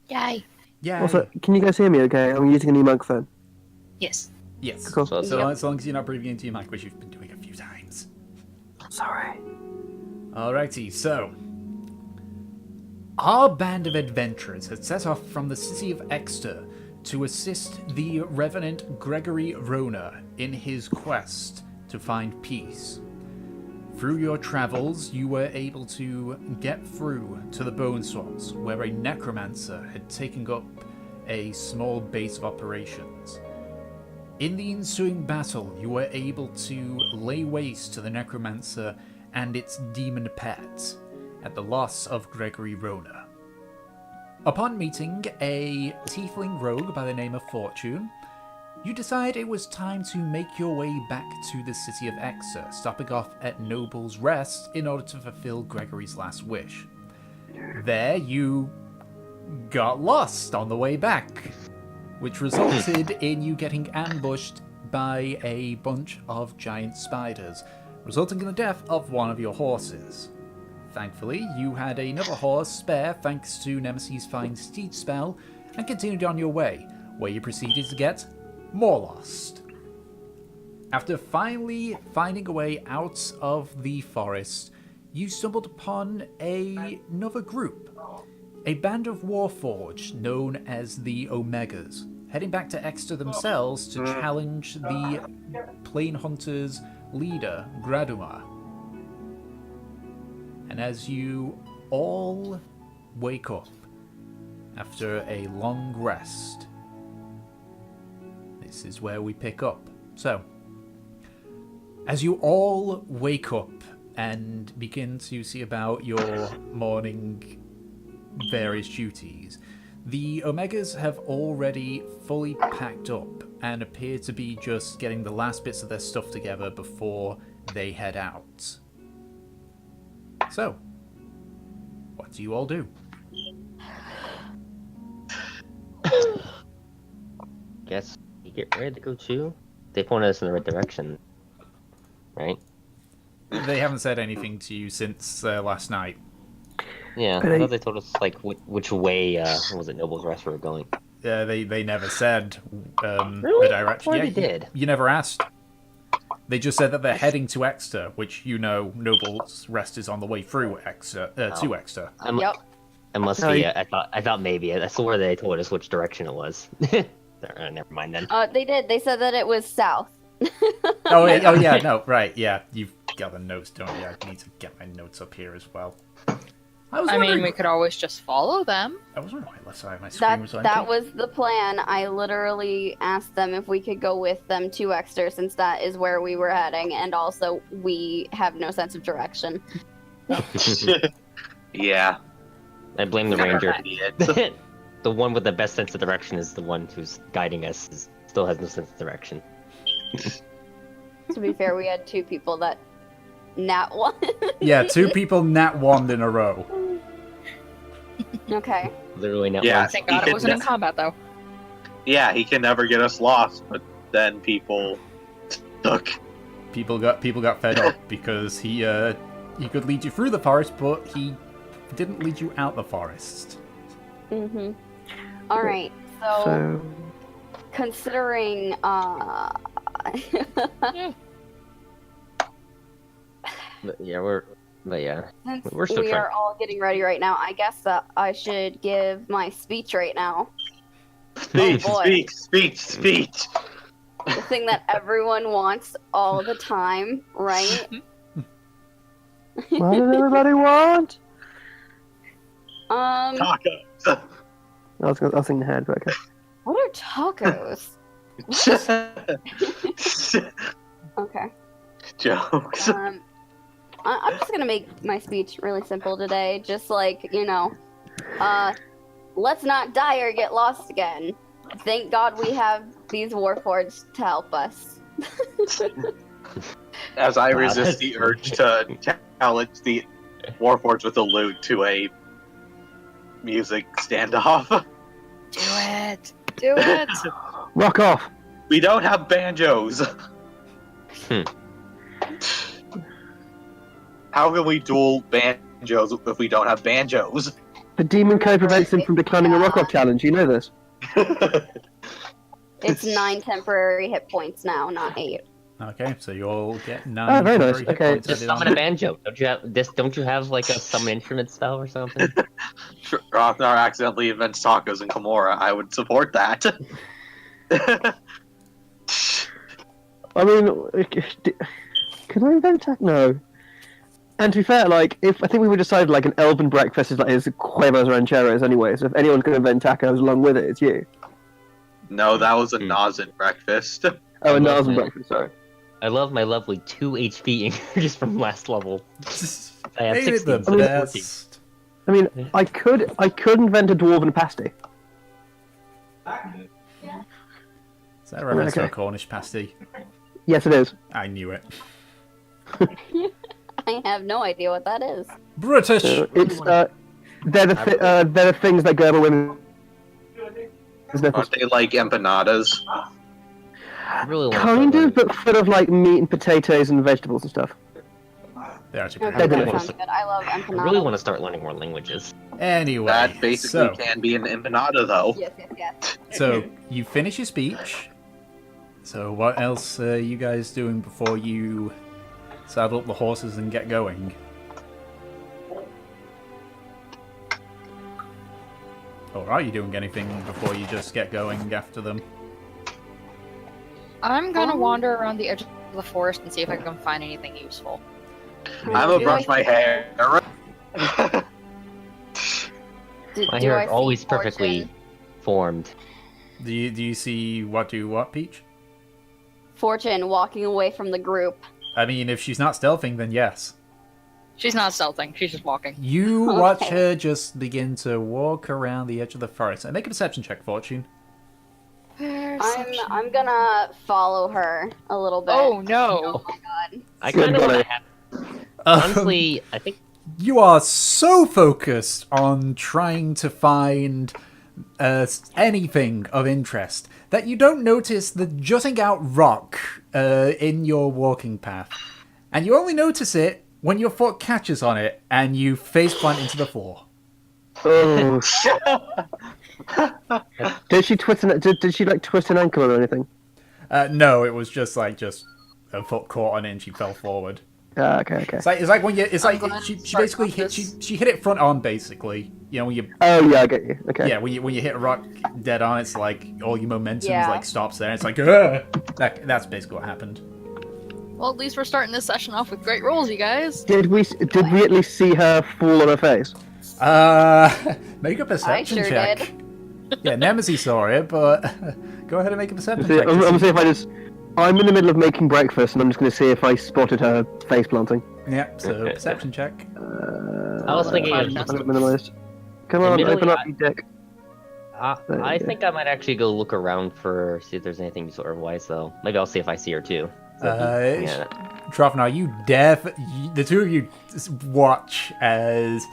Yay. Yay. Also, can you guys hear me okay? I'm using a new microphone. Yes. Yes. Cool. So Yep. as long as you're not breathing into your mic, which you've been doing a few times. Sorry. Alrighty, so our band of adventurers had set off from the city of Eckster to assist the Revenant Gregory Rona in his quest to find peace. Through your travels, you were able to get through to the Bone Swamps, where a necromancer had taken up a small base of operations. In the ensuing battle, you were able to lay waste to the necromancer and its demon pet at the loss of Gregory Rona. Upon meeting a tiefling rogue by the name of Fortune, you decide it was time to make your way back to the city of Eckster, stopping off at Noble's Rest in order to fulfill Gregory's last wish. There, you got lost on the way back, which resulted in you getting ambushed by a bunch of giant spiders, resulting in the death of one of your horses. Thankfully, you had another horse spare thanks to Nemesis' Find Steed spell, and continued on your way, where you proceeded to get more lost. After finally finding a way out of the forest, you stumbled upon another group, a band of Warforged known as the Omegas, heading back to Eckster themselves to challenge the Plain Hunters' leader, Gradumar. And as you all wake up after a long rest, this is where we pick up. So, as you all wake up and begin to see about your morning various duties, the Omegas have already fully packed up and appear to be just getting the last bits of their stuff together before they head out. So, what do you all do? Guess you get ready to go too. They pointed us in the right direction, right? They haven't said anything to you since last night. Yeah, But I thought they told us like which way was it Noble's Rest we were going. They never said Really? the direction. Or Yeah, they did. You never asked. They just said that they're heading to Eckster, which you know Noble's Rest is on the way through Eckster, to Eckster. Yep. I must No, be. you- I thought maybe. I swore they told us which direction it was. Never mind then. They did. They said that it was south. Yeah, no, right, yeah. You've got the notes, don't you? I need to get my notes up here as well. I mean, we could always just follow them. I was wondering why left side of my screen was empty. That was the plan. I literally asked them if we could go with them to Eckster, since that is where we were heading, and also we have no sense of direction. Yeah. I blame the Never ranger. mind. The one with the best sense of direction is the one who's guiding us. Still has no sense of direction. To be fair, we had two people that nat one. Yeah, two people nat one in a row. Okay. Literally not Yeah. one. Thank God He it wasn't in could- combat, though. Yeah, he can never get us lost, but then people took. People got fed up because he could lead you through the forest, but he didn't lead you out the forest. Mm-hmm. All right. So, considering, But yeah, since We're still we trying. are all getting ready right now, I guess that I should give my speech right now. Speech, boy. speech. The thing that everyone wants all the time, right? What does everybody want? Tacos. I was thinking the head, but okay. What are tacos? Okay. Jokes. I'm just gonna make my speech really simple today. Just like, let's not die or get lost again. Thank God we have these warforged to help us. As I resist the urge to challenge the Warforged with a lute to a music standoff. Do it! Do it! Rock off! We don't have banjos. How can we duel banjos if we don't have banjos? The demon code prevents him from declining a rock-off challenge. You know this. It's 9 temporary hit points now, not 8. Okay, so you all get 9 Oh, very nice. temporary hit Okay. points Just added on. summon a banjo. Don't you have like a summon instrument spell or something? Rothnarr accidentally invents tacos in Karmora. I would support that. I mean, can I invent tacos? No. And to be fair, like, I think we would decide like an elven breakfast is like his huevos rancheros anyway. So if anyone's going to invent tacos along with it, it's you. No, that was a Nazan breakfast. Oh, a love Nazan that. breakfast. Sorry. I love my lovely 2 HP just from last level. I have Made it 16, the so that's 14. best. I mean, I could invent a dwarven pasty. Is that a reference to a Okay. Cornish pasty? Yes, it is. I knew it. I have no idea what that is. British! It's they're the things that go over women's nipples. Aren't they like empanadas? I really want Kind of, but full of like meat and potatoes and vegetables and stuff. They're actually Okay, pretty They're that good. delicious. sounds good. I love I empanadas. really want to start learning more languages. Anyway, That basically so, can be an empanada, though. Yes, yes, yes. so you finish your speech. So what else are you guys doing before you saddle up the horses and get going? Or are you doing anything before you just get going after them? I'm gonna wander around the edge of the forest and see if I can find anything useful. I'm gonna Do brush I- my hair. My do hair I is see always perfectly Fortune? formed. Do you see what do what, Peach? Fortune walking away from the group. I mean, if she's not stealthing, then yes. She's not stealthing, she's just walking. You watch Okay. her just begin to walk around the edge of the forest. And make a perception check, Fortune. I'm gonna follow her a little bit. Oh no! Oh my god. I Good kind of want boy. to have. Honestly, I think You are so focused on trying to find anything of interest that you don't notice the jutting out rock in your walking path. And you only notice it when your foot catches on it and you face plant into the floor. Oh. Did she twist did she like twist an ankle or anything? No, it was just her foot caught on it and she fell forward. Okay. It's like when you. It's like glad she start basically with hit. this. She hit it front on basically. You know when you. Oh yeah, I get you. Okay. Yeah, when you hit a rock dead on, it's like all your momentum Yeah. like stops there. It's like that's basically what happened. Well, at least we're starting this session off with great rolls, you guys. Did we at least see her fall on her face? Make a perception sure check. did. Yeah, Nemesis saw it, but go ahead and make a perception See, check. I'm to gonna see- see if I just. I'm in the middle of making breakfast, and I'm just gonna see if I spotted her face planting. Yeah, so perception check. I was thinking of Five I'm minimized. Come on, Admittedly, open up, I- you dick. There you I go. think I might actually go look around for see if there's anything sort of wise though. Maybe I'll see if I see her too. Yeah. Trofnar, the two of you watch as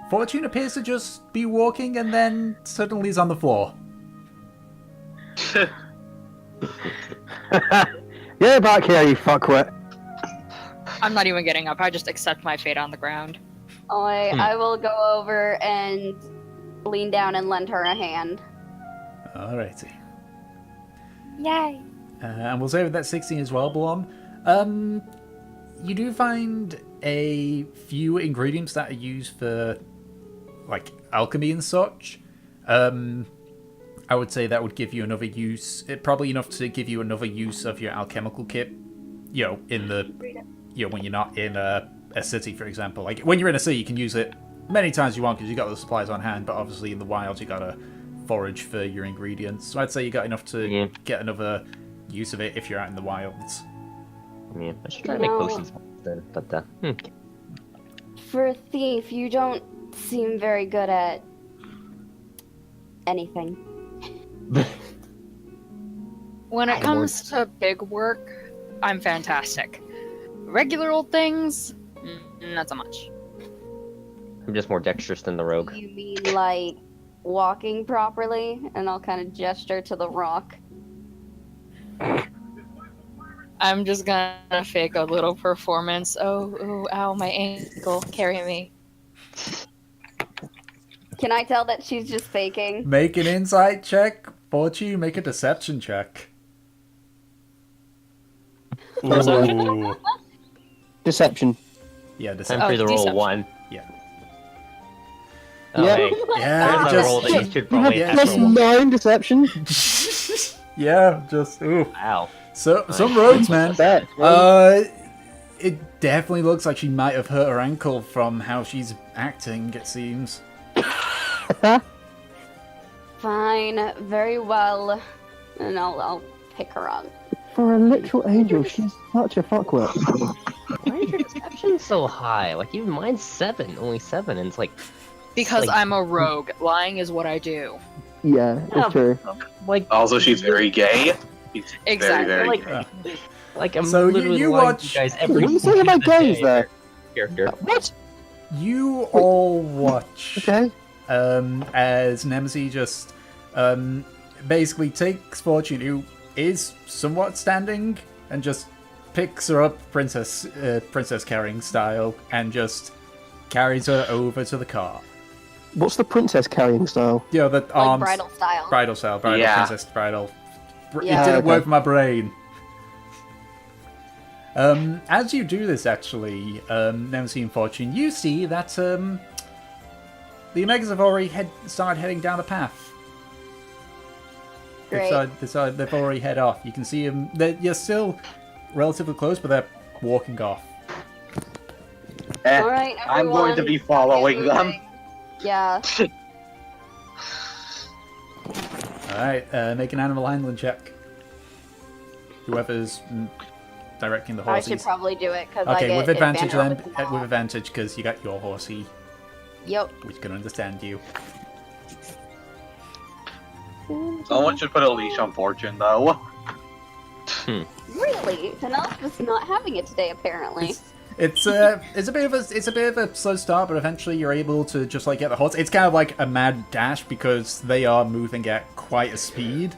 Fortune appears to just be walking and then suddenly is on the floor. Get back here, you fuckwit. I'm not even getting up, I just accept my fate on the ground. I will go over and lean down and lend her a hand. Alrighty. Yay! And we'll say with that 16 as well, Blom. You do find a few ingredients that are used for, like, alchemy and such. I would say that would give you another use, probably enough to give you another use of your alchemical kit, you know, when you're not in a city, for example. Like, when you're in a city, you can use it many times you want because you got the supplies on hand, but obviously in the wilds, you gotta forage for your ingredients. So I'd say you got enough to get another use of it if you're out in the wilds. Yeah, I should try to make No. potions then, but For a thief, you don't seem very good at anything. When it comes to big work, I'm fantastic. Regular old things, not so much. I'm just more dexterous than the rogue. You mean like walking properly? And I'll kind of gesture to the rock. I'm just gonna fake a little performance. Oh, ow, my ankle, carry me. Can I tell that she's just faking? Make an insight check. Fortune, make a deception check. Ooh. Deception. Yeah, Time deception. for you to roll deception. 1. Yeah. Oh, Yeah. hey. Yeah, There's a roll that you should You have probably Yeah. have plus to roll. 9 deception. Yeah, just ooh. Wow. So some rogues, man. Bet. It definitely looks like she might have hurt her ankle from how she's acting. It seems. Fine, very well. And I'll pick her up. For a literal angel, she's such a fuckwit. Why is your deception so high? Like, even mine's 7, only 7, and it's like, Because Like- I'm a rogue. Lying is what I do. Yeah, it's true. Also, she's very gay. She's Exactly. Very, Like- very gay. like I'm So literally you lying watch- to you guys every What are you saying about single gays day. there? Character. What? You all watch Okay. as Nemesis just basically takes Fortune, who is somewhat standing, and just picks her up, princess carrying style, and just carries her over to the car. What's the princess carrying style? You know, the Like arms, bridal style. bridal style, bridal Yeah. princess, bridal. Yeah. It didn't Okay. work for my brain. As you do this, actually, Nemesis and Fortune, you see that the Omegas have already started heading down the path. Great. They've already head off. You can see them. You're still relatively close, but they're walking off. Eh, All right, I'm going to everyone, be following get them. moving. Yeah. All right, make an animal handling check. Whoever's directing the I horses. should probably do it because I Okay, get with advantage then. with the With advantage because you got your horsey, Yep. which can understand you. Someone should put a leash on Fortune, though. Really? Penelope's not having it today, apparently. It's a bit of a slow start, but eventually you're able to just like get the horse. It's kind of like a mad dash because they are moving at quite a speed.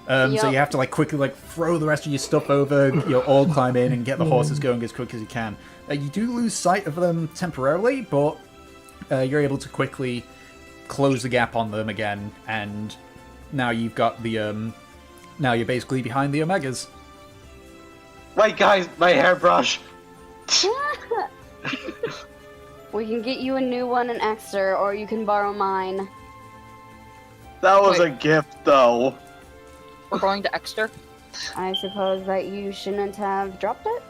So Yep. you have to like quickly like throw the rest of your stuff over, all climb in and get the horses going as quick as you can. You do lose sight of them temporarily, but you're able to quickly close the gap on them again, and now you've got the now you're basically behind the Omegas. Wait, guys, my hairbrush. We can get you a new one in Eckster, or you can borrow mine. That was Wait. a gift, though. We're going to Eckster. I suppose that you shouldn't have dropped it?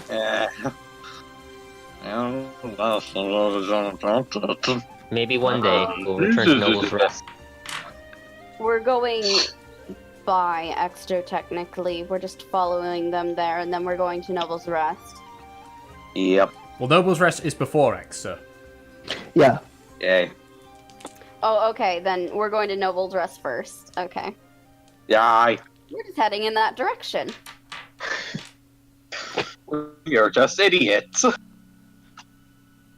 Eh. Maybe one day we'll return to Noble's Rest. We're going by Eckster, technically. We're just following them there, and then we're going to Noble's Rest. Yep. Well, Noble's Rest is before Eckster. Yeah. Yay. Oh, okay, then we're going to Noble's Rest first. Okay. Yeah, We're just heading in that direction. you're just idiots.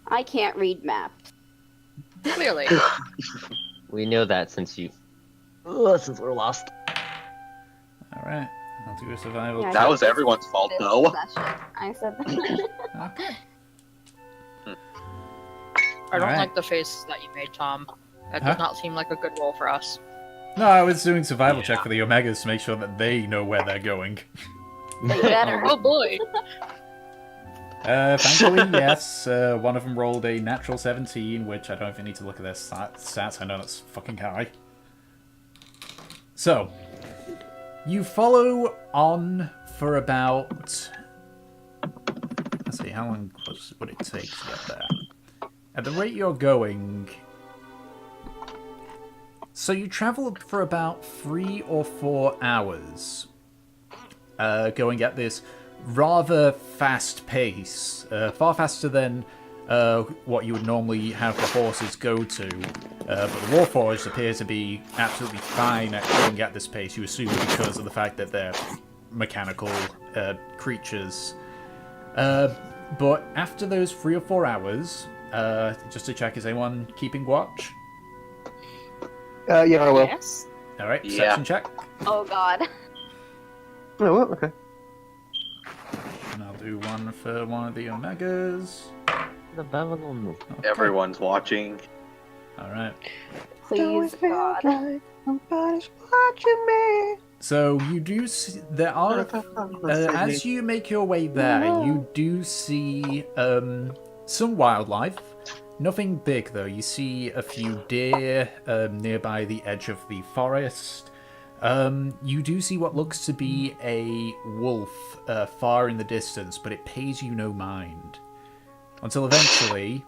I can't read maps. Clearly. We know that since since we're lost. All right, I'll do a survival. Yeah, That was everyone's fault, This though. session. I said that. Okay. I don't Alright. like the face that you made, Tom. That Huh? does not seem like a good role for us. No, I was doing survival check for the Omegas to make sure that they know where they're going. They better. Oh boy! Thankfully, yes. One of them rolled a natural 17, which I don't even need to look at their stats. I know that's fucking high. So, you follow on for about... Let's see, how long would it take to get there? At the rate you're going... So you travel for about 3 or 4 hours, going at this rather fast pace, far faster than what you would normally have the horses go to. But the Warforged appear to be absolutely fine at going at this pace, you assume because of the fact that they're mechanical creatures. But after those 3 or 4 hours, just to check, is anyone keeping watch? Yeah, I will. Yes? Alright, Yeah. perception check. Oh god. Oh, well, okay. And I'll do one for one of the Omegas. The Babylon. Okay. Everyone's watching. All right. Please, God. Nobody's watching me. So you do see, there are, as you make your way there, you do see some wildlife. Nothing big though. You see a few deer nearby the edge of the forest. You do see what looks to be a wolf far in the distance, but it pays you no mind. Until eventually,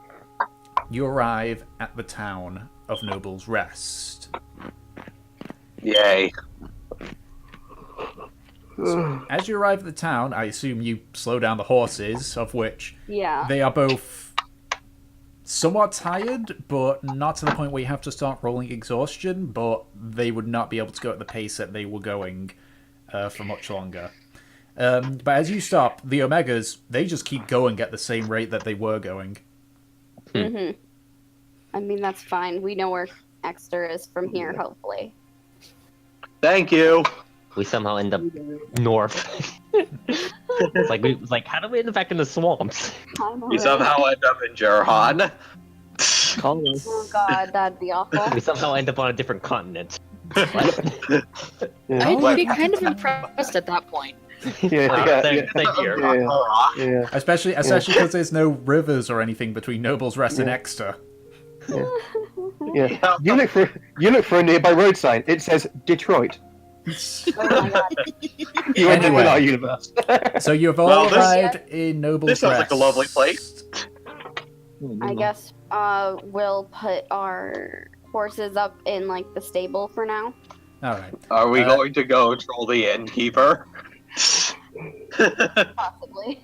you arrive at the town of Noble's Rest. Yay. So, as you arrive at the town, I assume you slow down the horses, of which Yeah. they are both somewhat tired, but not to the point where you have to start rolling exhaustion, but they would not be able to go at the pace that they were going for much longer. But as you stop, the Omegas, they just keep going at the same rate that they were going. Mm-hmm. I mean, that's fine. We know where Eckster is from here, hopefully. Thank you. We somehow end up north. It's like, how do we end up back in the swamps? We somehow end up in Jerhan. Oh God, that'd be awful. We somehow end up on a different continent. I'd be kind of impressed at that point. Same here. Yeah. Especially because there's no rivers or anything between Noble's Rest and Eckster. Yeah. You look for a nearby road sign. It says Detroit. Oh my God. You end up Anyway. in our universe. So you've Well, all this- arrived in Noble's This sounds Rest. like a lovely place. I guess we'll put our horses up in like the stable for now. All right. Are we going to go troll the innkeeper? Possibly.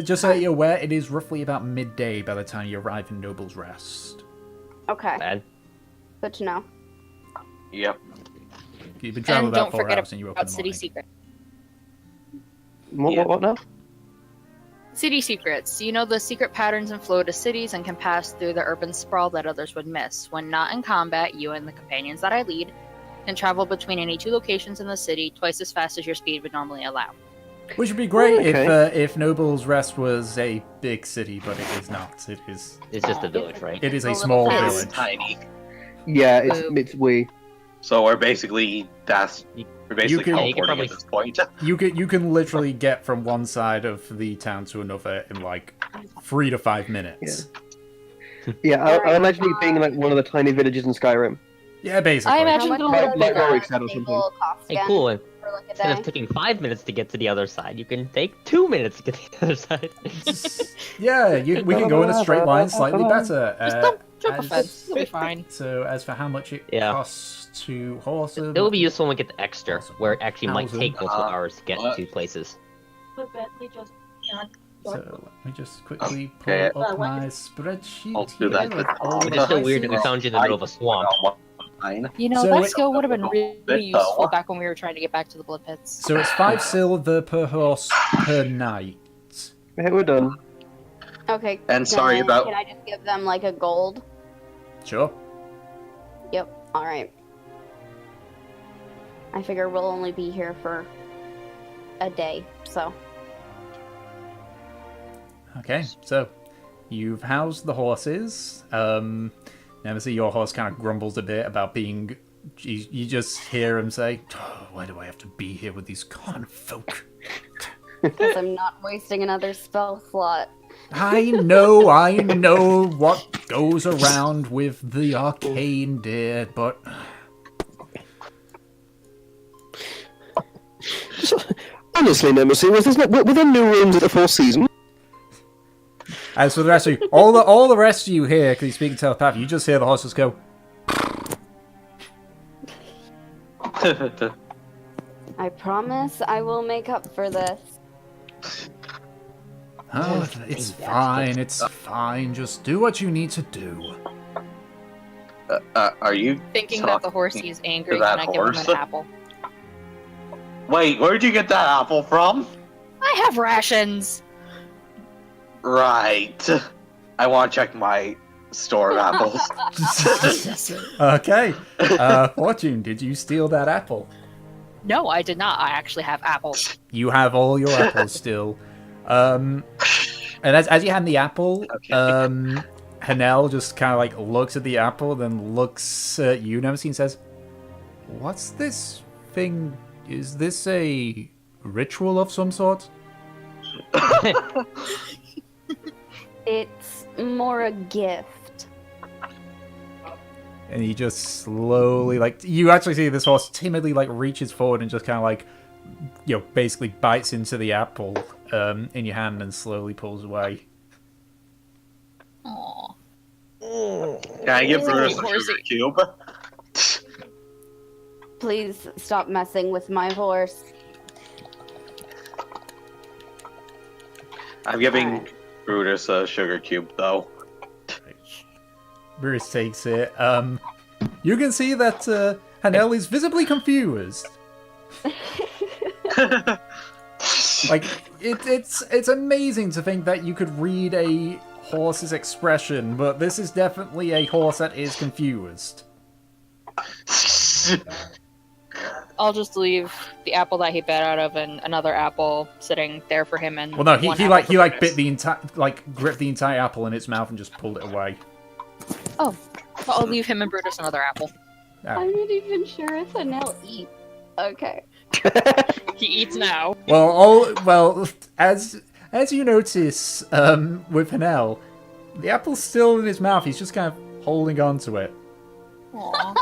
Just so you're aware, it is roughly about midday by the time you arrive in Noble's Rest. Okay. Bad. Good to know. Yep. You've been traveling And about don't 4 forget hours and you open about the city morning. secrets. What now? City secrets. You know the secret patterns and flow to cities and can pass through the urban sprawl that others would miss. When not in combat, you and the companions that I lead can travel between any 2 locations in the city twice as fast as your speed would normally allow. Which would be great Okay. if Noble's Rest was a big city, but it is not. It's just a village, right? It is a A little small town. It's village. tiny. Yeah, Boom. it's we. So we're basically You teleporting can probably- at this point. You can literally get from one side of the town to another in like 3 to 5 minutes. Yeah, I imagine it being like one of the tiny villages in Skyrim. Yeah, basically. I imagine How it'll much look does like bigger. Warwick said or something. stable cost Hey, again cool. for like a Instead of day? taking 5 minutes to get to the other side, you can take 2 minutes to get to the other side. Yeah, we can go in a straight line slightly better. Just don't jump a as- fence. It'll be fine. So as for how much it Yeah. costs to horse them, It will be useful when we get to Eckster, where it actually might Thousand. take multiple hours to get What? to places. So let me just quickly pull Okay. up my spreadsheet. I'll do that. here with all It's the just so weird that we prices. found you in the middle of a swamp. Fine. You know, So that it- skill would have been really Bit, useful though. back when we were trying to get back to the blood pits. So it's 5 silver per horse per night. Yeah, we're done. Okay. And sorry then about- Can I just give them like a gold? Sure. Yep. All right. I figure we'll only be here for a day, so. Okay, so you've housed the horses. Never your horse kind of grumbles a bit about being. You just hear him say, "Oh, why do I have to be here with these common folk?" Because I'm not wasting another spell slot. I know what goes around with the arcane, dear, but Honestly, Nemesis, were there new rooms at the Four Seasons? as for the rest of you, all the rest of you here, because you speak telepathy, you just hear the horses go. I promise I will make up for this. Oh, it's fine, it's fine. Just do what you need to do. Are you Thinking that the horse talking is angry, to that can I give him horse? an apple? Wait, where'd you get that apple from? I have rations! Right. I want to check my store of apples. Okay, Fortune, did you steal that apple? No, I did not. I actually have apples. You have all your apples still. And as you hand the apple, Okay. Hanel just kind of like looks at the apple, then looks at you, Nemesis, and says, "What's this thing? Is this a ritual of some sort?" It's more a gift. And he just slowly, like, you actually see this horse timidly, like, reaches forward and just kind of, like, basically bites into the apple in your hand and slowly pulls away. Aww. Can I give Brutus a Horsey. sugar cube? Please stop messing with my horse. I'm giving Brutus a sugar cube, though. Bruce takes it. You can see that Hanel is visibly confused. Like, it's amazing to think that you could read a horse's expression, but this is definitely a horse that is confused. I'll just leave the apple that he bit out of and another apple sitting there for him. And Well, no, he one like apple he for like Brutus. bit the entire gripped the entire apple in its mouth and just pulled it away. Oh, well, I'll leave him and Brutus another apple. I'm not even sure if Hanel eats. Okay. He eats now. Well, as you notice, with Hanel, the apple's still in his mouth. He's just kind of holding on to it. Aww.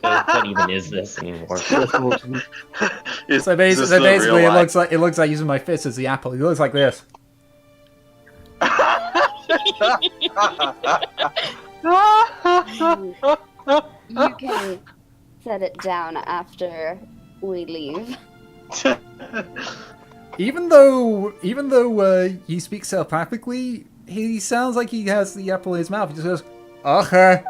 What even is this anymore? So basically, it looks like using my fist as the apple. He looks like this. You can set it down after we leave. Even though he speaks telepathically, he sounds like he has the apple in his mouth. He just goes, "Okay."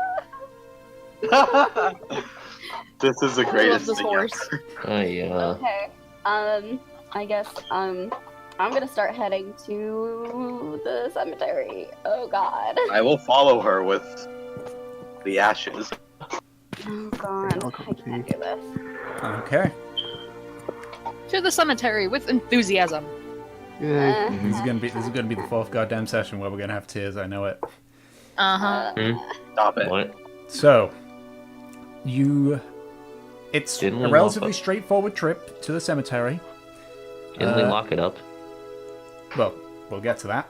This is the I love greatest this thing horse. Oh yeah. Okay. I guess I'm gonna start heading to the cemetery. Oh God. I will follow her with the ashes. Oh God. I can't do this. Okay. To the cemetery with enthusiasm. Yeah. This is gonna be the fourth goddamn session where we're gonna have tears. I know it. Uh-huh. Stop it. What? So, it's Didn't we a lock relatively up? straightforward trip to the cemetery. Didn't we lock it up? Well, we'll get to that.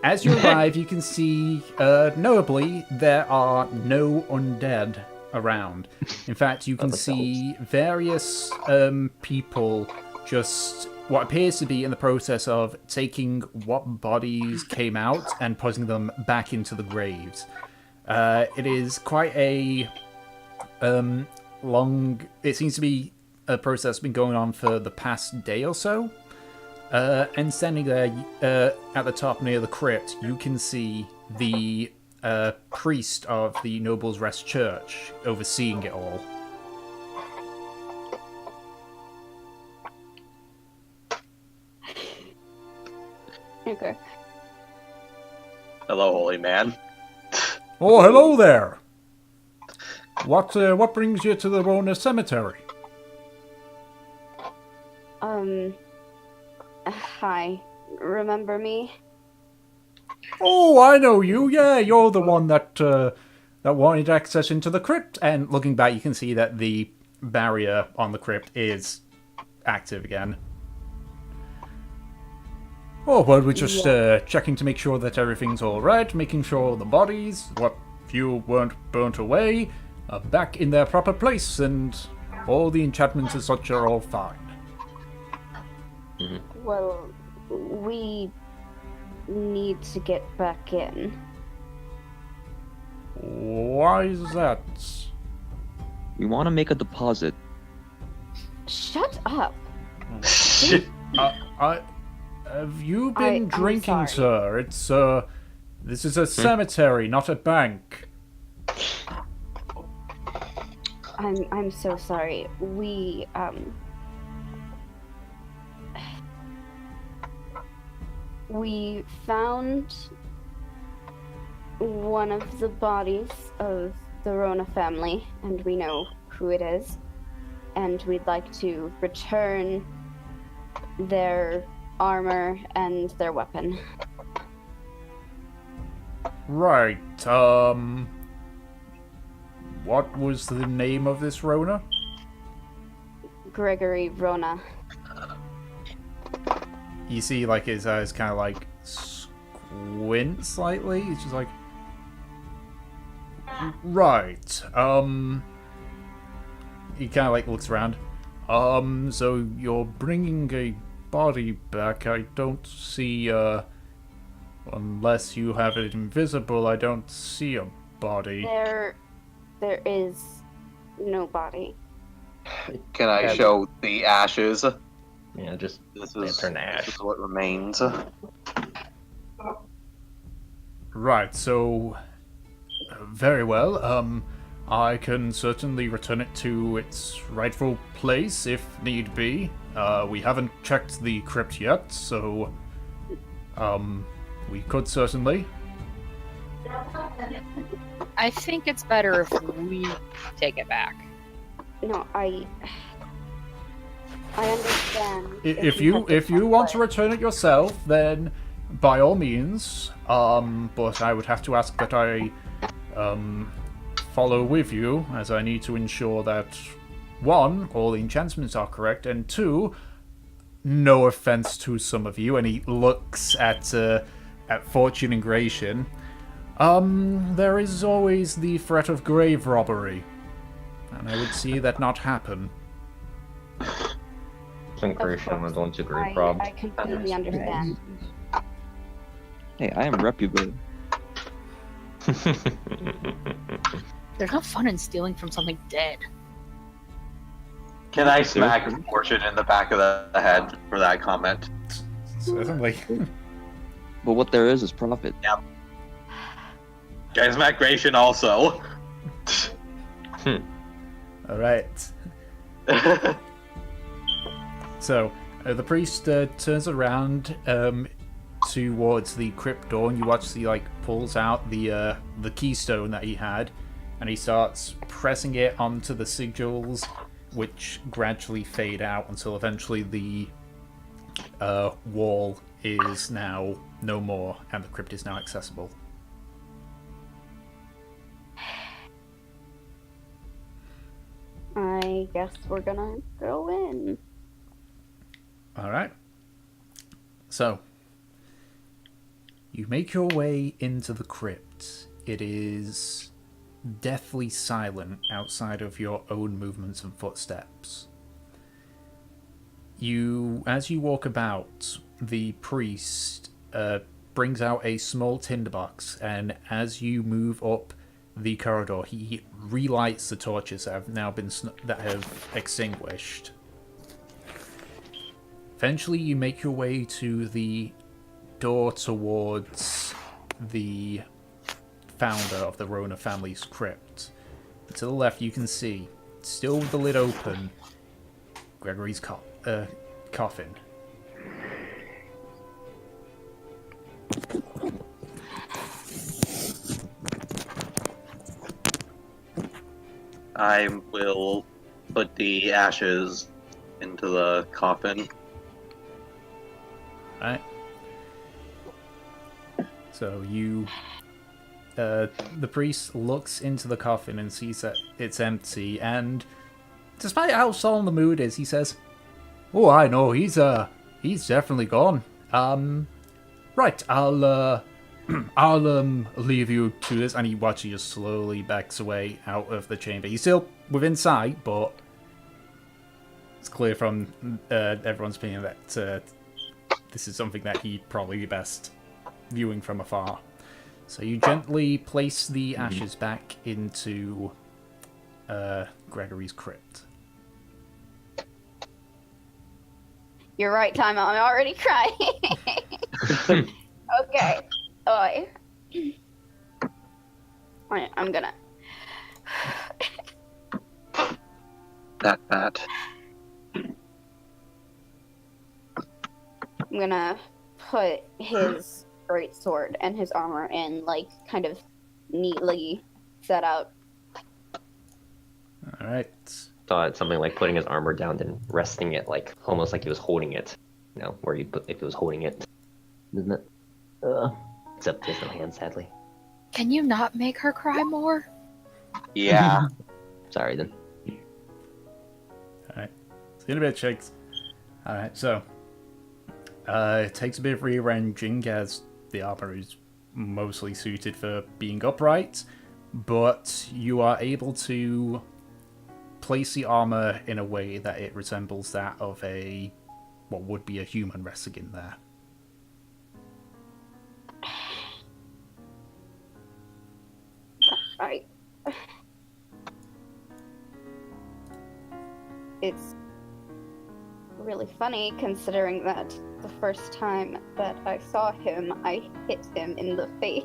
As you arrive, you can see, notably, there are no undead around. In fact, you can that see various people just what appears to be in the process of taking what bodies came out and putting them back into the graves. It is quite a long... It seems to be a process that's been going on for the past day or so. And standing there at the top near the crypt, you can see the priest of the Nobles Rest Church overseeing it all. Okay. Hello, holy man. Oh, hello there! What brings you to the Rona Cemetery? Hi. Remember me? Oh, I know you. Yeah, you're the one that wanted access into the crypt. And looking back, you can see that the barrier on the crypt is active again. Oh, well, we're just checking to make sure that everything's all right, making sure the bodies, what few weren't burnt away, are back in their proper place, and all the enchantments and such are all fine. Well, we need to get back in. Why is that? We want to make a deposit. Shut up. Have you been I'm drinking, sorry. sir? This is a cemetery, not a bank. I'm so sorry. We found one of the bodies of the Rona family, and we know who it is. And we'd like to return their armor and their weapon. Right, what was the name of this Rona? Gregory Rona. You see, like, his eyes kind of, like, squint slightly. He's just like... Right, He kind of, like, looks around. So you're bringing a body back. I don't see, unless you have it invisible, I don't see a body. There is no body. Can I show the ashes? Yeah, just This turn to ash. is what remains. Right, so... Very well, I can certainly return it to its rightful place if need be. We haven't checked the crypt yet, so... we could certainly. I think it's better if we take it back. No, I understand. If you want to return it yourself, then by all means. But I would have to ask that I follow with you, as I need to ensure that 1, all the enchantments are correct, and 2, no offense to some of you, and he looks at Fortune and Gratian. There is always the threat of grave robbery, and I would see that not happen. I think Gratian was once a grave robbed. I completely understand. Hey, I am reputable. There's no fun in stealing from something dead. Can I smack Fortune in the back of the head for that comment? Certainly. But what there is profit. Can I smack Gratian also? Alright. So, the priest turns around towards the crypt door, and you watch he pulls out the keystone that he had, and he starts pressing it onto the sigils, which gradually fade out until eventually the wall is now no more, and the crypt is now accessible. I guess we're gonna go in. Alright. So, you make your way into the crypt. It is deathly silent outside of your own movements and footsteps. As you walk about, the priest brings out a small tinderbox, and as you move up the corridor, he relights the torches that have now been extinguished. Eventually, you make your way to the door towards the founder of the Rona family's crypt. To the left, you can see, still with the lid open, Gregory's coffin. I will put the ashes into the coffin. Right. So the priest looks into the coffin and sees that it's empty, and despite how solemn the mood is, he says, "Oh, I know, he's definitely gone. Right, I'll leave you to this," and he watches you slowly backs away out of the chamber. He's still within sight, but it's clear from everyone's opinion that this is something that he'd probably be best viewing from afar. So you gently place the ashes back into Gregory's crypt. You're right, Time. I'm already crying. Okay. Oi. I'm gonna. That. I'm gonna put his great sword and his armor in, kind of neatly set out. All right. Thought something like putting his armor down and resting it, almost like he was holding it. You know, where you put if he was holding it, isn't it? Except there's no hand, sadly. Can you not make her cry more? Yeah. Sorry then. Alright. See you in a bit, Shakes. Alright, so. It takes a bit of rearranging as the armor is mostly suited for being upright, but you are able to place the armor in a way that it resembles that of what would be a human resting in there. It's really funny considering that the first time that I saw him, I hit him in the face.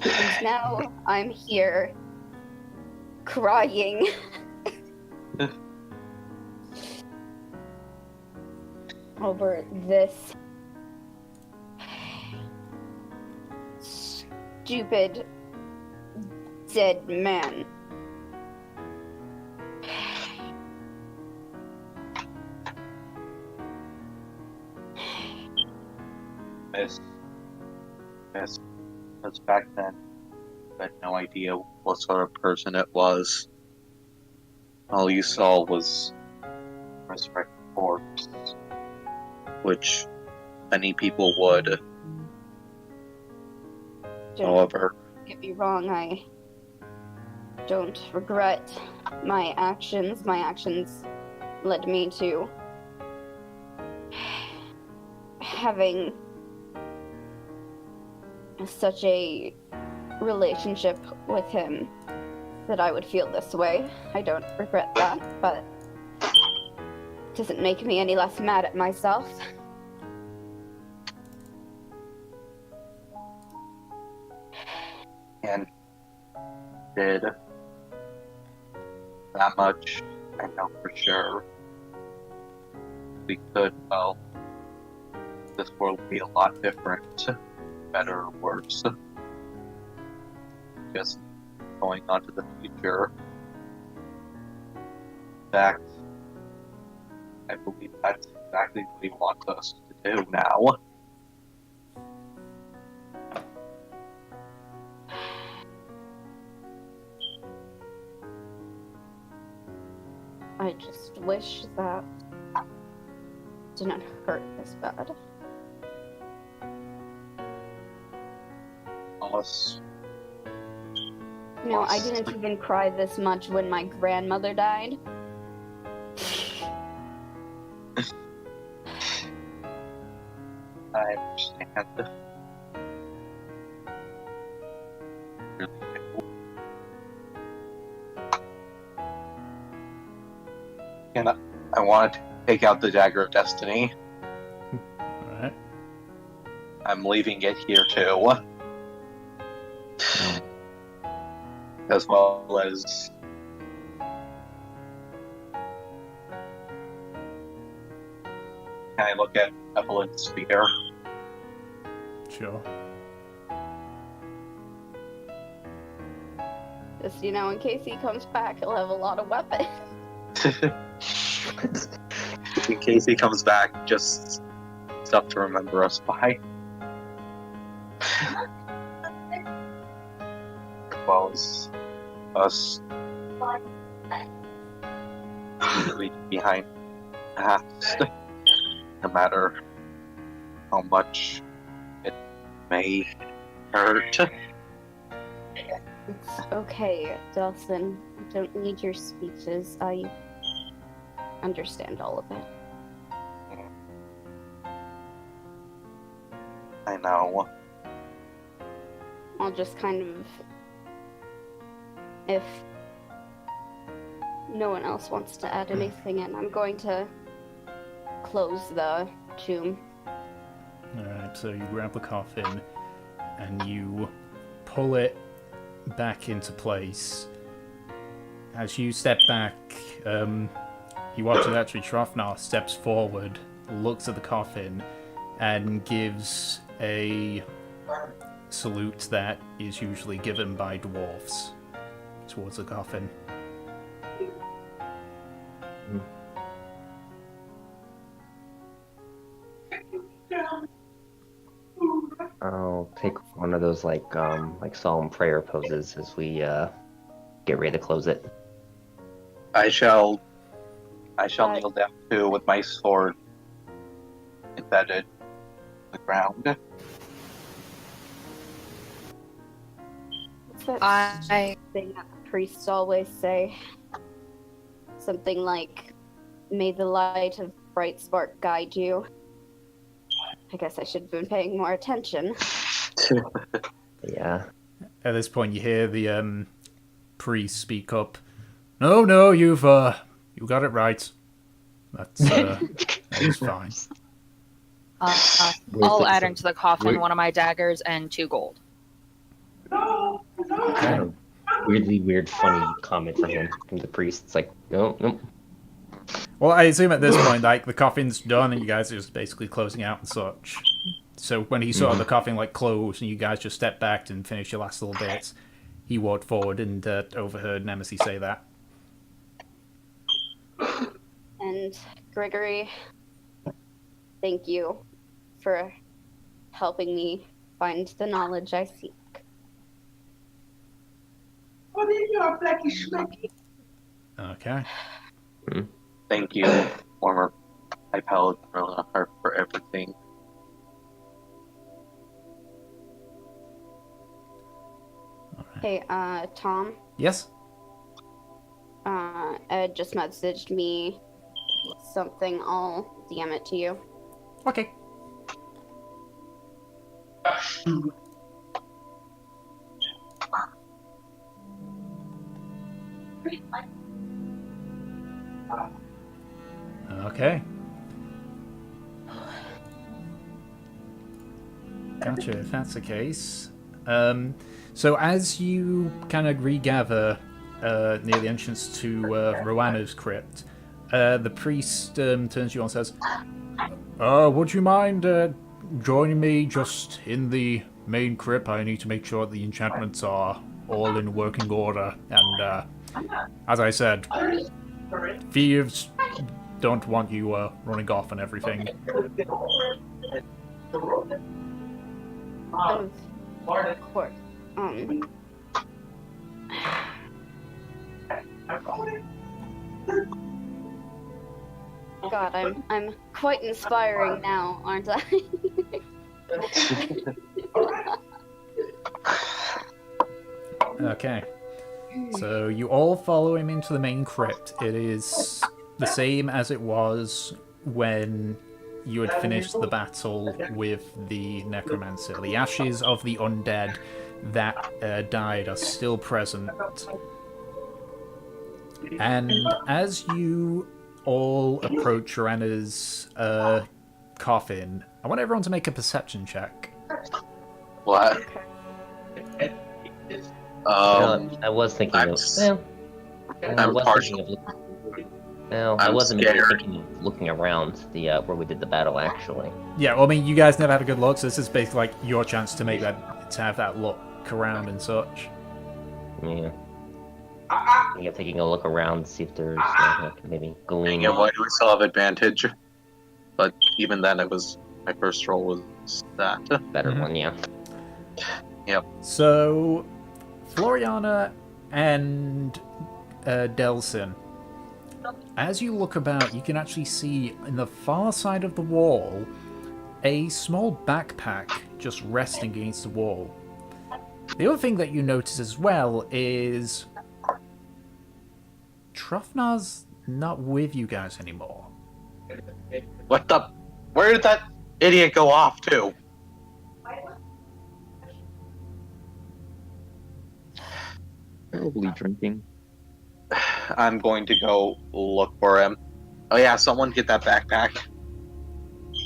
And now I'm here crying. Over this stupid dead man. Because back then, I had no idea what sort of person it was. All you saw was a resurrected corpse, which many people would. However, Don't get me wrong, I don't regret my actions. My actions led me to having such a relationship with him that I would feel this way. I don't regret that, but it doesn't make me any less mad at myself. and did that much, I know for sure. We could, well, this world would be a lot different, better or worse. Just going on to the future. In fact, I believe that's exactly what he wants us to do now. I just wish that didn't hurt this bad. Us. No, I didn't even cry this much when my grandmother died. I understand. Really do. And I want to take out the Dagger of Destiny. Alright. I'm leaving it here too. As well as can I look at Evelyn's spear? Sure. Just, in case he comes back, he'll have a lot of weapons. In case he comes back, just stuff to remember us by. As well as us leaving behind past, no matter how much it may hurt. It's okay, Dawson. I don't need your speeches. I understand all of it. I know. I'll just kind of... If no one else wants to add anything in, I'm going to close the tomb. Alright, so you grab the coffin and you pull it back into place. As you step back, you watch as actually Shrafnar steps forward, looks at the coffin, and gives a salute that is usually given by dwarves towards the coffin. I'll take one one of those like solemn prayer poses as we get ready to close it. I shall kneel down too with my sword embedded in the ground. What's that I thing that the priests always say? Something like, "May the light of bright spark guide you." I guess I should have been paying more attention. Yeah. At this point, you hear the priest speak up. No, you got it right. That's fine. I'll add into the coffin one of my daggers and 2 gold. Okay. Weirdly weird, funny comment from the priest. It's like, no. Well, I assume at this point, like, the coffin's done and you guys are just basically closing out and such. So when he saw the coffin, like, close and you guys just stepped back and finished your last little bits, he walked forward and overheard Nemesis say that. And Gregory, thank you for helping me find the knowledge I seek. Okay. Thank you, former High Paladin Rona, for everything. Hey, Tom, Yes? Ed just messaged me something. I'll DM it to you. Okay. Okay. Gotcha, if that's the case. So as you kind of regather near the entrance to Roano's crypt, the priest turns to you and says, would you mind joining me just in the main crypt? I need to make sure the enchantments are all in working order. And as I said, thieves don't want you running off and everything. Of course. God, I'm quite inspiring now, aren't I? Okay. So you all follow him into the main crypt. It is the same as it was when you had finished the battle with the necromancer. The ashes of the undead that died are still present. And as you all approach Joanna's coffin, I want everyone to make a perception check. What? I was thinking I'm of. s- Well, I I'm was partial. thinking of. Well, I I'm wasn't scared. thinking of looking around the where we did the battle actually. Yeah, well, I mean, you guys never had a good look, so this is basically like your chance to have that look around and such. Yeah. I think I'm taking a look around to see if there's maybe gleam. Yeah, why do we still have advantage? But even then, it was my first roll was that. Better one, yeah. So, Floriana and Delson, as you look about, you can actually see in the far side of the wall a small backpack just resting against the wall. The other thing that you notice as well is Trufnar's not with you guys anymore. What the? Where did that idiot go off to? Probably drinking. I'm going to go look for him. Oh yeah, someone get that backpack.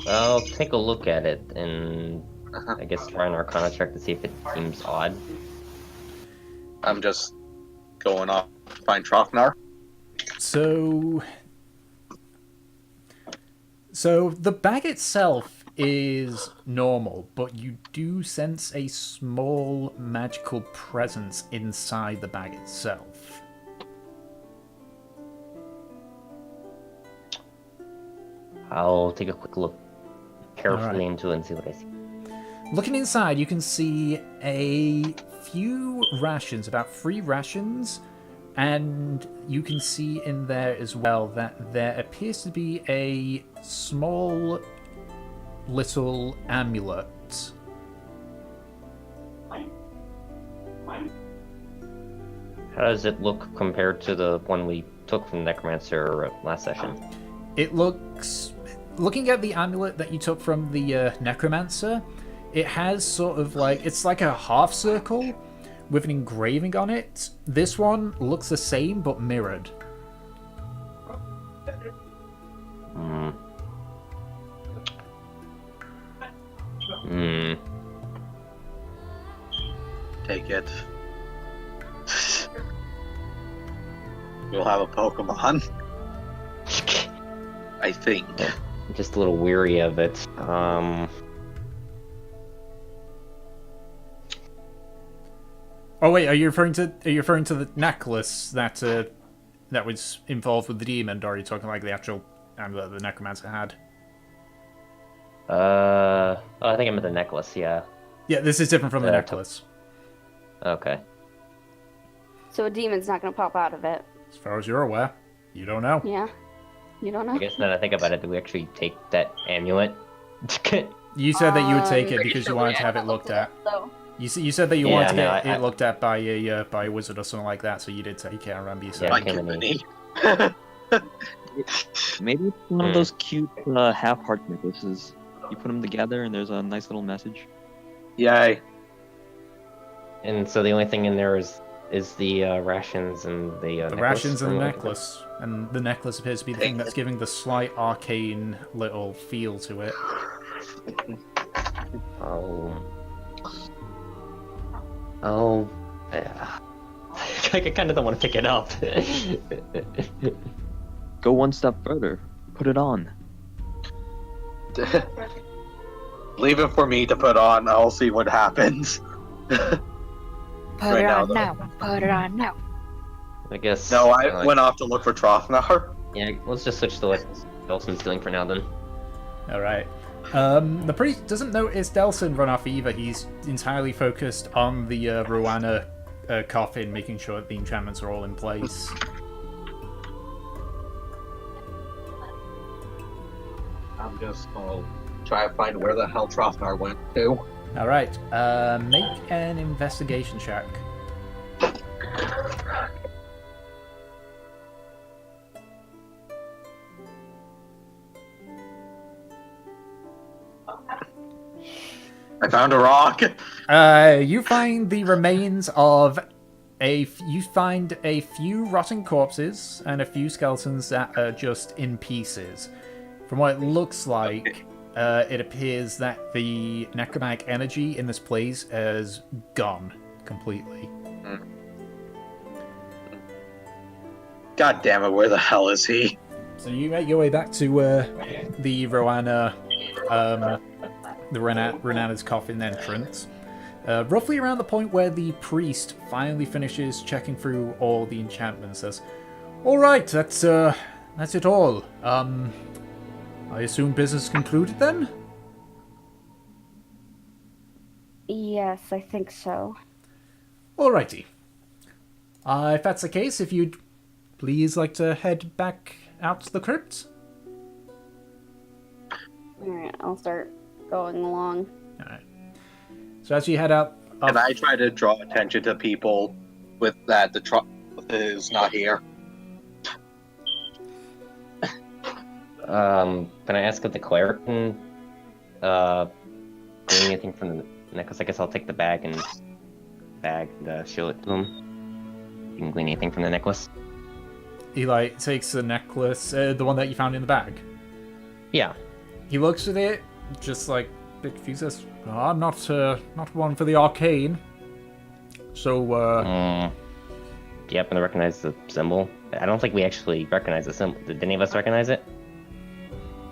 I'll take a look at it and Uh-huh. I guess try an Arcana check to see if it seems odd. I'm just going off to find Trofnar. So the bag itself is normal, but you do sense a small magical presence inside the bag itself. I'll take a quick look carefully Alright. into it and see what I see. Looking inside, you can see a few rations, about 3 rations, and you can see in there as well that there appears to be a small little amulet. How does it look compared to the one we took from the Necromancer last session? It looks... Looking at the amulet that you took from the Necromancer, it has sort of like... It's like a half circle with an engraving on it. This one looks the same, but mirrored. Hmm. Hmm. Take it. You'll have a Pokemon. I think. I'm just a little weary of it. Oh wait, are you referring to the necklace that that was involved with the demon, or are you talking like the actual amulet the Necromancer had? Oh, I think I meant the necklace, yeah. Yeah, this is different from the necklace. Okay. So a demon's not gonna pop out of it. As far as you're aware, you don't know. Yeah. You don't know? I guess now that I think about it, do we actually take that amulet? You said that you would take it pretty because sure you wanted we to have it haven't looked at. though. You said that you Yeah, wanted to no, get I- it looked at by a wizard or something like that, so you did take it. I remember you saying. Yeah, Like came in Tiffany. Maybe it's one of those cute half-heart necklaces. You put them together and there's a nice little message. Yay. And so the only thing in there is the rations and the The necklace rations and the from- necklace. And the necklace appears to be the thing that's giving the slight arcane little feel to it. Oh. Oh. Yeah. I kind of don't want to pick it up. Go one step further. Put it on. Leave it for me to put on. I'll see what happens. Put Right it now, on though. now. Put it on now. I guess. No, I like, went off to look for Trofnar. Yeah, let's just switch to what Dawson's doing for now then. Alright. The priest doesn't notice Delson run off either. He's entirely focused on the Rowana coffin, making sure that the enchantments are all in place. I'm just gonna try to find where the hell Trofnar went to. Alright, make an investigation check. I found a rock. You find the remains of you find a few rotting corpses and a few skeletons that are just in pieces. From what it looks like, it appears that the necromantic energy in this place has gone completely. God damn it, where the hell is he? So you make your way back to the Rowana, the Renana's coffin entrance. Roughly around the point where the priest finally finishes checking through all the enchantments, says, "All right, that's it all. I assume business concluded then." Yes, I think so. Alrighty. If that's the case, if you'd please like to head back out to the crypt. Alright, I'll start going along. Alright. So as you head out, Can I try to draw attention to people with that the truck is not here? Can I ask if the cleric can glean anything from the necklace? I guess I'll take the bag and show it to him. You can glean anything from the necklace. Eli takes the necklace, the one that you found in the bag. Yeah. He looks at it, just like a bit confused. Says, "I'm not one for the arcane." So, Do you happen to recognize the symbol? I don't think we actually recognize the symbol. Did any of us recognize it?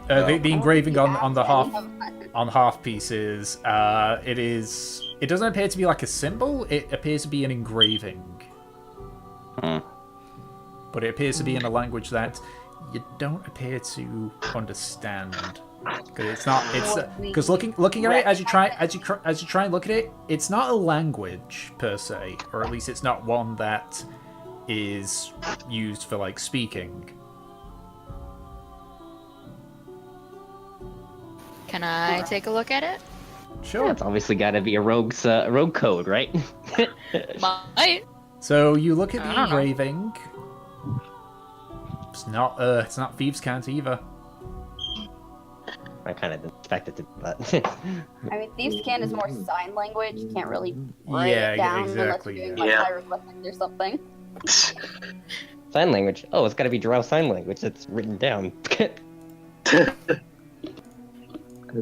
the engraving on the half Any on half pieces, it doesn't appear to be like a symbol. It appears to be an engraving, but it appears to be in a language that you don't appear to understand. Because it's not. It's What we because looking at it as you try recognize and look at it, it's not a language per se, or at least it's not one that is used for like speaking. Can I take a look at it? Sure. It's obviously got to be a rogue code, right? Might. So you look at I the don't know. engraving. It's not thieves' cant either. I kind of expected to, but I mean, Thieves' Cant is more sign language. You can't really write Yeah, it down exactly. unless you're doing like Yeah. hieroglyphics or something. sign language. Oh, it's got to be Drow sign language. That's written down. Has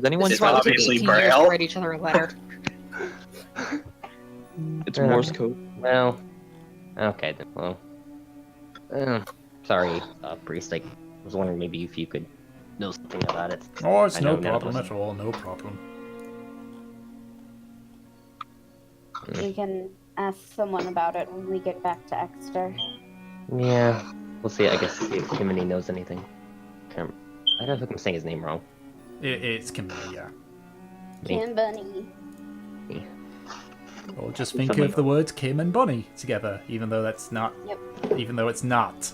anyone It's Why tried would it obviously take 18 years to Braille. write each other a letter? It's Morse code. Well, okay then. Well, sorry, priest. I was wondering maybe if you could know something about it. Oh, it's I no know none of problem us- at all. No problem. We can ask someone about it when we get back to Eckster. Yeah, we'll see. I guess see if Kimini knows anything. I don't think I'm saying his name wrong. It's Kimberly, yeah. Me. Kim Bunny. Or just think of the words Kim and Bunny together, even though that's not. Yep. Even though it's not.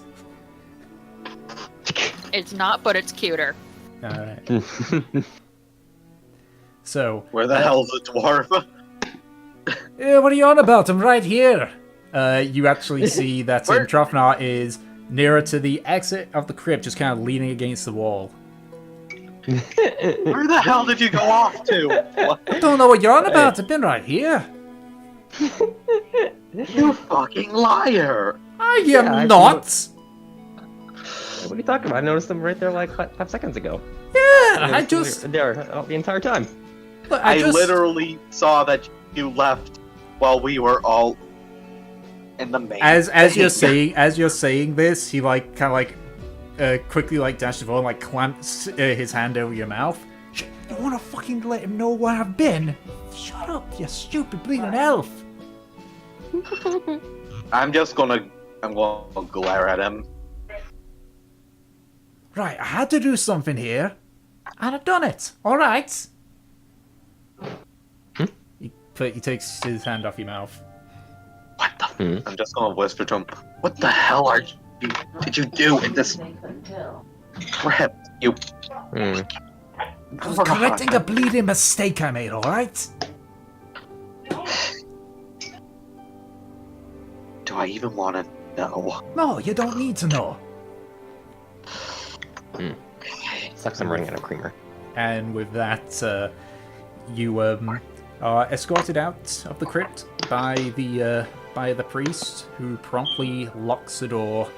It's not, but it's cuter. Alright. So. Where the hell's the dwarf? What are you on about? I'm right here. You actually see that Where- Trofnar is nearer to the exit of the crypt, just kind of leaning against the wall. Where the hell did you go off to? What? I don't know what you're on about. I've been right here. You fucking liar! I am Yeah, not. What are you talking about? I noticed them right there like 5 seconds ago. Yeah, They I were just. there the entire time. Look, I just literally saw that you left while we were all in the main. as you're saying this, he like kind of like quickly like dashes forward and like clamps his hand over your mouth. You want to fucking let him know where I've been? Shut up, you stupid bleeding elf. I'm gonna glare at him. Right, I had to do something here, and I've done it. All right. He takes his hand off your mouth. What the? I'm just gonna whisper to him. What the hell did you do in this crypt? You. I was correcting a bleeding mistake I made. All right. Do I even want to know? No, you don't need to know. Sucks I'm running out of creamer. And with that, you are escorted out of the crypt by the priest, who promptly locks the door.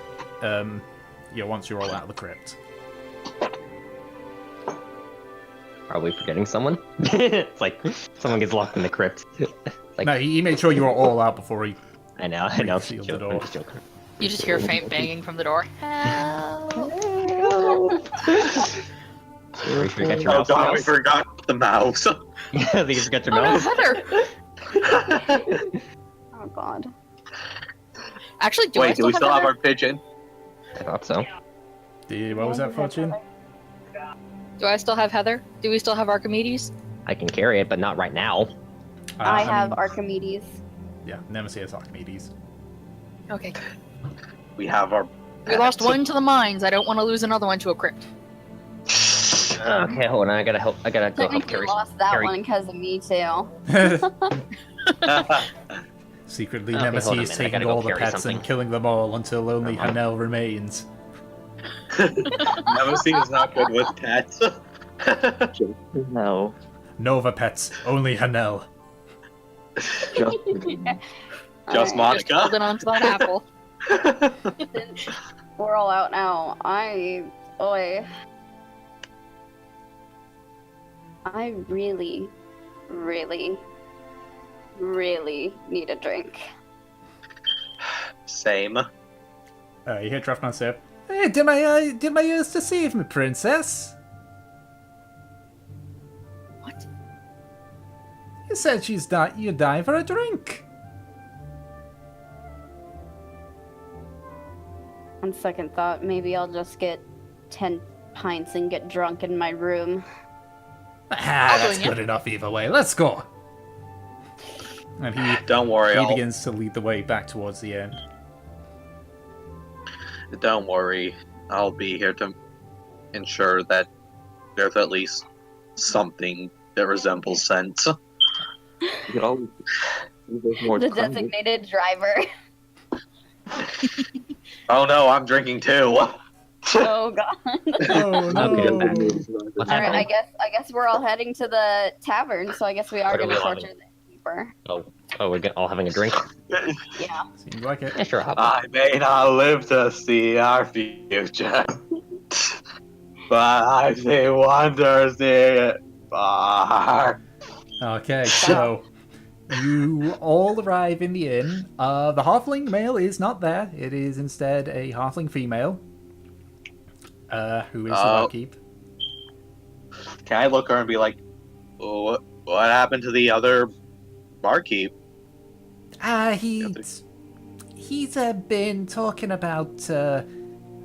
Once you're all out of the crypt. Are we forgetting someone? It's like someone gets locked in the crypt. Like, No, he made sure you were all out before he. I know. Sealed the door. I'm just joking. You just hear faint banging from the door. Help! Pretty sure you got your Oh mouse. god, we forgot the mouse. Yeah, I think you forgot your Oh no, mouse. Heather! Oh god. Actually, do I Wait, do still we have still have Heather? our pigeon? I thought so. What was that, Fortune? Do I still have Heather? Do we still have Archimedes? I can carry it, but not right now. I have mean, Archimedes. Yeah, Nemesis Archimedes. Okay. We have our. We lost one to the mines. I don't want to lose another one to a crypt. Okay, hold on. I gotta go help Technically carry. lost that carry- one because of me too. Secretly, Okay, hold on a Nemesis minute, I taking gotta go all the carry pets something. and killing them all until only Never mind. Hanel remains. Nemesis is not good with pets. No. Nova pets, only Hanel. Just Just Alright. Monica. Just holding on to that apple. Since we're all out now, I really, really, really need a drink. Same. You hear Drafman say, "Hey, did my ears deceive me, princess? What? You said you die for a drink." On second thought, maybe I'll just get 10 pints and get drunk in my room. Ah, that's join you. good enough either way. Let's go. And Don't worry, he begins to lead the way back towards the inn. don't worry. I'll be here to ensure that there's at least something that resembles sense. You could always there's more The time. designated driver. Oh no, I'm drinking too. Oh god. Oh no! What's Alright, happening? I guess we're all heading to the tavern, so I guess we are What are gonna we all torture the keeper. Oh, we're all having a drink? Yeah. Seems like it. Yeah, sure. Hop. I may not live to see our future, but I see wonders near far. Okay, so you all arrive in the inn. The halfling male is not there. It is instead a halfling female. Who is the barkeep? Can I look her and be like, what happened to the other barkeep? He's been talking about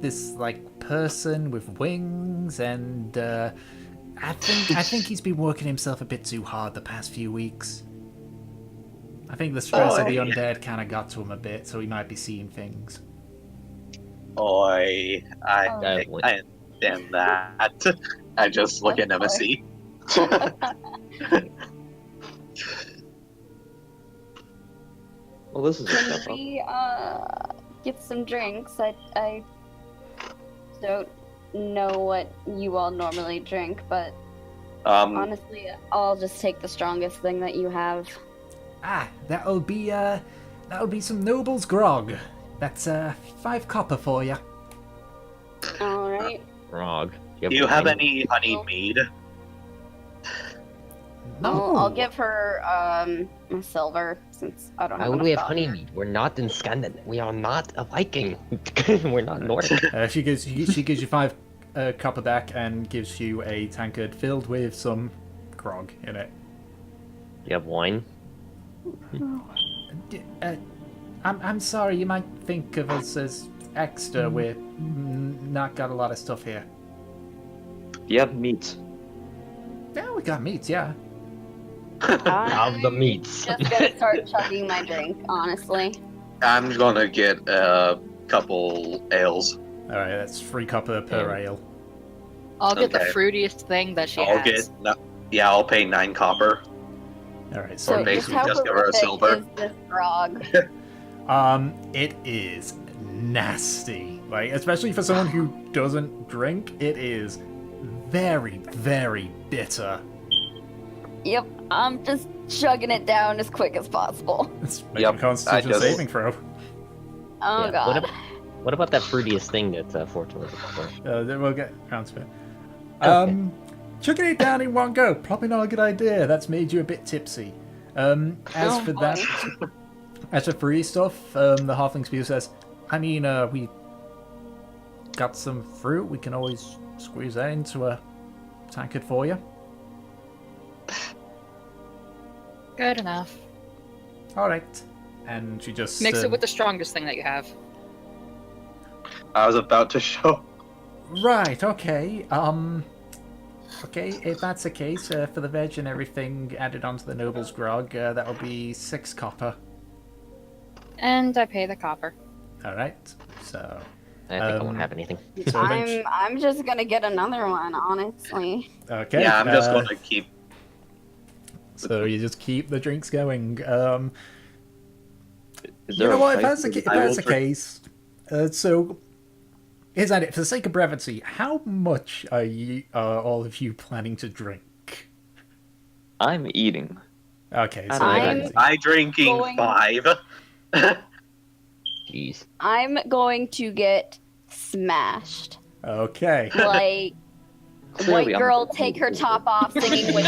this like person with wings, and I think he's been working himself a bit too hard the past few weeks. I think the stress of the undead kind of got to him a bit, so he might be seeing things. I understand that. I just look at Nemesis. Well, this is a Can step up. we get some drinks? I don't know what you all normally drink, but honestly, I'll just take the strongest thing that you have. That'll be some Noble's grog. That's 5 copper for you. All right. Frog. Do you have wine? any honey mead? I'll give her a silver since I don't Why have would we have enough honey gold. mead? We're not in Scandinavia. We are not a Viking. We're not Nordic. She gives you 5 copper back and gives you a tankard filled with some grog in it. You have wine? I'm sorry, you might think of us as Eckster. We're not got a lot of stuff here. You have meat. Yeah, we got meat, yeah. Of the meats. Just gonna start chugging my drink, honestly. I'm gonna get a couple ales. Alright, that's 3 copper per ale. I'll get the Okay. fruitiest thing that she I'll has. I'll pay 9 copper. Alright, So so basically just how just give her a horrific silver. is this grog? it is nasty. Like, especially for someone who doesn't drink, it is very, very bitter. Yep, I'm just chugging it down as quick as possible. It's making Yep, a constitution I just- saving throw. Oh Yeah, god. What about that fruitiest thing that Fortune was looking for? Then we'll get around to it. Chugging it down in one go, probably not a good idea. That's made you a bit tipsy. As Oh, for boy. that, as for free stuff, the halfling speaker says, I mean, we got some fruit. We can always squeeze that into a tankard for you. Good enough. All right. And she just Mix it with the strongest thing that you have. I was about to show. Right. Okay. Okay. If that's the case, for the veg and everything added onto the noble's grog, that'll be 6 copper. And I pay the copper. All right. So. I think I won't have anything. So then I'm just gonna get another one, honestly. okay. Yeah, I'm just gonna keep. So you just keep the drinks going. Is You there know a what? If price that's the, for if I that's will the case, so here's that. For the sake of brevity, how much are all of you planning to drink? I'm eating. Okay, so I'm- I drinking Going- 5. Jeez. I'm going to get smashed. okay. Like Clearly, white I'm- girl take her top off singing with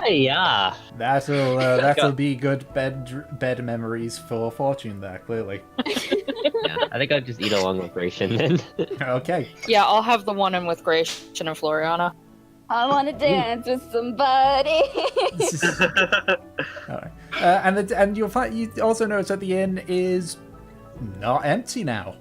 Yeah. That'll be good bed memories for Fortune there. Clearly. Yeah. I think I'll just eat along with Ration then. Okay. Yeah, I'll have the one in with Gration and Floriana. I wanna dance with somebody. All right. And you'll find you also notice that the inn is not empty now.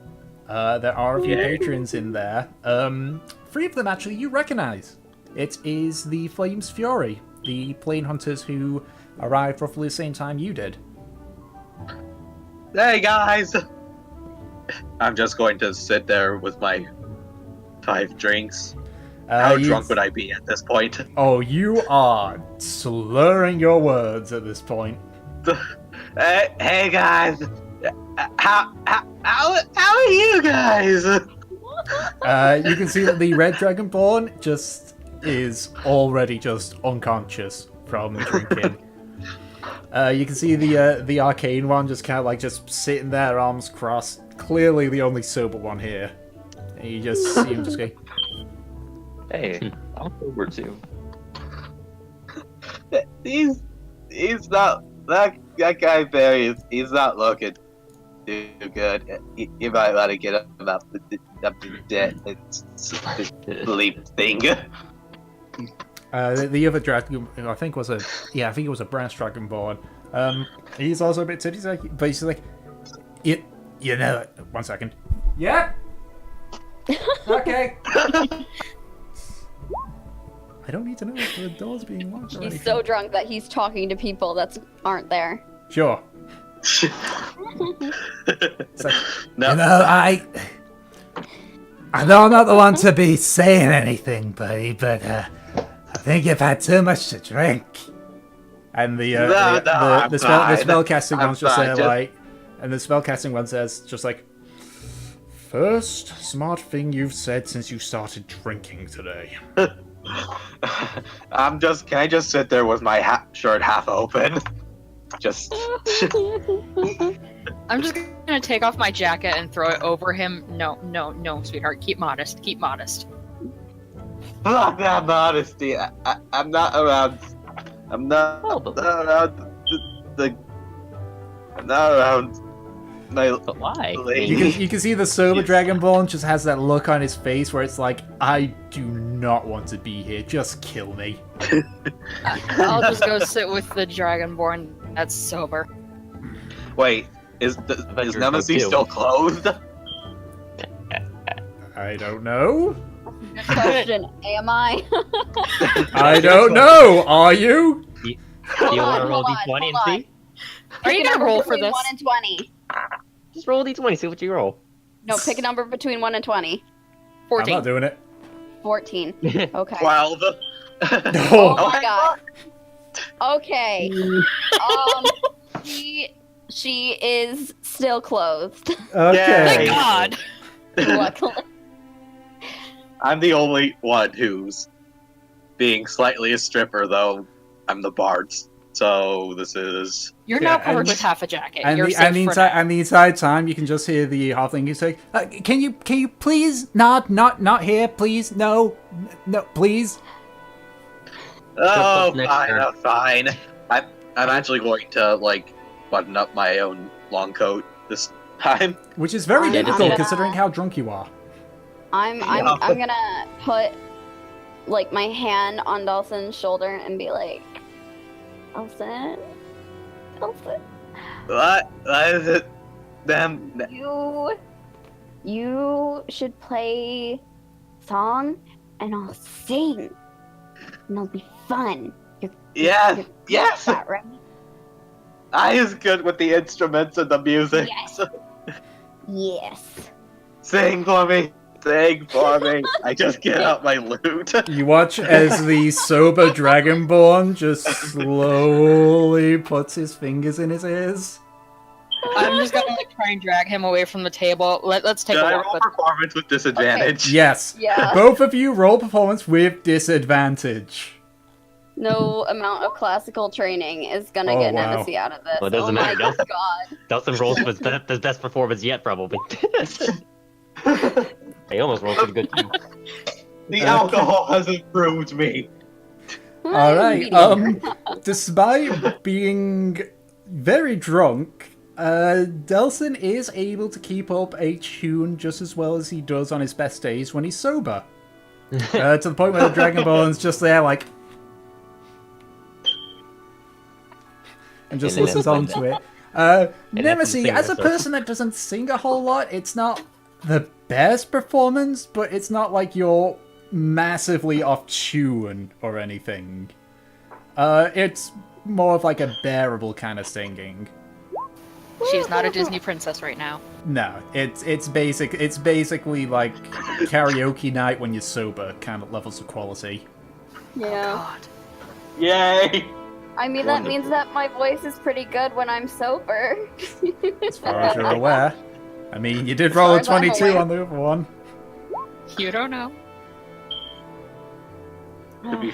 There are a few patrons in there. 3 of them actually you recognize. It is the Flames Fury, the plane hunters who arrived roughly the same time you did. Hey guys! I'm just going to sit there with my 5 drinks. How drunk would I be at this point? Oh, you are slurring your words at this point. Hey guys! How are you guys? You can see that the Red Dragonborn just is already just unconscious from drinking. You can see the arcane one just kind of like just sitting there, arms crossed. Clearly the only sober one here. And you just see him just go, Hey, I'm sober too. He's not that guy Barry. He's not looking too good. You might want to get him up the debt. It's sleep thing. the other dragon, I think it was a brass dragonborn. He's also a bit tipsy, but he's like, you know, 1 second. Yeah. Okay. I don't need to know if the door's being locked or He's anything. so drunk that he's talking to people that aren't there. Sure. No. You know, I know I'm not the one to be saying anything, buddy, but I think you've had too much to drink. And the spellcasting one's just there, like, and the spellcasting one says, just like, first smart thing you've said since you started drinking today. Can I just sit there with my shirt half open? Just. I'm just gonna take off my jacket and throw it over him. No, sweetheart. Keep modest. Keep modest. Fuck that modesty. I'm not around. I'm not around I'm not around my. But why? lady. You can see the sober Dragonborn just has that look on his face where it's like, I do not want to be here. Just kill me. I'll just go sit with the Dragonborn that's sober. Wait, is Nemesis still clothed? I don't know. Good question. Am I? I don't know. Are you? Do you want to roll d20 and see? Are you gonna roll for between this? 1 and 20. Just roll d20, see what you roll. No, pick a number between 1 and 20. 14. I'm not doing it. 14. Okay. 12. Oh my god. Okay. She is still clothed. Okay. Thank God. Luckily. I'm the only one who's being slightly a stripper, though I'm the bard. So this is. You're Yeah, now covered and- with half a jacket. And You're the, safe and, the for entire, now. and the entire time, you can just hear the halfling who's like, "Can you please not here, please, no, please." Oh, next fine, turn. fine. I'm actually going to button up my own long coat this time. Which is very I'm difficult gonna- considering how drunk you are. I'm gonna put my hand on Dawson's shoulder and be like, Dawson. What is it? Them. You should play song and I'll sing. And it'll be fun. Yes, You're yes. that, right? I is good with the instruments and the music. Yes. Yes. Sing for me. Sing for me. I just get out my lute. You watch as the sober Dragonborn just slowly puts his fingers in his ears. I'm just gonna try and drag him away from the table. Let's take Should a I walk. roll performance with disadvantage? Yes. Yeah. Both of you roll performance with disadvantage. No amount of classical training is gonna Oh, get wow. Nemesis out of this. Well, it doesn't oh matter, my don't- god. Dustin rolls was the best performance yet, probably. They almost rolled pretty good too. The alcohol has improved me. All right. Mediocre. Despite being very drunk, Delson is able to keep up a tune just as well as he does on his best days when he's sober. To the point where the Dragonborn's just there, like, and just And then listens that's on to it. then Nemesis, sing as a this, or- person that doesn't sing a whole lot, it's not the best performance, but it's not like you're massively off tune or anything. It's more of like a bearable kind of singing. She's not a Disney princess right now. No, it's basically like karaoke night when you're sober kind of levels of quality. Yeah. God. Yay! I mean, that means that my voice is pretty good when I'm sober. As far as you're aware. I mean, you did roll a As far as I'm 22 aware. on the other one. You don't know. To be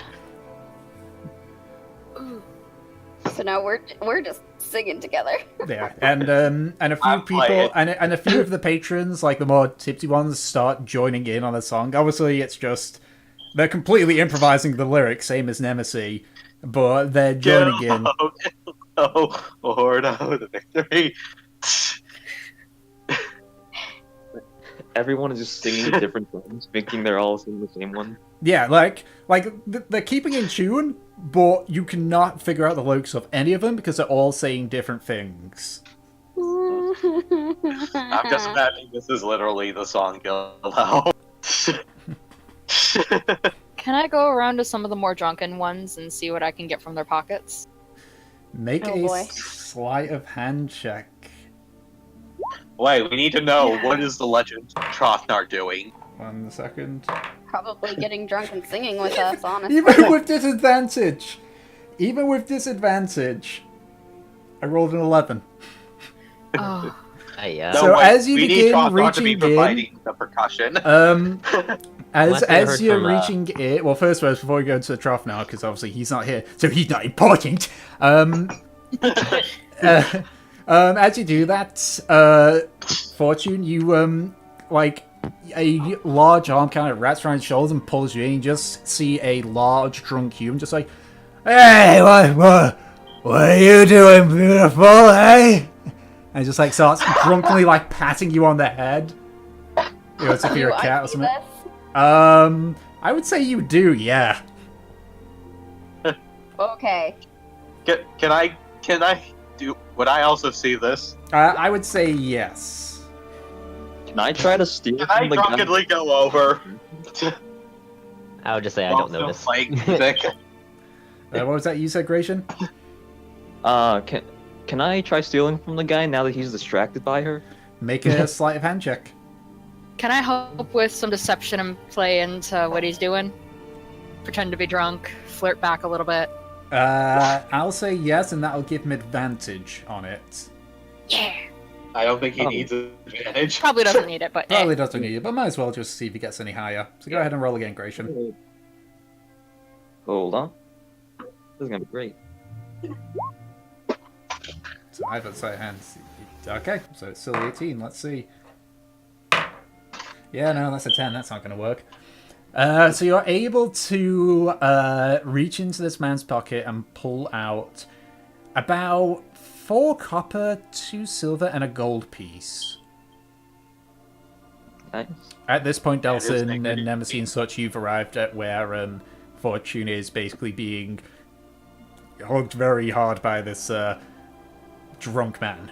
So now we're just singing together. Yeah, and a few I'm people playing. and a few of the patrons, like the more tipsy ones, start joining in on the song. Obviously, it's just they're completely improvising the lyrics, same as Nemesis, but they're joining in. Oh, Lord, oh, the victory. Everyone is just singing different songs, thinking they're all singing the same one. Yeah, like they're keeping in tune, but you cannot figure out the lyrics of any of them because they're all saying different things. I'm just imagining this is literally the song Gildo. Can I go around to some of the more drunken ones and see what I can get from their pockets? Make Oh, a boy. sleight of hand check. Wait, we need to know, what is the legend Trothnar doing? 1 second. Probably getting drunk and singing with us, honestly. Even with disadvantage, I rolled an 11. Oh, Yeah. So as you we begin need Trothnar to be reaching in- providing the percussion. As Last I heard as you're from, reaching it, well, first of all, before we go to the trough now, because obviously he's not here, so he's not important. As you do that, Fortune, you like a large arm kind of wraps around his shoulders and pulls you in. You just see a large drunk human, just like, "Hey, what are you doing, beautiful? Hey!" And just like starts drunkenly like patting you on the head. You know, as if you're a Do I cat or see something. this? I would say you do, yeah. Okay. Can I do? Would I also see this? I would say yes. Can I try to steal Can I from the guy? drunkenly go over? I would just say I while don't still notice. playing music? What was that you said, Gratian? Can I try stealing from the guy now that he's distracted by her? Make a sleight of hand check. can I help with some deception and play into what he's doing? Pretend to be drunk, flirt back a little bit. I'll say yes, and that'll give him advantage on it. Yeah. I don't think he Oh. needs advantage. Probably doesn't need it, but Probably doesn't need it, but might as well just see if he gets any higher. So go ahead and roll again, Gratian. Hold on. This is gonna be great. So I have a sleight of hand. Okay, so it's still 18. Let's see. Yeah, no, that's a 10. That's not going to work. So you're able to reach into this man's pocket and pull out about 4 copper, 2 silver, and a gold piece. Nice. At this point, Yeah, it is Delson making and it Nemesis and such, you've arrived at where Fortune is basically being hugged very hard by this drunk man.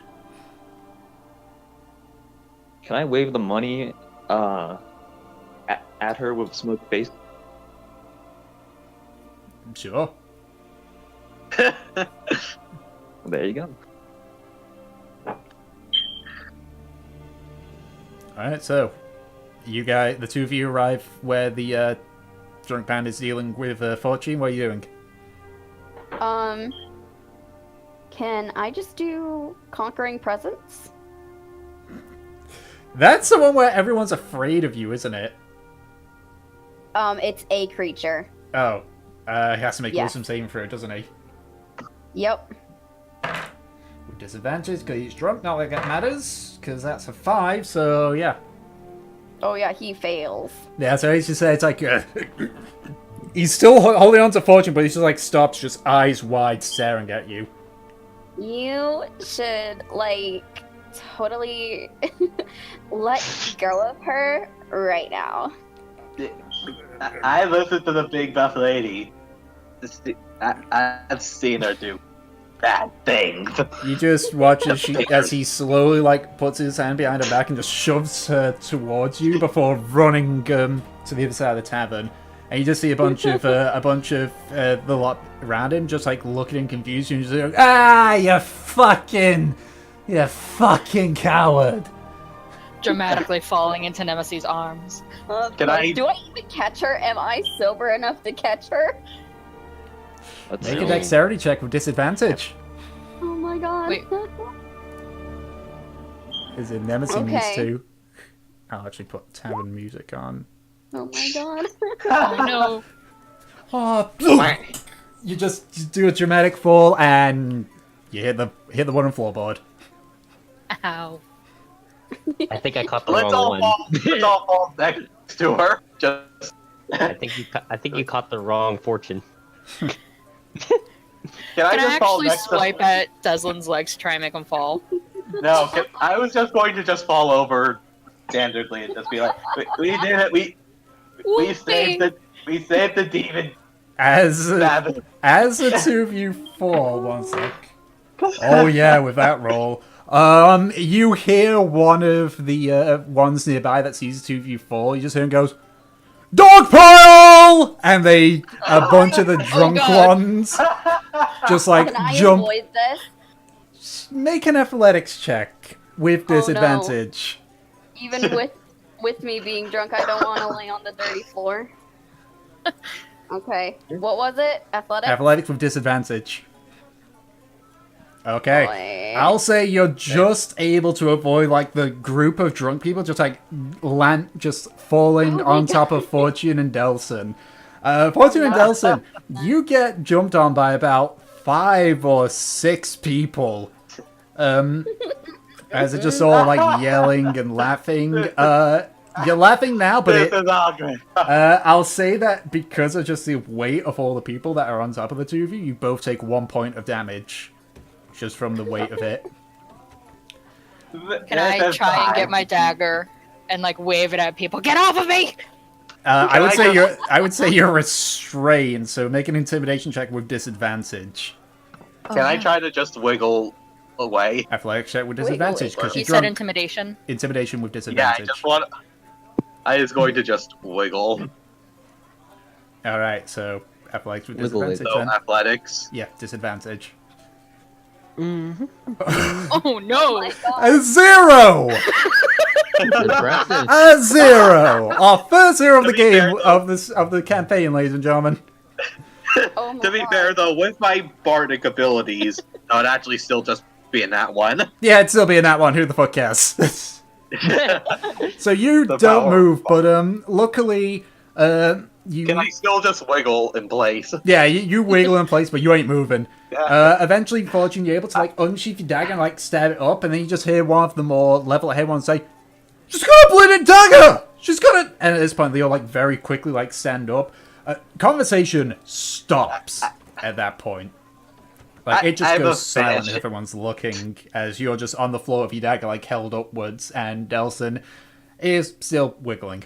Can I wave the money at her with smoked face? Sure. There you go. Alright, so you guys, the two of you arrive where the drunk man is dealing with Fortune. What are you doing? Can I just do conquering presence? That's the one where everyone's afraid of you, isn't it? It's a creature. Oh, he has to make Yeah. wisdom saving throw, doesn't he? Yep. With disadvantage because he's drunk. Not like that matters, because that's a 5. So yeah, Oh yeah, he fails. yeah. So he's just it's like he's still holding on to Fortune, but he's just like stops, just eyes wide, staring at you. You should like totally let go of her right now. I listened to the big buff lady. I've seen her do bad things. You just watch as he slowly like puts his hand behind her back and just shoves her towards you before running to the other side of the tavern. And you just see a bunch of the lot around him just like looking confused and just like, you fucking coward. Dramatically falling into Nemesis's arms. Can I? Do I even catch her? Am I sober enough to catch her? Let's Make a see. dexterity check with disadvantage. Oh my god. Wait. Is it Nemesis needs Okay. to? I'll actually put tavern music on. Oh my god. Oh no. Oh, you just do a dramatic fall and you hit the wooden floorboard. Ow. I think I caught the Let's wrong one. let's all fall next to her. Just. I think you caught the wrong fortune. Can Can I just fall actually next swipe at Deslin's legs to try and make him fall? No, I was just going to just fall over standardly and just be like, we did it. We saved the demon. As Savage. the two of you fall, one sec. Oh yeah, with that roll. You hear one of the ones nearby that sees the two of you fall. You just hear him goes, "Dog pile!" And a bunch of the drunk God. ones just like Can I jump. avoid this? Make an athletics check with Oh, no. disadvantage. Even with me being drunk, I don't want to lay on the dirty floor. Okay. What was it? Athletics? Athletics with disadvantage. Okay. Boy. I'll say you're just able to avoid like the group of drunk people just like just falling Oh my on top of Fortune and Delson. Fortune and Delson, you get jumped on by about 5 or 6 people. As it just all like yelling and laughing. You're laughing now, but This is ugly. I'll say that because of just the weight of all the people that are on top of the two of you, you both take 1 point of damage. Just from the weight of it. Can I try and get my dagger and like wave it at people? Get off of me! I would say you're restrained, so make an intimidation check with disadvantage. Can I try to just wiggle away? Athletics check with disadvantage because You you're said drunk. intimidation. Intimidation with Yeah, disadvantage. I was going to just wiggle. All right, so athletics with Wiggle, disadvantage. So Then. athletics. Yeah, disadvantage. Oh no! my god. A 0. Impressive. A 0. Our first 0 of the To be fair, game of the campaign, ladies and gentlemen. Oh my To be god. fair, though, with my bardic abilities, I'd actually still just be in that one. Yeah, it'd still be in that one. Who the fuck cares? So you The don't power. move, but luckily, you. Can I still just wiggle in place? Yeah, you wiggle in place, but you ain't moving. Yeah. Eventually, Fortune, you're able to like unsheath your dagger and like stab it up, and then you just hear one of the more level-headed ones say, "She's got a bleeding dagger! She's got it!" And at this point, they all like very quickly like stand up. Conversation stops at that point. Like it just I have goes a silent. finish. Everyone's looking as you're just on the floor with your dagger like held upwards, and Delson is still wiggling.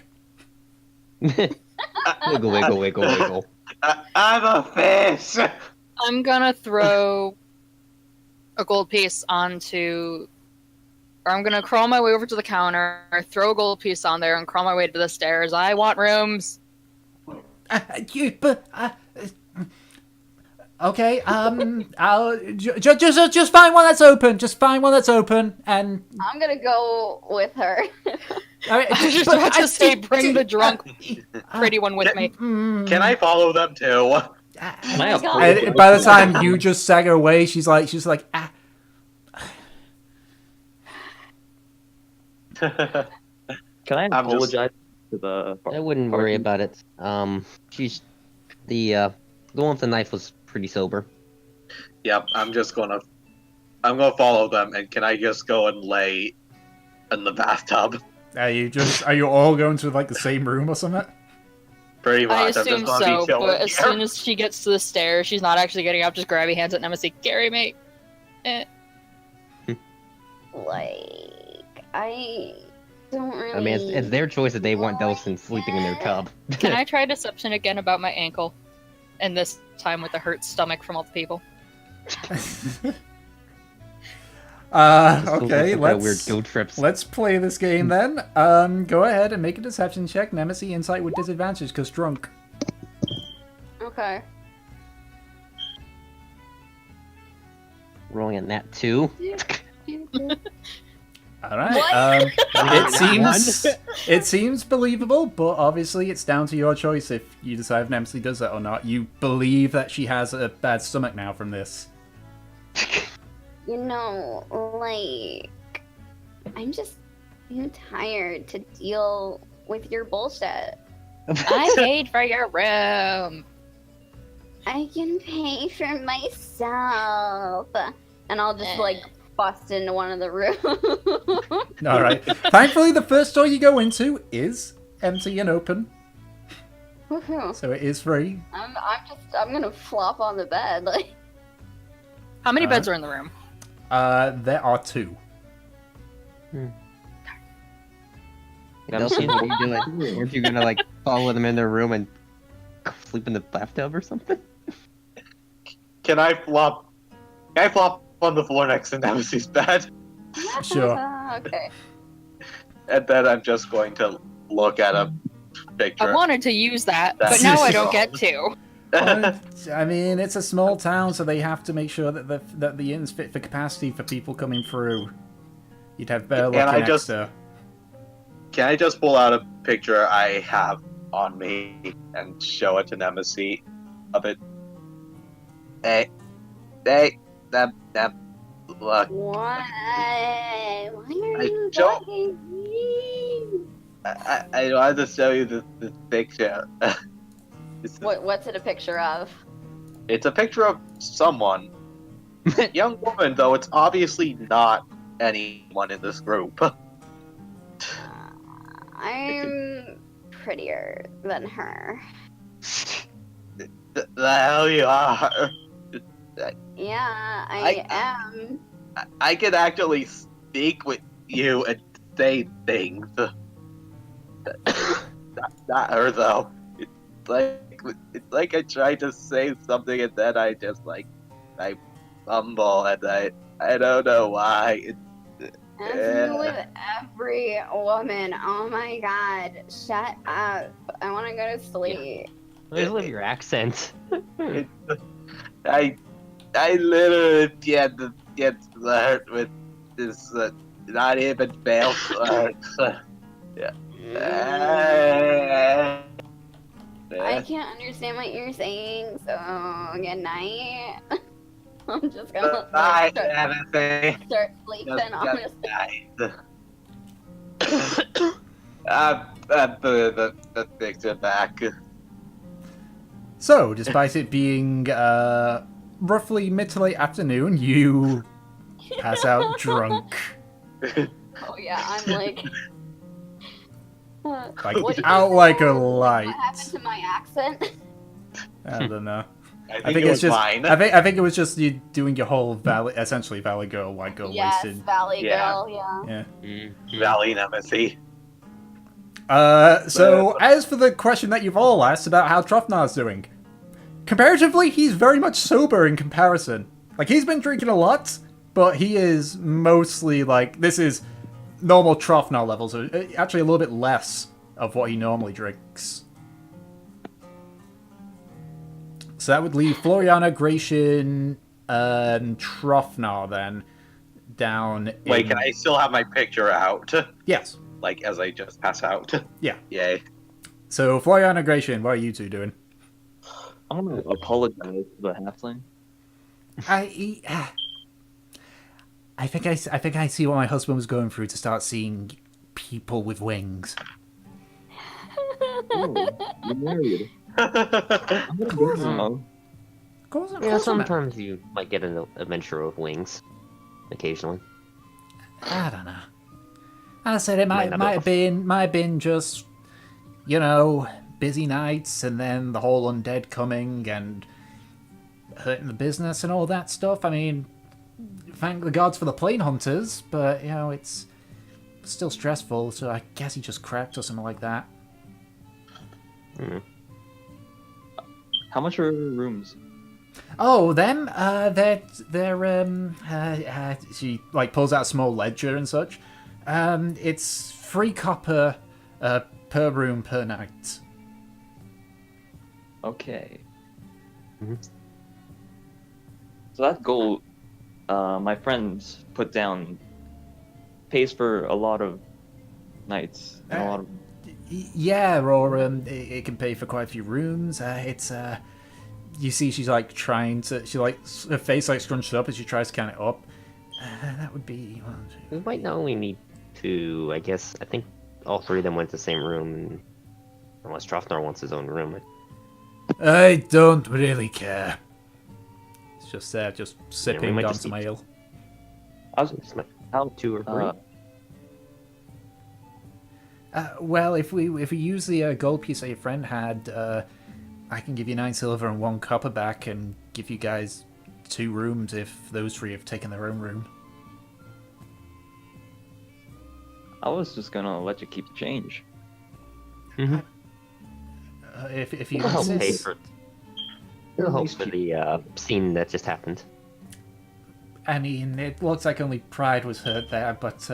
Wiggle, wiggle, wiggle, wiggle. I'm a fish! I'm gonna throw a gold piece onto. Or I'm gonna crawl my way over to the counter, throw a gold piece on there, and crawl my way to the stairs. I want rooms! Okay, I'll just find one that's open. Just find one that's open, and I'm gonna go with her. all right, I was just about to say, bring the drunk pretty one with me. Can I follow them too? Can I have God. And by the time you just stagger away, she's like, ah. Can I I'm just- apologize to the? I wouldn't worry about it. She's the one with the knife was pretty sober. Yep, I'm gonna follow them, and can I just go and lay in the bathtub? Are you all going to like the same room or something? Pretty much. I I'm just assume gonna so, be chilling but as here. soon as she gets to the stairs, she's not actually getting up, just grabbing hands at Nemesis. Carry me! Like, I don't really. I mean, it's their choice that they want Delson sleeping in their tub. Can I try deception again about my ankle? And this time with a hurt stomach from all the people. Okay, Some kind of weird guilt trips. let's play this game then. Go ahead and make a deception check. Nemesis insight with disadvantage because drunk. Okay. Rolling in that too. All right. It seems believable, but obviously it's down to your choice if you decide if Nemesis does that or not. You believe that she has a bad stomach now from this. You know, like, I'm tired to deal with your bullshit. I paid for your room. I can pay for myself. And I'll just, like, bust into one of the rooms. All right. Thankfully, the first door you go into is empty and open, Woohoo. so it is free. I'm gonna flop on the bed, like. How many beds are in the room? There are 2. Nelson, what are you doing? Aren't you gonna like follow them in their room and sleep in the bathtub or something? Can I flop on the floor next to Nemesis's bed? Sure. Okay. And then I'm just going to look at a picture. I wanted to use that, but That's- now I don't get to. I mean, it's a small town, so they have to make sure that the inn's fit for capacity for people coming through. You'd have better luck Can in I just- Eckster. Can I just pull out a picture I have on me and show it to Nemesis of it? Hey, that, look. What? Why are you don't- talking to me? I wanted to show you this picture. What's it a picture of? It's a picture of someone. Young woman, though it's obviously not anyone in this group. I'm prettier than her. The hell you are. Yeah, I am. I can actually speak with you and say things. Not her, though. It's like I tried to say something and then I just I fumble and I don't know why. As you with every woman. Oh my god. Shut up. I want to go to sleep. Just leave your accent. I literally can't flirt with this not even fail flirt. Yeah. I can't understand what you're saying, so good night. I'm just gonna Bye, start sleeping, honestly. The picture back. So, despite it being roughly mid to late afternoon, you pass out drunk. Oh yeah, I'm like... Like, what did out you like say? a light. What happened to my accent? I don't know. I think it was just. mine. I think it was just you doing your whole essentially Valley Girl, White Girl Yes, wasted. Valley Yeah. Girl, yeah. Yeah. Valley Nemesis. So as for the question that you've all asked about how Trofnar's doing, comparatively, he's very much sober in comparison. Like, he's been drinking a lot, but he is mostly like, this is normal Trofnar levels, so actually a little bit less of what he normally drinks. So that would leave Floriana, Gratian, and Trofnar then down. Wait, can I still have my picture out? Yes. Like, as I just pass out? Yeah. Yay. So Floriana, Gratian, what are you two doing? I'm gonna apologize to the halfling. I think I see what my husband was going through to start seeing people with wings. Oh, you're married. I'm gonna go now. Of course, Yeah, sometimes you might get an adventure with wings. Occasionally. I don't know. I said it Might not might have been just, you know, busy nights and then the whole undead coming and hurting the business and all that stuff. I mean, thank the gods for the plane hunters, but you know it's still stressful. So I guess he just cracked or something like that. How much are rooms? Oh, them? She like pulls out a small ledger and such. It's 3 copper per room per night. Okay. Mhm. So that gold, my friends put down, pays for a lot of nights and a lot of. Yeah, or it can pay for quite a few rooms. You see, she's like trying to. Her face like scrunched up as she tries to count it up. That would be 1, 2. We might not only need to. I guess I think all 3 of them went to the same room, and unless Trofnar wants his own room. I don't really care. It's just there, just sipping might on just some need- ale. I was how 2 or 3. Well, if we use the gold piece that your friend had, I can give you 9 silver and 1 copper back, and give you guys 2 rooms if those 3 have taken their own room. I was just gonna let you keep the change. If you It'll help pay insist. for. It'll help for the scene that just happened. I mean, it looks like only pride was hurt there, but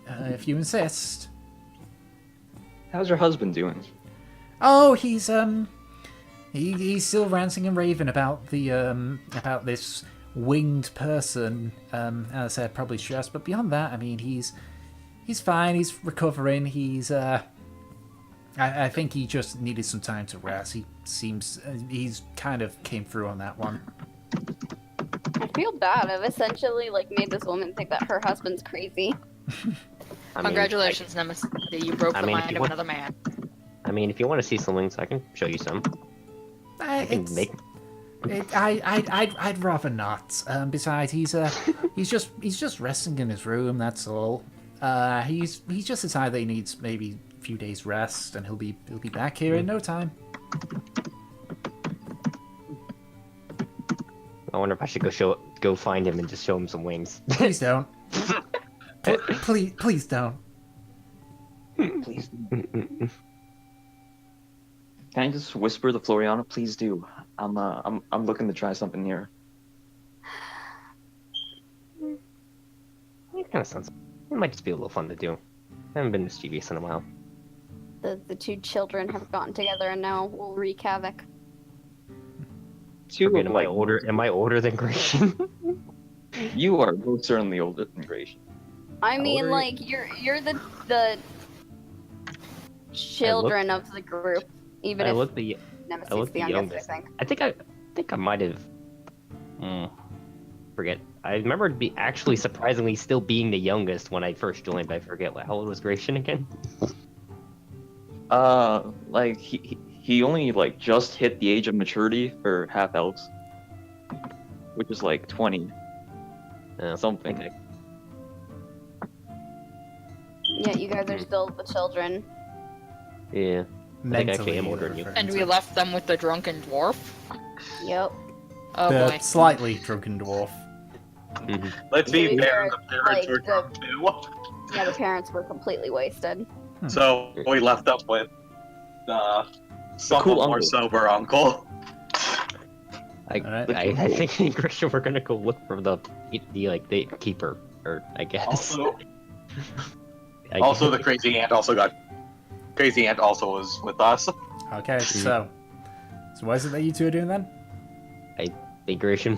if you insist. How's your husband doing? Oh, he's he's still ranting and raving about the about this winged person. As I said, probably stressed, but beyond that, I mean, he's fine. He's recovering. He's I think he just needed some time to rest. He seems he's kind of came through on that one. I feel bad. I've essentially like made this woman think that her husband's crazy. I mean, Congratulations, Nemesis. You broke I the mean, if mind you of want- another man. I mean, if you want to see some wings, I can show you some. I can It's- make. I'd rather not. Besides, he's just resting in his room. That's all. He's just decided that he needs maybe a few days rest, and he'll be back here in no time. I wonder if I should go find him and just show him some wings. Please don't. Please don't. Please. Can I just whisper to Floriana? Please do. I'm looking to try something here. It kind of sounds. It might just be a little fun to do. I haven't been mischievous in a while. The 2 children have gotten together and now will wreak havoc. Two Forget, of, am I older? Am I older than Gratian? You are most certainly older than Gratian. I mean, Older- like you're the children of the group, even I if look the. Nemesis I is look the the youngest. youngest. I think. I think I might have. Forget. I remember be actually surprisingly still being the youngest when I first joined, but I forget how old was Gratian again. Like he only like just hit the age of maturity for half elves, which is like 20 something. Okay. Yeah, you guys are still the children. Yeah. I think I actually am older than you. referring And to. we left them with the drunken dwarf. Yep. Oh the boy. slightly drunken dwarf. Let's To be be fair, fair, the parents like, were drunk too. Yeah, the parents were completely wasted. So we left up with somewhat cool more uncle. sober uncle. Alright. I think me and Christian we're gonna go look for the keeper, or I guess. Also, I also guess. the crazy aunt also was with us. Okay, so what is it that you 2 are doing then? Gratian,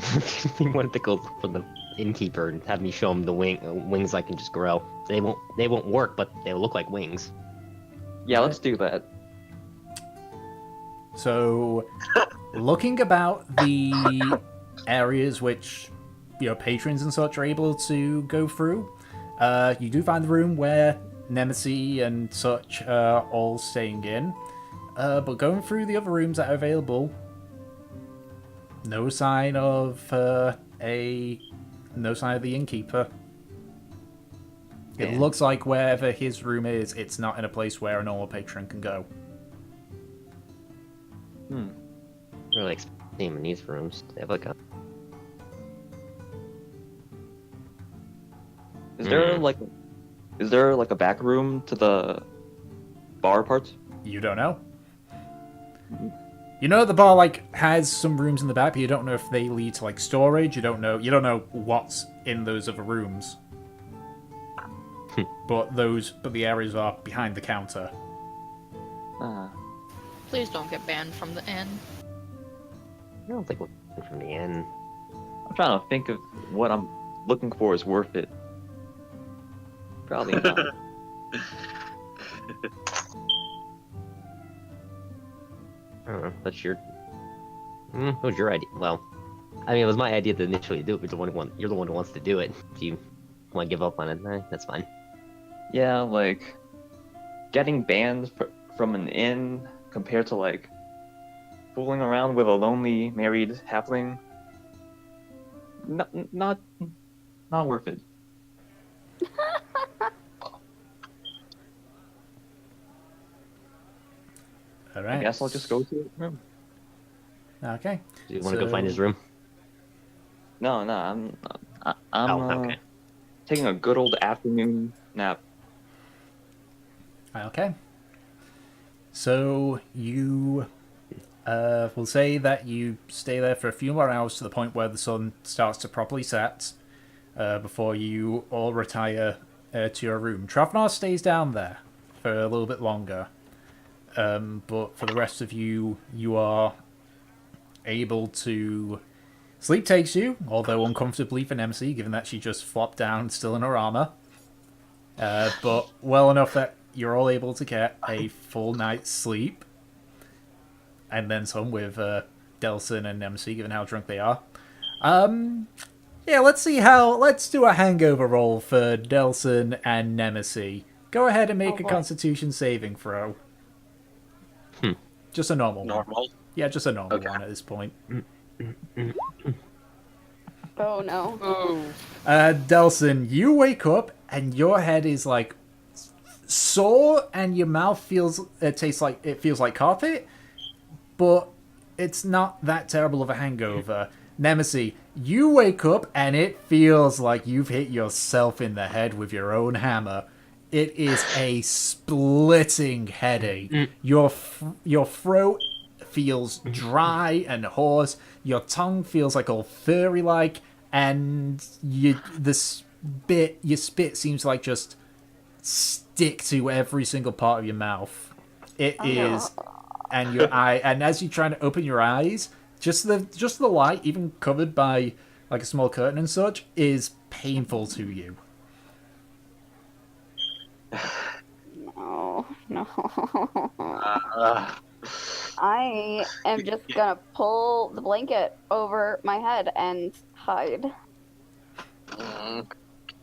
he wanted to go look for the innkeeper and have me show him the wings I can just grow. They won't work, but they look like wings. Yeah, let's do that. So, looking about the areas which patrons and such are able to go through, you do find the room where Nemesis and such are all staying in. But going through the other rooms that are available, no sign of no sign of the innkeeper. It Yeah. looks like wherever his room is, it's not in a place where a normal patron can go. Really expect him in these rooms. They have like a. Is there like a back room to the bar parts? You don't know. You know the bar like has some rooms in the back, but you don't know if they lead to like storage. You don't know what's in those other rooms. but the areas are behind the counter. Please don't get banned from the inn. I don't think we'll get from the inn. I'm trying to think of what I'm looking for is worth it. Probably not. I don't know. That's your. What was your idea? Well, I mean, it was my idea to initially do it, but you're the one who wants to do it. If you want to give up on it, that's fine. Yeah, like getting banned from an inn compared to like fooling around with a lonely married halfling. Not worth it. All right. I guess I'll just go to his room. Okay. Do you want to go find his room? No, I'm okay. taking a good old afternoon nap. Okay. So you will say that you stay there for a few more hours to the point where the sun starts to properly set before you all retire to your room. Travnar stays down there for a little bit longer. But for the rest of you, you are able to... Sleep takes you, although uncomfortably for Nemesis, given that she just flopped down still in her armor. But well enough that you're all able to get a full night's sleep. And then some with Delson and Nemesis, given how drunk they are. Yeah, let's do a hangover roll for Delson and Nemesis. Go ahead and make a Constitution saving throw. Just a normal one. Normal. Yeah, just a normal one at this point. Oh no. Oh. Delson, you wake up and your head is like sore and your mouth feels like carpet, but it's not that terrible of a hangover. Nemesis, you wake up and it feels like you've hit yourself in the head with your own hammer. It is a splitting headache. Your throat feels dry and hoarse. Your tongue feels like all furry-like, and your spit seems like just stick to every single part of your mouth. It is, and your eye, and as you're trying to open your eyes, just the light, even covered by like a small curtain and such, is painful to you. No. I am just gonna pull the blanket over my head and hide.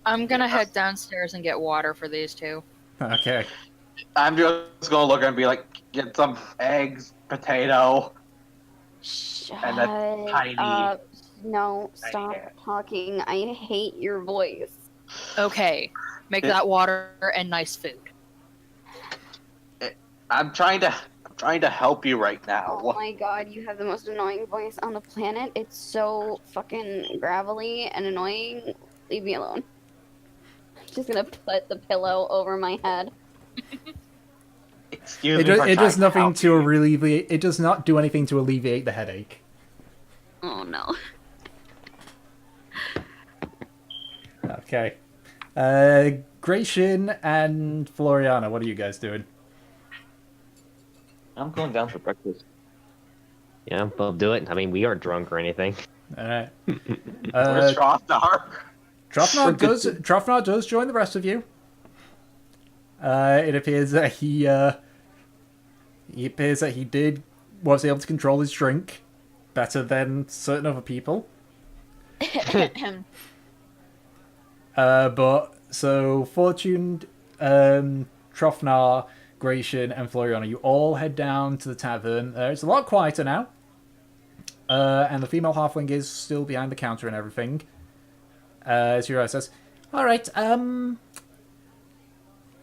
I'm gonna head downstairs and get water for these two. Okay. I'm just gonna look and be like, get some eggs, potato, and a tiny. No, stop talking. I hate your voice. Okay, make that water and nice food. I'm trying to help you right now. Oh my god, you have the most annoying voice on the planet. It's so fucking gravelly and annoying. Leave me alone. I'm just gonna put the pillow over my head. Excuse me. It does nothing to alleviate. It does not do anything to alleviate the headache. Oh no. Okay. Gratian and Floriana, what are you guys doing? I'm going down for breakfast. Yeah, we'll do it. I mean, we aren't drunk or anything. Alright. Where's Trothdar? Trofnar does join the rest of you. It appears that he was able to control his drink better than certain other people. But so Fortune, Trofnar, Gratian, and Floriana, you all head down to the tavern. It's a lot quieter now. And the female halfling is still behind the counter and everything. Zero says, "Alright,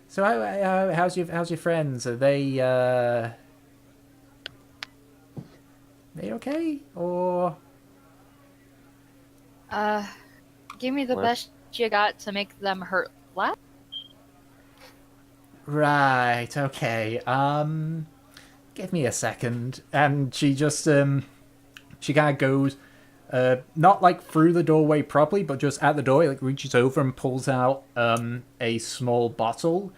so how's your friends? Are they okay? Or Give me the What? best you got to make them hurt less. right, okay. give me a second. And she just, she kind of goes, not like through the doorway properly, but just at the door, like reaches over and pulls out a small bottle,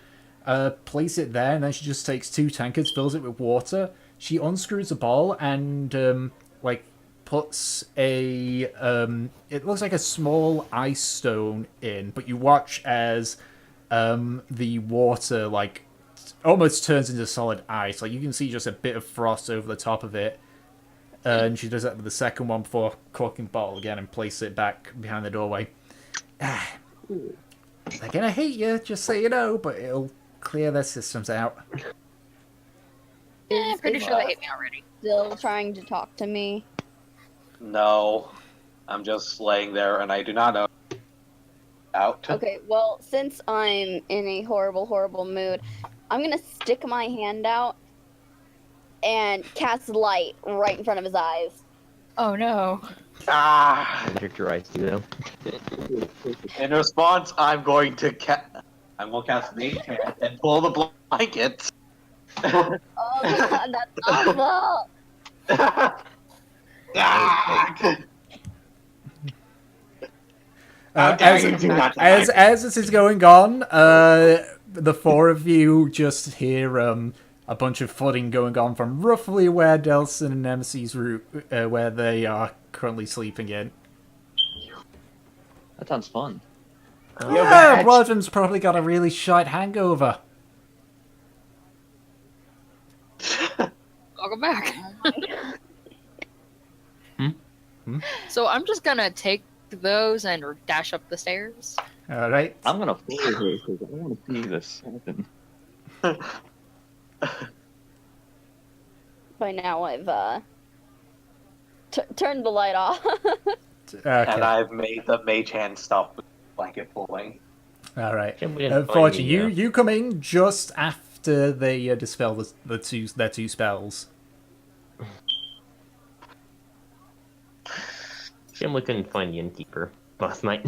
place it there, and then she just takes 2 tankards, fills it with water. She unscrews the ball and like puts a it looks like a small ice stone in, but you watch as the water like almost turns into solid ice. Like you can see just a bit of frost over the top of it. And she does that with the second one before corking the bottle again and place it back behind the doorway. They're gonna hate you, just so you know, but it'll clear their systems out. I'm pretty sure they hate me already. Still trying to talk to me. No, I'm just laying there, and I do not know. Out. Okay, well, since I'm in a horrible, horrible mood, I'm gonna stick my hand out and cast light right in front of his eyes. Oh no. Ah! Trick your eyes, you know. In response, I'm going to cast Mage Hand and pull the blanket. Oh god, that's awful! Ah! As this is going on, the 4 of you just hear a bunch of footing going on from roughly where Delson and Nemesis's route, where they are currently sleeping in. That sounds fun. Yeah, one of them's probably got a really shite hangover. I'll go back. So I'm just gonna take those and dash up the stairs. All right. I'm gonna follow her because I want to see this happen. By now I've turned the light off. Okay. And I've made the Mage Hand stop with blanket pulling. All right. Jim, we didn't find Unfortunately, you come in just after they dispel their 2 spells. Jim, we couldn't find the innkeeper last night.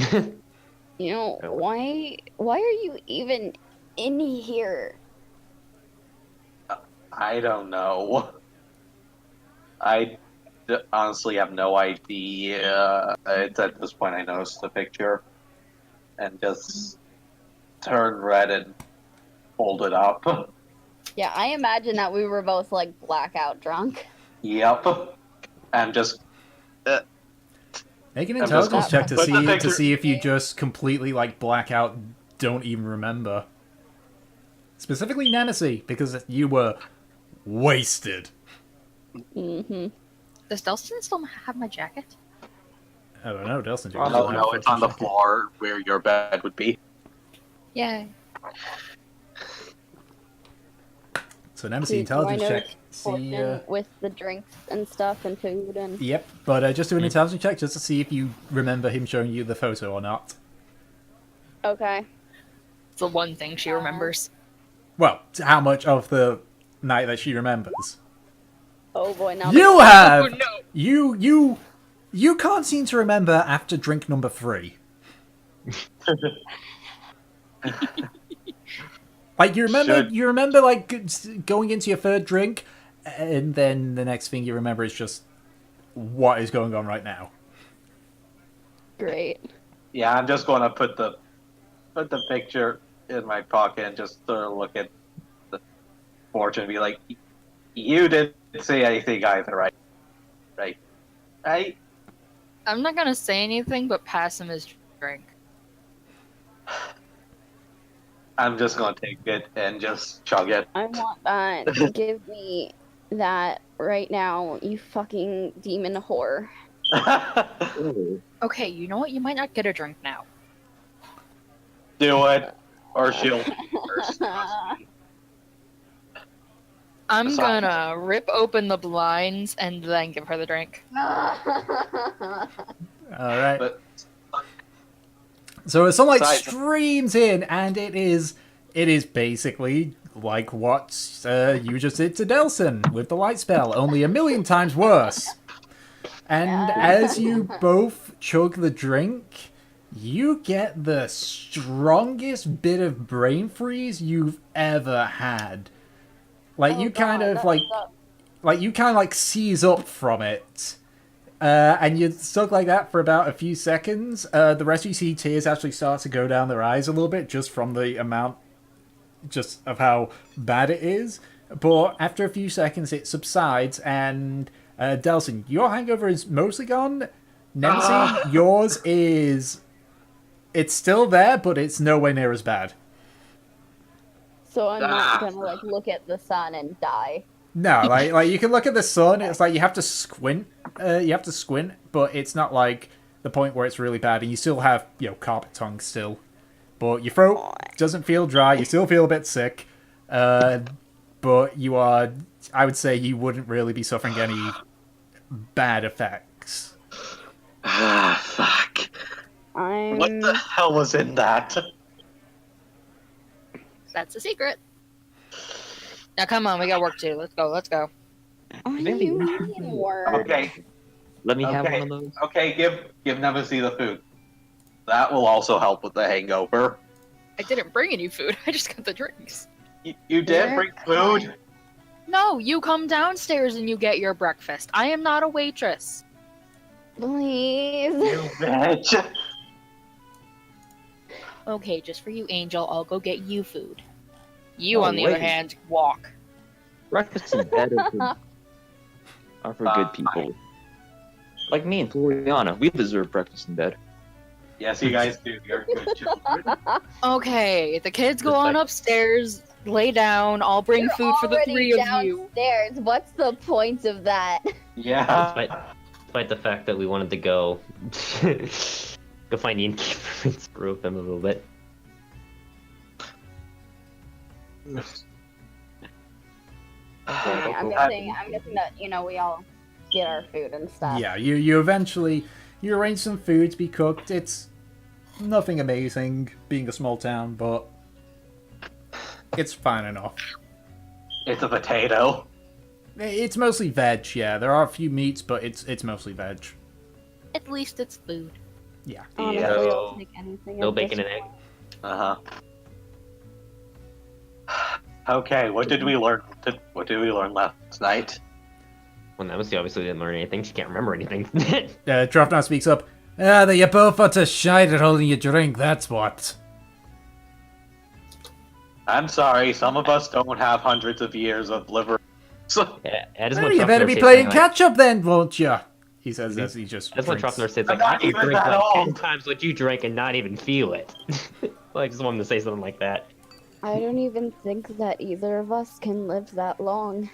You know, why are you even in here? I don't know. I honestly have no idea. It's at this point I noticed the picture and just turned red and pulled it up. Yeah, I imagine that we were both like blackout drunk. Yep. And just Make an I'm just intelligence check to Put the see picture- if you just completely like black out, don't even remember. Specifically Nemesis, because you were wasted. Mm-hmm. Does Delston still have my jacket? I don't know, Delson. Oh no, it's on the floor where your bed would be. Yay. So Nemesis intelligence check. See, with the drinks and stuff and food and. yep, but just do an intelligence check just to see if you remember him showing you the photo or not. Okay. It's the one thing she remembers. Well, how much of the night that she remembers? Oh boy, now. You have. Oh no! You can't seem to remember after drink number 3. Like you remember like going into your 3rd drink, and then the next thing you remember is just what is going on right now. Great. Yeah, I'm just going to put the picture in my pocket and just sort of look at the fortune and be like, "You didn't say anything either, right? Right? I'm not gonna say anything, but pass him his drink. I'm just going to take it and just chug it." I want that. Give me that right now, you fucking demon whore. Okay, you know what? You might not get a drink now. Do it, or she'll first. I'm Aside. gonna rip open the blinds and then give her the drink. All right. But So sunlight Aside. streams in, and it is basically like what you just did to Delson with the light spell, only a million times worse. And as you both chug the drink, you get the strongest bit of brain freeze you've ever had. Like Oh, you kind God, of that like sucks. like you kind of like seize up from it. And you're stuck like that for about a few seconds. The rest of you see tears actually start to go down their eyes a little bit, just from the amount, just of how bad it is. But after a few seconds, it subsides, and Delson, your hangover is mostly gone. Nemesis, yours is... It's still there, but it's nowhere near as bad. So I'm not gonna like look at the sun and die. No, like you can look at the sun. It's like you have to squint. But it's not like the point where it's really bad, and you still have carpet tongue still. But your throat doesn't feel dry. You still feel a bit sick. But you are. I would say you wouldn't really be suffering any bad effects. Fuck. What the hell was in that? That's a secret. Now come on, we got work to do. Let's go. Let's go. Maybe. Okay. Let me have one of those. Okay, give Nemesis the food. That will also help with the hangover. I didn't bring any food. I just got the drinks. You did bring food? No, you come downstairs and you get your breakfast. I am not a waitress. Please. You bitch. Okay, just for you, Angel, I'll go get you food. You, Oh, on the wait. other hand, walk. Breakfast in bed are for good people. Like me and Floriana, we deserve breakfast in bed. Yes, you guys do. You're good children. Okay, the kids go on upstairs, lay down, I'll bring food for the three of you. Downstairs. What's the point of that? Yeah. Despite the fact that we wanted to go go find the innkeeper and screw with him a little bit. I'm guessing that we all get our food and stuff. Yeah, you eventually arrange some food to be cooked. It's nothing amazing, being a small town, but it's fine enough. It's a potato. It's mostly veg, yeah. There are a few meats, but it's mostly veg. At least it's food. Yeah. Honestly, Yeah. I'll take anything No at this bacon and egg. Uh-huh. Okay, what did we learn? What did we learn last night? Well, Nemesis obviously didn't learn anything. She can't remember anything. Drofnar speaks up. That you both want to shite at holding your drink, that's what. I'm sorry, some of us don't have hundreds of years of liver. Yeah, I just Well, want you better Trofnar be to say playing something like- catch up then, won't you? He says as he just I just want drinks. Trofnar to say it's I'm like, I not can even drink that like 10 old. times what you drank and not even feel it. I just want him to say something like that. I don't even think that either of us can live that long.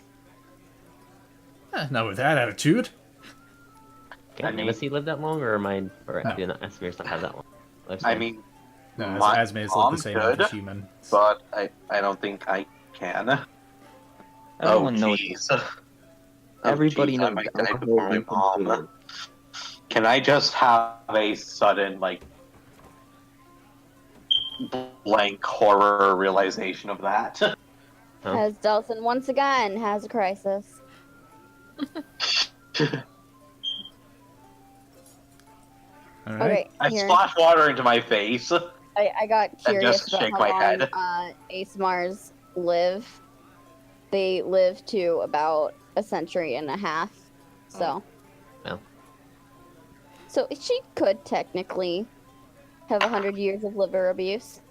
Not with that attitude. Can I mean- Nemesis live that long, or am I... Or No. do not Asmir's not have that long? I mean, No, my Asmir's lived mom the same life could, as human. but I don't think I can. Everyone knows. jeez. Everybody jeez, knows. I might die alcohol before my is mom. considered. Can I just have a sudden, blank horror realization of that? Huh? As Delson once again has a crisis. All right. Okay, I here. splash water into my face. I got curious just about shake how my long head. ASMRs live. They live to about a century and a half. So. Well. So she could technically have 100 years of liver abuse.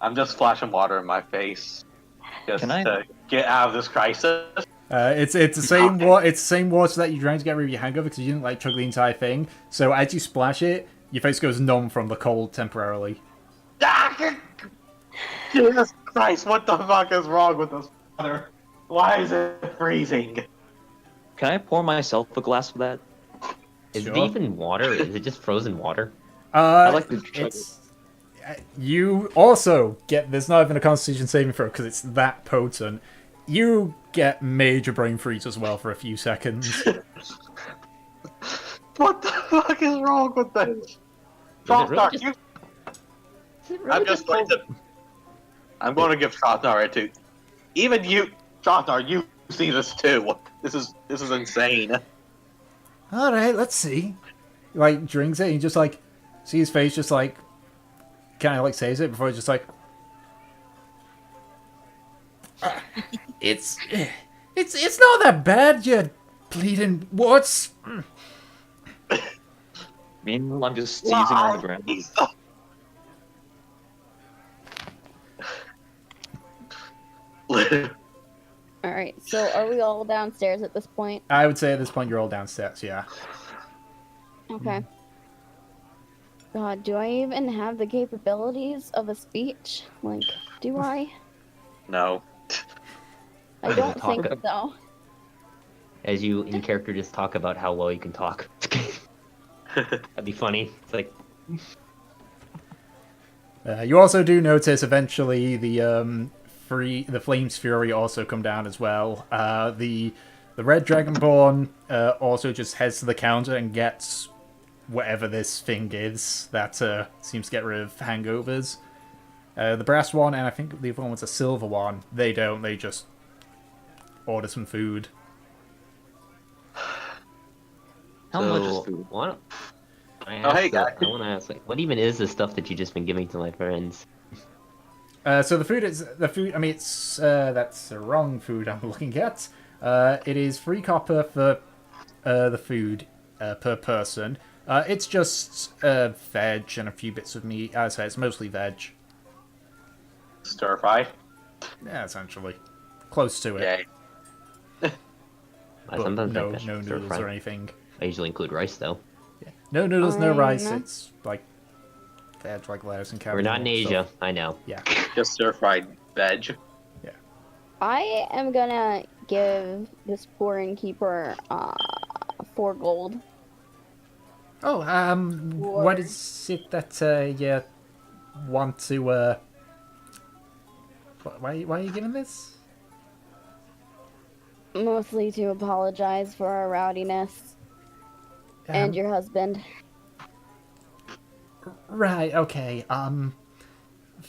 I'm just splashing water in my face. Just Can I- to get out of this crisis. It's the same it's the same water that you drank to get rid of your hangover because you didn't chug the entire thing. So as you splash it, your face goes numb from the cold temporarily. Jesus Christ, what the fuck is wrong with this water? Why is it freezing? Can I pour myself a glass of that? Is Sure. it even water? Is it just frozen water? I like to chug it's you also get there's not even a Constitution saving throw because it's that potent. You get major brain freeze as well for a few seconds. What the fuck is wrong with this? Is it really Trotnar, just- you... Is it really I'm just going to... I'm going to give Trotnar a 2. Even you, Trotnar, you see this too. This is insane. All right, let's see. Drinks it and you just see his face just kind of says it before it's just it's It's not that bad, you bleeding warts. Meanwhile, I'm just seizing on the ground. All right. So are we all downstairs at this point? I would say at this point you're all downstairs, yeah. Okay. God, do I even have the capabilities of a speech? Like, do I? No. I don't Talk think about- so. As you in character just talk about how well you can talk. That'd be funny. It's like, You also do notice eventually the Flame's Fury also come down as well. The Red Dragonborn also just heads to the counter and gets whatever this thing is that seems to get rid of hangovers. The brass one, and I think the other one was a silver one, they don't. They just order some food. How much is food? Why don't Oh, hey, guys. I want to ask, like, what even is the stuff that you just been giving to my friends? So the food is the food. I mean, it's that's the wrong food I'm looking at. It is 3 copper for the food per person. It's just veg and a few bits of meat. I'd say it's mostly veg. Stir fry. Yeah, essentially, close to it. Yay. But Sometimes no I like noodles stir-fry. or anything. I usually include rice though. No noodles, no rice. Um, It's like veg, like lettuce and cabbage. We're not in and Asia, stuff. I know. Yeah. Just stir fried veg. I am gonna give this poor innkeeper 4 gold. Oh, what is it that you want to why are you giving this? Mostly to apologize for our rowdiness and your husband. Right, okay.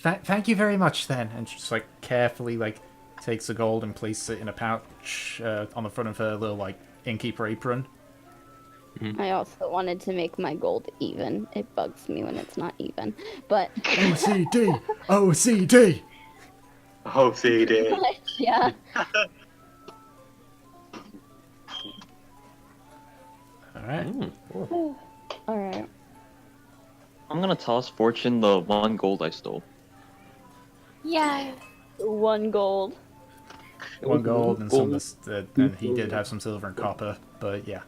Thank you very much then. And she just like carefully like takes the gold and places it in a pouch on the front of her little like innkeeper apron. I also wanted to make my gold even. It bugs me when it's not even. But OCD! OCD! OCD. yeah. Alright. Alright. I'm gonna toss Fortune the 1 gold I stole. Yeah. 1 gold. 1 gold and some of the, and he did have some silver and copper, but yeah.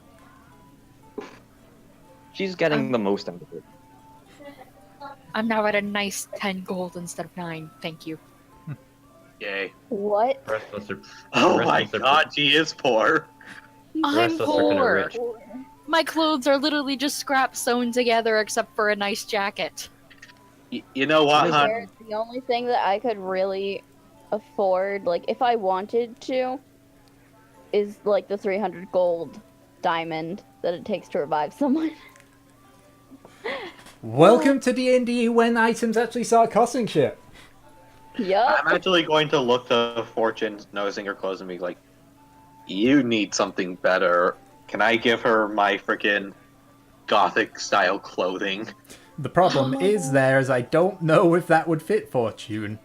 She's getting the most out of it. I'm now at a nice 10 gold instead of 9. Thank you. Yay. What? The rest of us are, Oh rest my of us are- god, she is poor. I'm rest of us are kinda poor. rich. My clothes are literally just scraps sewn together except for a nice jacket. You know what, hon? There's the only thing that I could really afford, like if I wanted to, is like the 300 gold diamond that it takes to revive someone. Welcome to D&D when items actually start costing shit. Yup. I'm actually going to look to Fortune, noticing her clothes, and be like, you need something better. Can I give her my freaking gothic-style clothing? The problem is I don't know if that would fit Fortune.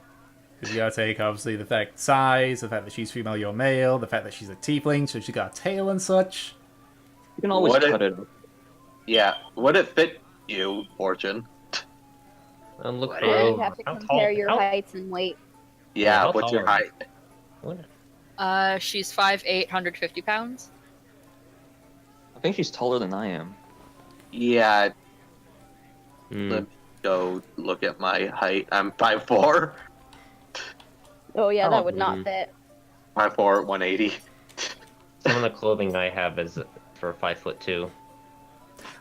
Because you gotta take, obviously, the fact size, the fact that she's female, you're male, the fact that she's a tiefling, so she's got a tail and such. You can always What cut it. Yeah, would it fit you, Fortune? Look What? for You have to how compare tall- your how- heights and weight. Yeah, how what's your tall are you? height? What? She's 5'8", 150 pounds. I think she's taller than I am. Yeah, Hmm. let me go look at my height. I'm 5'4". Oh yeah, Oh, that would not mhm. fit. 5'4", 180. Some of the clothing I have is for 5'2".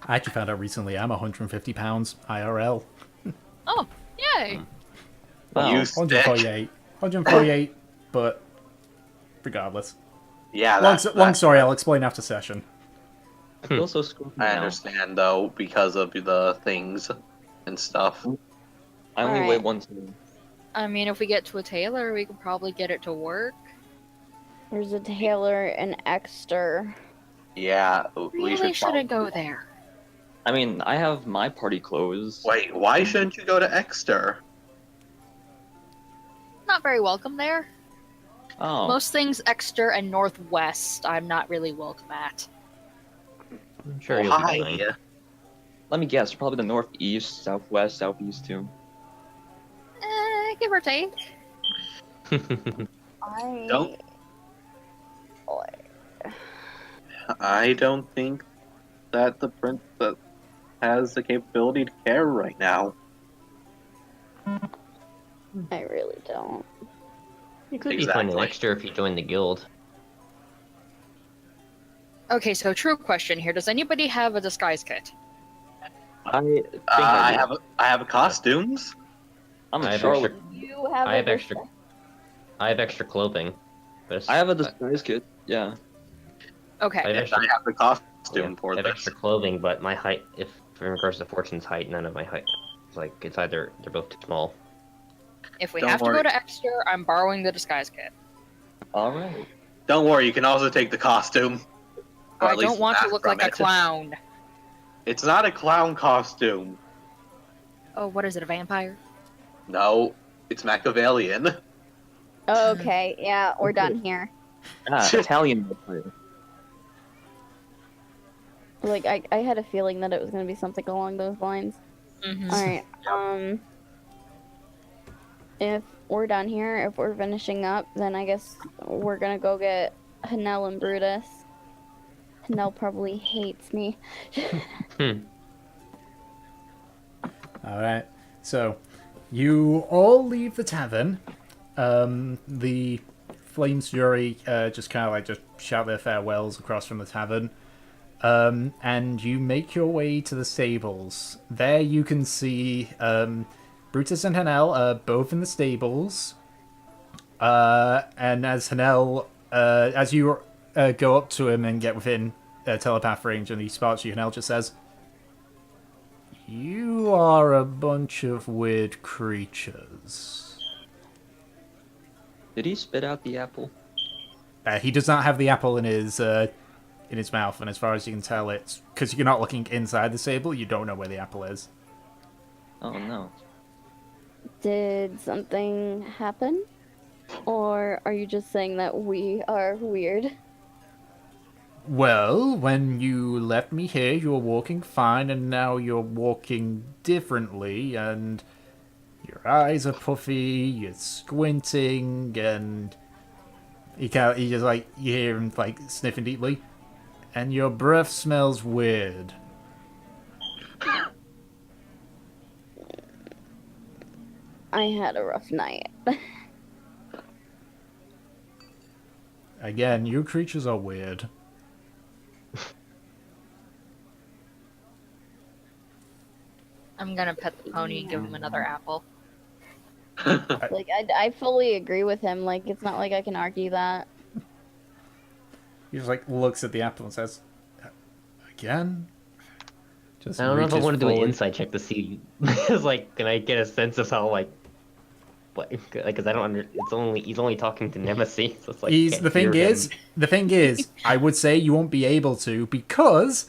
I actually found out recently I'm 150 pounds IRL. Oh, yay! Wow. You stick. 148. 148, but regardless. Yeah, Long story, I'll explain after session. I feel so screwed I now. understand, though, because of the things and stuff. I only Alright. weigh 110. I mean, if we get to a tailor, we could probably get it to work. There's a tailor and Eckster. Yeah, We we really should shouldn't go there. I mean, I have my party clothes. Wait, why shouldn't you go to Eckster? Not very welcome there. Oh, Most things Eckster and Northwest, I'm not really welcome at. I'm sure you'll be Why? fine. let me guess. Probably the northeast, southwest, southeast too. Give or take. Don't. I don't think that the prince that has the capability to care right now. I really don't. You could be finding Exactly. extra if you join the guild. Okay, so true question here. Does anybody have a disguise kit? I think I do. have a costumes. I'm I a have Charlotte. You have I have a extra. I have extra clothing. But it's- I have a disguise kit. Yeah. Okay. I have And extra, I have the costume yeah, for I have this. extra clothing, but my height, if in regards to Fortune's height, none of my height. It's like it's either they're both too small. If we Don't have to worry. go to Eckster, I'm borrowing the disguise kit. All right. Don't worry, you can also take the costume. Or I at least don't want to laugh look from like a it. clown. It's not a clown costume. Oh, what is it, a vampire? No, it's Machiavellian. Okay, yeah, we're done here. Ah, Italian player. Like, I had a feeling that it was gonna be something along those lines. Mm-hmm. Alright, if we're done here, if we're finishing up, then I guess we're gonna go get Hanel and Brutus. Hanel probably hates me. Alright, so you all leave the tavern. The Flames Fury just kind of like just shout their farewells across from the tavern. And you make your way to the stables. There you can see Brutus and Hanel are both in the stables. And as Hanel, as you go up to him and get within telepath range and he spots you, Hanel just says, "You are a bunch of weird creatures." Did he spit out the apple? He does not have the apple in his mouth, and as far as you can tell, it's because you're not looking inside the stable. You don't know where the apple is. Oh no. Did something happen? Or are you just saying that we are weird? Well, when you left me here, you were walking fine, and now you're walking differently, and your eyes are puffy, you're squinting, and he just like, you hear him like sniffing deeply, and your breath smells weird. I had a rough night. Again, you creatures are weird. I'm gonna pet the pony and give him another apple. Like, I fully agree with him. Like, it's not like I can argue that. He just like looks at the apple and says, "Again?" Just I don't know if I reaches want to do an forward. insight check to see. It's like, can I get a sense of how what? Because I don't under. He's only talking to Nemesis. So it's like can't The thing hear is, him. I would say you won't be able to because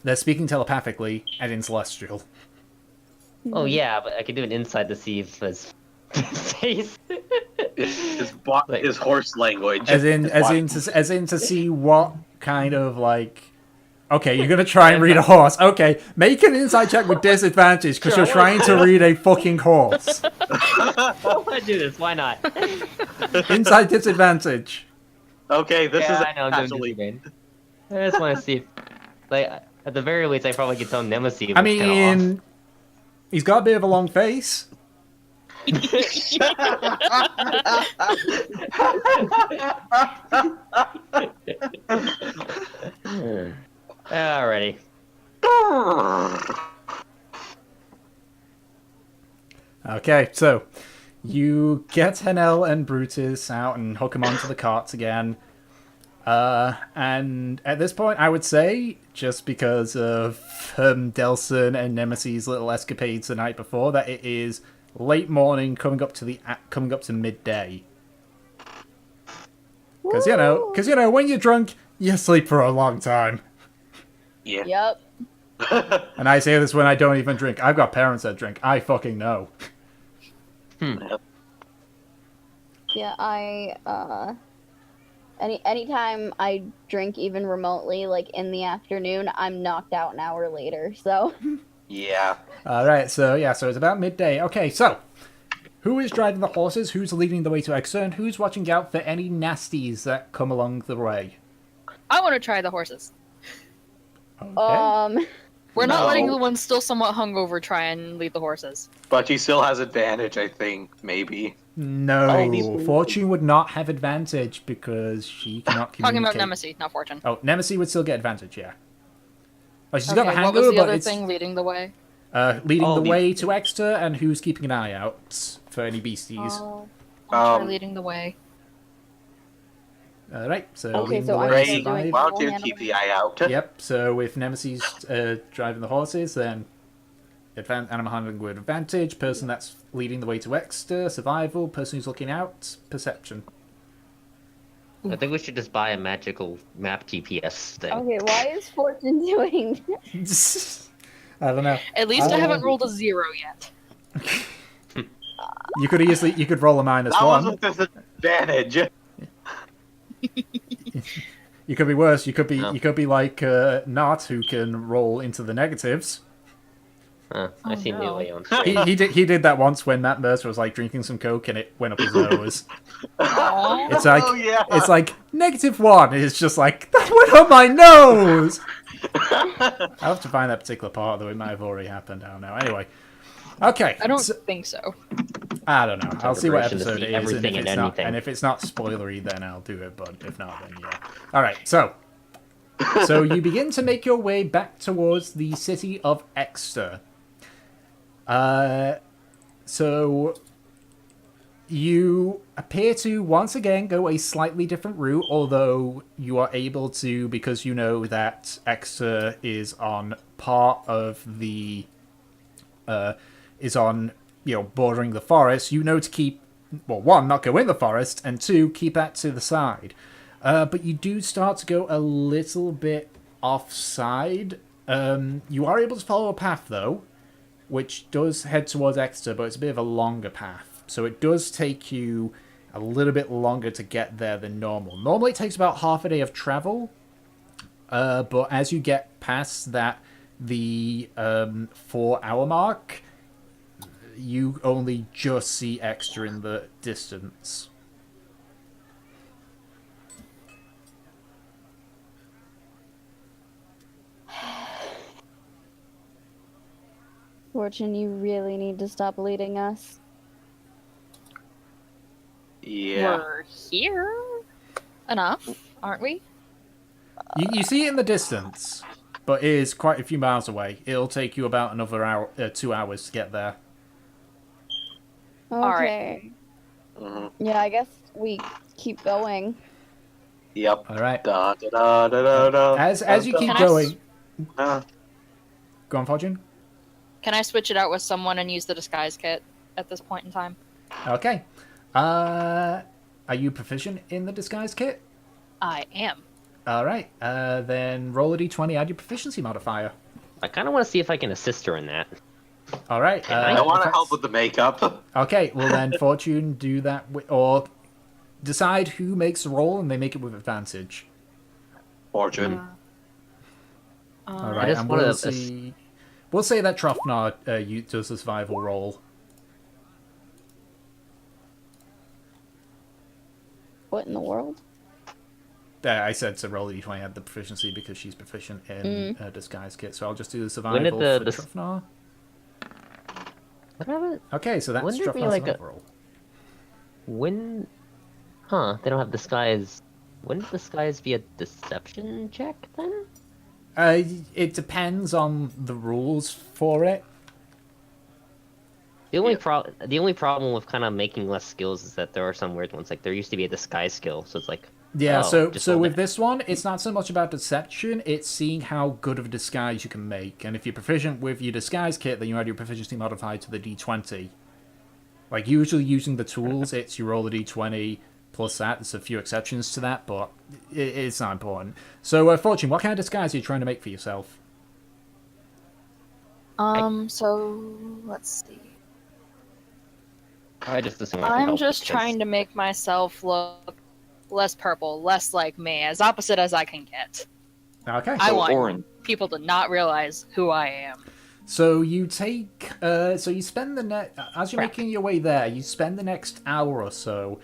they're speaking telepathically and in Celestial. Oh yeah, but I could do an insight to see if his face. His horse language. As in to see what kind of like. Okay, you're gonna try and read a horse. Okay, make an insight check with disadvantage because Sure, you're trying to read a fucking horse. I want to do this. Why not? Insight disadvantage. Okay, this Yeah, is I know. I'm actually. doing disadvantage. I just want to see if, like, at the very least, I probably could tell Nemesis. I mean, he's got a bit of a long face. Alrighty. Okay, so you get Hanel and Brutus out and hook them onto the carts again. And at this point, I would say, just because of Delson and Nemesis' little escapades the night before, that it is late morning, coming up to midday. Because you know, when you're drunk, you sleep for a long time. Yeah. Yep. And I say this when I don't even drink. I've got parents that drink. I fucking know. Yeah, anytime I drink even remotely, like in the afternoon, I'm knocked out an hour later. So Yeah. Alright, so yeah, so it's about midday. Okay, so who is driving the horses? Who's leading the way to Eckster? And who's watching out for any nasties that come along the way? I want to try the horses. Okay. We're not No. letting the ones still somewhat hungover try and lead the horses. But he still has advantage, I think, maybe. No, these- Fortune would not have advantage because she cannot Talking communicate. about Nemesis, not Fortune. Oh, Nemesis would still get advantage, yeah. Oh, she's Okay, got the what was hangover, the but other it's thing leading the way? leading Oh, the the- way to Eckster, and who's keeping an eye out for any beasties. Oh, I'll try Um, leading the way. Alright, so Okay, leading so the I'm way still to doing- survive. Why don't you Handling. keep the eye out? Yep, so if Nemesis driving the horses, then animal handling with advantage, person that's leading the way to Eckster, survival, person who's looking out, perception. I think we should just buy a magical map GPS thing. okay, why is Fortune doing? I don't know. At least I Oh. haven't rolled a 0 yet. You could roll a minus That was one. with disadvantage. You could be worse. You could be Oh. you could be like Nart, who can roll into the negatives. I Oh, see no. Melee on He, screen. he did that once when Matt Mercer was like drinking some coke and it went up his nose. Aw. It's like Oh, yeah. it's like -1. It's just like that went up my nose. I have to find that particular part, though it might have already happened. I don't know. Anyway, okay. I don't so- think so. I don't know. I'll see what Preparation to episode see it is, and everything if, and it's not, anything. and if it's not spoilery, then I'll do it. But if not, then yeah. All right. So you begin to make your way back towards the city of Eckster. So you appear to once again go a slightly different route, although you are able to, because you know that Eckster is on part of the is on, bordering the forest. You know to keep, well, one, not go in the forest, and two, keep that to the side. But you do start to go a little bit offside. You are able to follow a path, though, which does head towards Eckster, but it's a bit of a longer path. So it does take you a little bit longer to get there than normal. Normally it takes about half a day of travel, but as you get past the 4-hour mark, you only just see Eckster in the distance. Fortune, you really need to stop leading us. Yeah. We're here enough, aren't we? You see it in the distance, but it is quite a few miles away. It'll take you about another hour, 2 hours to get there. Okay. right. Mhm. Yeah, I guess we keep going. Yep. All right. Da, da, da, da, da, da, As you da, keep Can I going, da. go on, Fortune. Can I switch it out with someone and use the disguise kit at this point in time? Okay. Are you proficient in the disguise kit? I am. All right. Then roll a d20. Add your proficiency modifier. I kind of want to see if I can assist her in that. All right. I want to if help with the makeup. Okay. Well, then Fortune do that, or decide who makes the roll, and they make it with advantage. Fortune. All I right. just And wanna we'll ass- see. We'll say that Trofnar does the survival roll. What in the world? I said to roll a d20 had the proficiency because she's proficient in disguise kit, so I'll just do the When survival did for the Trofnar. What happened? Okay, so that's Wouldn't there be Trofnar's like a- survival roll. When? Huh? They don't have disguise. Wouldn't disguise be a deception check then? It depends on the rules for it. The only problem with kind of making less skills is that there are some weird ones. Like there used to be a disguise skill, so it's like Yeah, oh, just so roll with that. this one, it's not so much about deception, it's seeing how good of a disguise you can make. And if you're proficient with your disguise kit, then you add your proficiency modifier to the d20. Like, usually using the tools, it's you roll a d20 plus that. There's a few exceptions to that, but it's not important. So, Fortune, what kind of disguise are you trying to make for yourself? So let's see. I just assume I can I'm help just because- trying to make myself look less purple, less like me, as opposite as I can get. Okay. I So want orange. people to not realize who I am. So you take, so you spend as you're making your way there, you spend the next hour or so,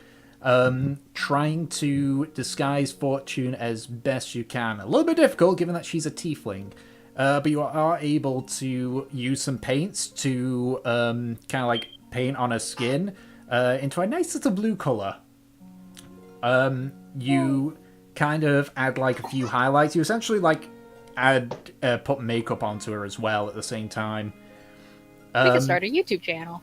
trying to disguise Fortune as best you can. A little bit difficult, given that she's a tiefling, but you are able to use some paints to, kind of like paint on her skin, into a nice little blue color. You kind of add like a few highlights. You essentially like put makeup onto her as well at the same time. We can start a YouTube channel.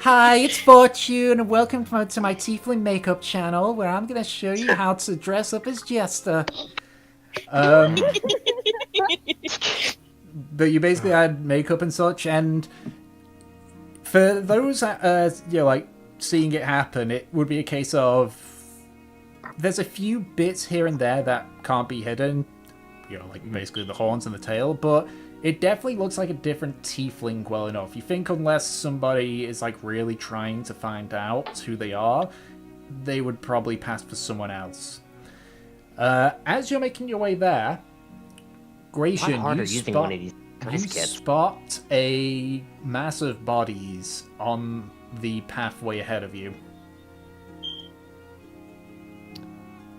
Hi, it's Fortune, and welcome to my Tiefling makeup channel, where I'm going to show you how to dress up as Jester. But you basically add makeup and such, and for those like seeing it happen, it would be a case of there's a few bits here and there that can't be hidden, like basically the horns and the tail, but it definitely looks like a different tiefling well enough. You think unless somebody is like really trying to find out who they are, they would probably pass for someone else. As you're making your way there, Gratian, you spot a mass of bodies on the pathway ahead of you.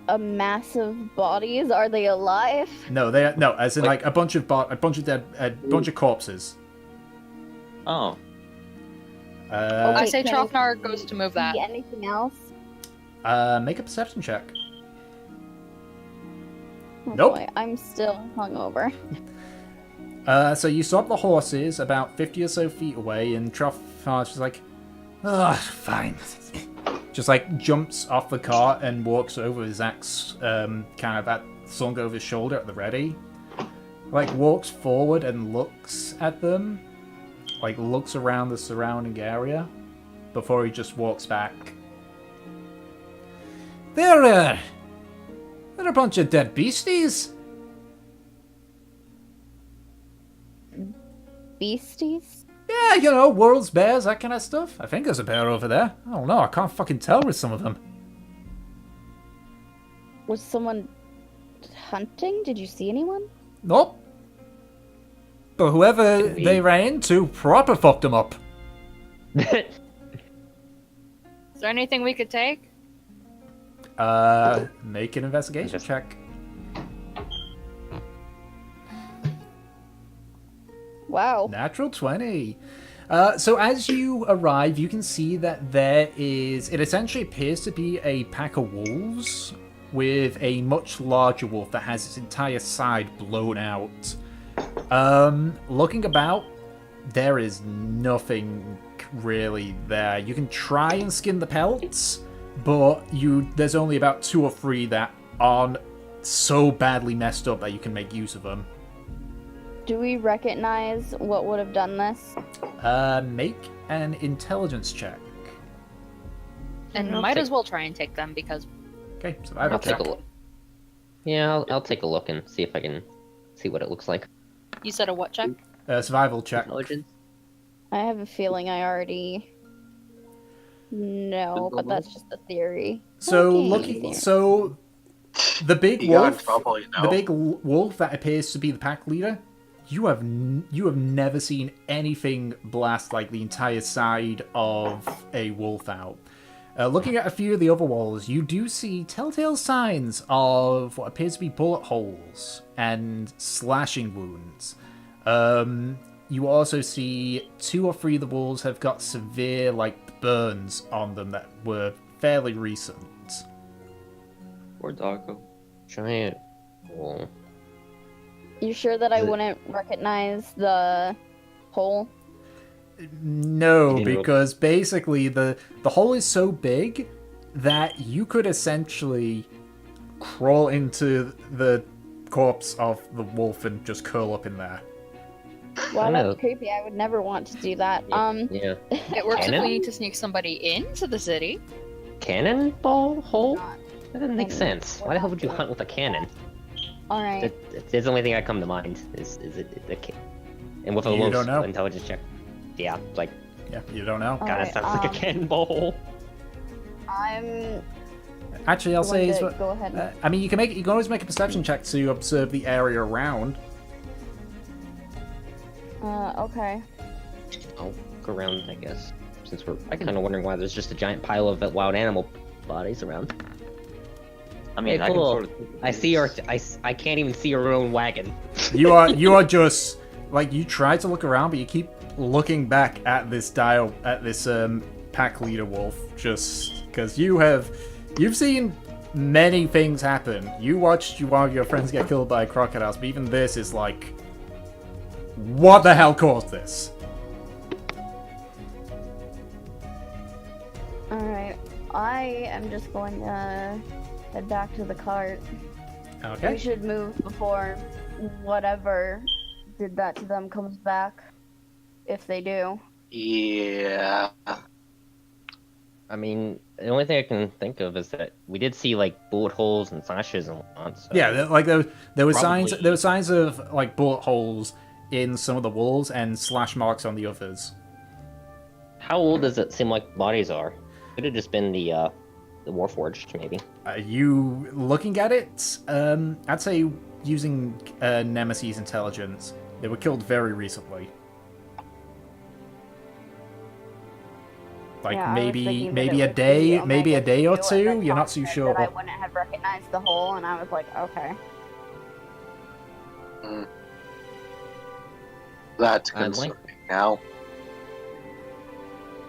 A massive bodies? Are they alive? No, as in like a bunch of corpses. Oh. I say can Trofnar goes to move that. See anything else? Make a perception check. Oh Nope. boy, I'm still hungover. So you stop the horses about 50 or so feet away, and Trofnar's just like, fine. Just like jumps off the cart and walks over his axe, kind of slung over his shoulder at the ready. Like walks forward and looks at them, like looks around the surrounding area, before he just walks back. They're a bunch of dead beasties. Beasties? Yeah, world's bears, that kind of stuff. I think there's a bear over there. I don't know, I can't fucking tell with some of them. Was someone hunting? Did you see anyone? Nope. But whoever they ran into proper fucked them up. Is there anything we could take? Make an investigation check. Wow. Natural 20. So as you arrive, you can see that it essentially appears to be a pack of wolves with a much larger wolf that has its entire side blown out. Looking about, there is nothing really there. You can try and skin the pelts, but there's only about 2 or 3 that aren't so badly messed up that you can make use of them. Do we recognize what would have done this? Make an intelligence check. And might as well try and take them because Okay, survival I'll take check. a look. Yeah, I'll take a look and see if I can see what it looks like. you said a what check? Survival check. Intelligence. I have a feeling I already know, but that's just a theory. So Okay. the big You got in wolf, trouble, the big wolf that appears to be the pack leader. You have never seen anything blast like the entire side of a wolf out. Looking at a few of the other walls, you do see telltale signs of what appears to be bullet holes and slashing wounds. You also see 2 or 3 of the walls have got severe burns on them that were fairly recent. Or Darko. Giant wall. You sure that I Is it- wouldn't recognize the hole? No, You didn't because basically the hole is so big that you could essentially crawl into the corpse of the wolf and just curl up in there. Wow, I know. that's creepy. I would never want to do that. Yeah. It works if Cannon? we need to sneak somebody into the city. Cannonball hole? Not. That doesn't make And sense. Why the hell would you what hunt with a cannon? All right. That's the only thing that come to mind. Is it the and with a You low don't know. intelligence check? Yeah, like Yeah, you don't know. God, that Alright, sounds like a cannonball. I'm Actually, I'll say is, going to go ahead. I mean, you can always make a perception check to observe the area around. Okay. I'll go around, I guess. Since we're kind of wondering why there's just a giant pile of wild animal bodies around. I mean, Hey, I can cool. sort of. I see our. I can't even see our own wagon. You are just like, you try to look around, but you keep looking back at this pack leader wolf, just because you've seen many things happen. You watched one of your friends get killed by crocodiles, but even this is like, what the hell caused this? Alright. I am just going to head back to the cart. We Okay. should move before whatever did that to them comes back. If they do. Yeah. I mean, the only thing I can think of is that we did see like bullet holes and slashes and whatnot. So Yeah, like there were signs Probably. there were signs of like bullet holes in some of the walls and slash marks on the others. How old does it seem like bodies are? Could have just been the Warforged, maybe. You looking at it? I'd say using Nemesis intelligence, they were killed very recently. Like Yeah, I was thinking that maybe it a was day, the maybe a Omega day or 2, and two. then You're not Tom too said sure. that I wouldn't have recognized the hole, and I was like, okay. That's I'd like- concerning now.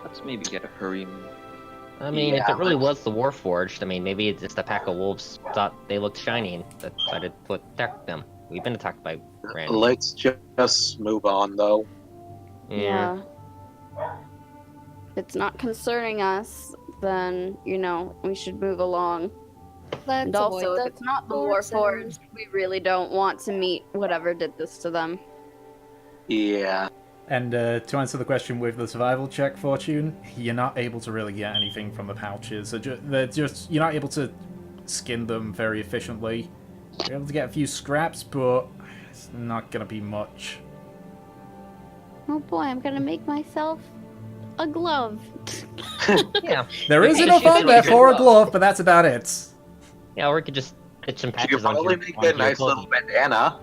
Let's maybe get a hurry. I mean, if Yeah, it really but- was the Warforged, I mean, maybe it's just a pack of wolves thought they looked shiny and decided to attack them. We've been attacked by random. Let's just move on, though. Yeah. If it's not concerning us, then, we should move along. Let's And also, avoid if the it's not the forces. Warforged, we really don't want to meet whatever did this to them. Yeah. And to answer the question with the survival check, Fortune, you're not able to really get anything from the pouches. You're not able to skin them very efficiently. You're able to get a few scraps, but it's not gonna be much. Oh boy, I'm gonna make myself a glove. Yeah. There is Yeah, enough she's on gonna there be good for a luck. glove, but that's about it. Yeah, or we could just pitch some You patches could onto probably your, make onto a your nice clothing. little bandana.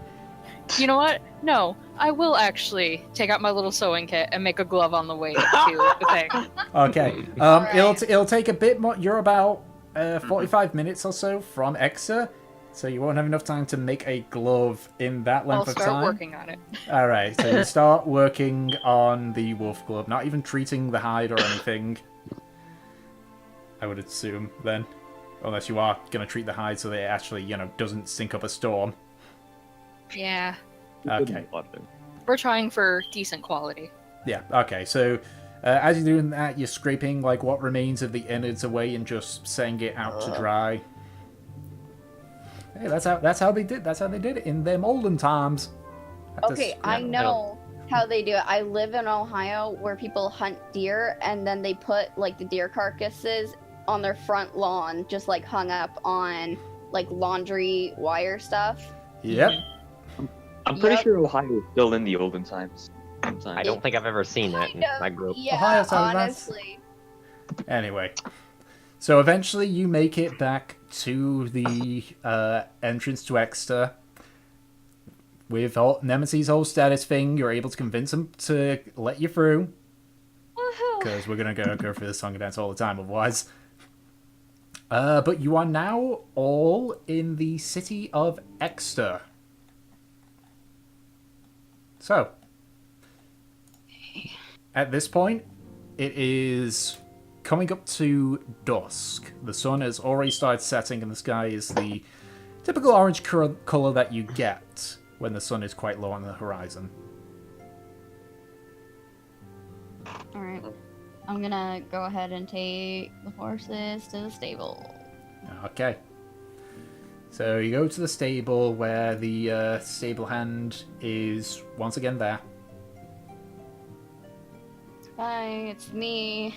You know what? No, I will actually take out my little sewing kit and make a glove on the way to the thing. Okay. Alright. It'll take a bit more. You're about 45 minutes or so from Eckster, so you won't have enough time to make a glove in that I'll length of start time. working on it. All right. So you start working on the wolf glove, not even treating the hide or anything. I would assume then, unless you are gonna treat the hide so that it actually, doesn't sink up a storm. Yeah, Okay. we're trying for decent quality. Yeah, okay, so as you're doing that, you're scraping like what remains of the innards away and just setting it out to dry. Hey, that's how they did it in them olden times. Okay, I know how they do it. I live in Ohio where people hunt deer and then they put like the deer carcasses on their front lawn, just like hung up on like laundry wire stuff. Yep. I'm pretty Yep. sure Ohio is still in the olden times. I don't think I've ever seen that in my group. Yeah, Ohio sounds nice. honestly. Anyway, so eventually you make it back to the entrance to Eckster. With Nemesis' whole status thing, you're able to convince him to let you through. Woohoo! Because we're going to go through the song and dance all the time otherwise. But you are now all in the city of Eckster. So, at this point, it is coming up to dusk. The sun has already started setting and the sky is the typical orange color that you get when the sun is quite low on the horizon. Alright. I'm gonna go ahead and take the horses to the stable. Okay. So you go to the stable where the stable hand is once again there. Hi, it's me.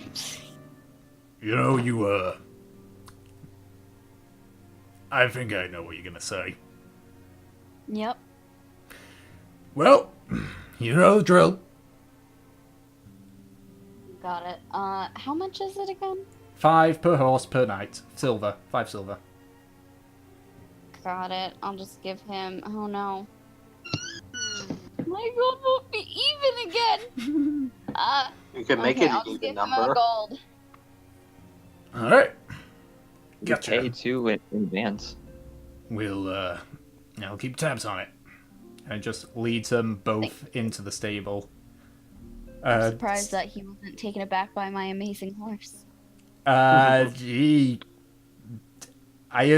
I think I know what you're gonna say. Yep. Well, you know the drill. Got it. How much is it again? 5 per horse per night. Silver. 5 silver. Got it. I'll just give him. Oh no. My gold won't be even again. You can make okay, it I'll an just even give him a number. gold. Alright. You Gotcha. pay too in advance. I'll keep tabs on it. And it just leads them both into the stable. I'm surprised that he wasn't taken aback by my amazing horse. I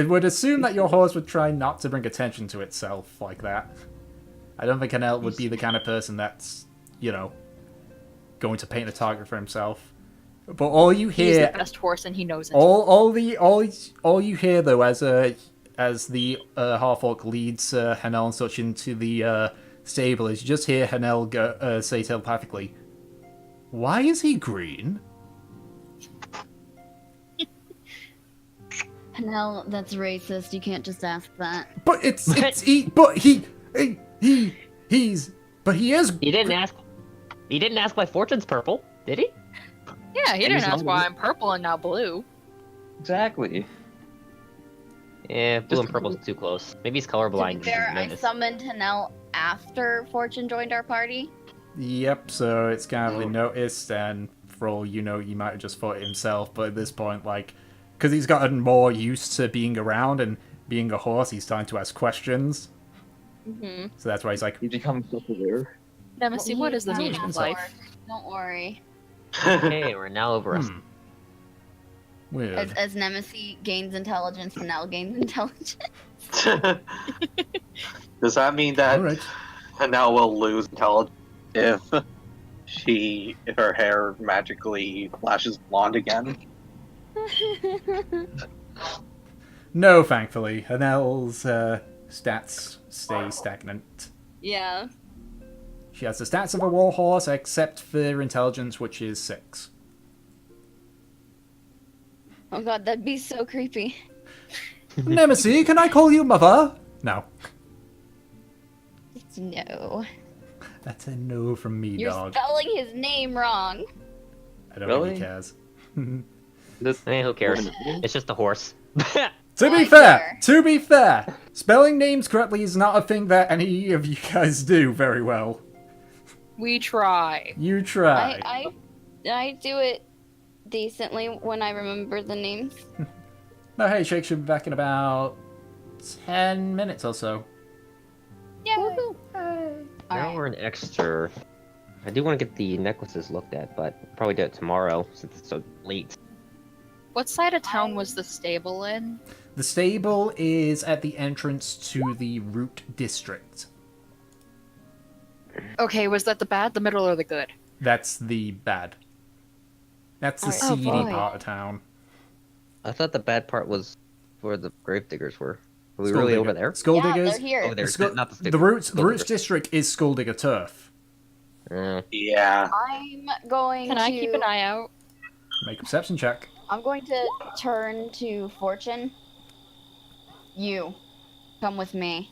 would assume that your horse would try not to bring attention to itself like that. I don't think Hanel would be the kind of person that's, going to paint a target for himself. But all you He's hear, the best horse, and he knows it. all you hear though, as the half-orc leads Hanel and such into the stable, is you just hear Hanel go, say telepathically, "Why is he green?" No, that's racist. You can't just ask that. But he is. He didn't ask. He didn't ask why Fortune's purple, did he? Yeah, he And didn't he's ask not- why I'm purple and not blue. Exactly. Yeah, blue and purple's too close. Maybe he's colorblind. To be fair, and I noticed. summoned Hanel after Fortune joined our party. Yep. So it's kind of been noticed, and for all you know, you might have just thought it himself. But at this point, because he's gotten more used to being around and being a horse, he's starting to ask questions. Mm-hmm. So that's why he's like, He's becoming self-aware. Nemesis, what is the meaning of life? Don't worry. Okay, we're now over us. weird. As Nemesis gains intelligence, Hanel gains intelligence. Does that mean that All right. Hanel will lose intelligence if her hair magically flashes blonde again? No, thankfully, Hanel's stats stay stagnant. Yeah. She has the stats of a warhorse, except for intelligence, which is 6. Oh god, that'd be so creepy. Nemesis, can I call you mother? No. No. That's a no from me, You're dog. spelling his name wrong. I don't Really? think he cares. Who cares? It's just a horse. To be I fair, care. spelling names correctly is not a thing that any of you guys do very well. We try. You try. I do it decently when I remember the names. No, hey, Shake should be back in about 10 minutes or so. Yeah. Now Alright. we're in Eckster. I do want to get the necklaces looked at, but I'll probably do it tomorrow since it's so late. What side of town was the stable in? The stable is at the entrance to the Root District. Okay, was that the bad, the middle, or the good? That's the bad. That's the Alright. Oh, seedy boy. part of town. I thought the bad part was where the gravediggers were. Were we really over there? Skull Yeah, Diggers. they're here. Over there, Skull- not the the Roots Skulldiggers. District is Skull Digger turf. Yeah. I'm going Can to... I keep an eye out? Make a perception check. I'm going to turn to Fortune. You. Come with me.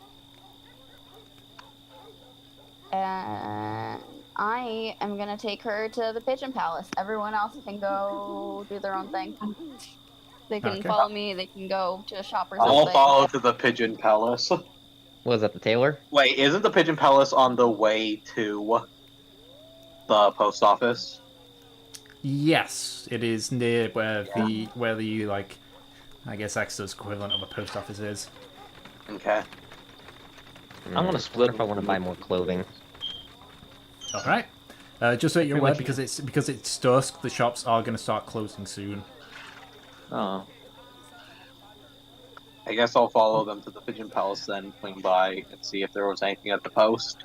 And I am gonna take her to the Pigeon Palace. Everyone else can go do their own thing. They can Okay. follow me, they can go to a shop or something. I'll follow to the Pigeon Palace. Was that the tailor? Wait, isn't the Pigeon Palace on the way to the post office? Yes, it is near where the I guess Exeter's equivalent of a post office is. Okay. I'm gonna split If I want to buy more clothing. All right. Just so you're Feel aware, like- because it's dusk, the shops are going to start closing soon. Oh. I guess I'll follow them to the Pigeon Palace then, swing by and see if there was anything at the post.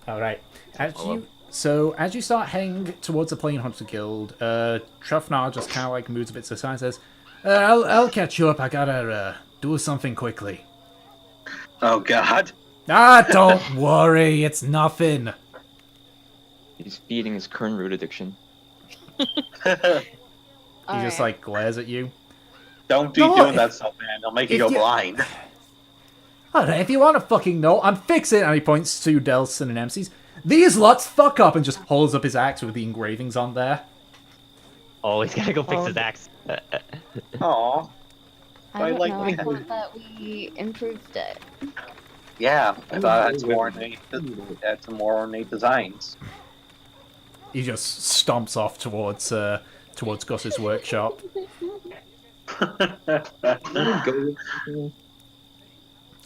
All right. As Follow. as you start heading towards the Plain Hunter Guild, Trufnar just kind of moves a bit to the side and says, "I'll catch you up. I gotta do something quickly." Oh god. Ah, don't worry, it's nothing. He's feeding his current root addiction. He just Alright. glares at you. Don't be No, doing if- that stuff, man. They'll make you if go you- blind. Alright, if you want to fucking know, I'm fixing. And he points to Delson and MCs. These lots fuck up, and just holds up his axe with the engravings on there. Oh, he's gotta go fix his axe. Aw. I don't like know. I that. thought that we improved it. Yeah, I thought it had some more ornate designs. He just stomps off towards Gus's workshop.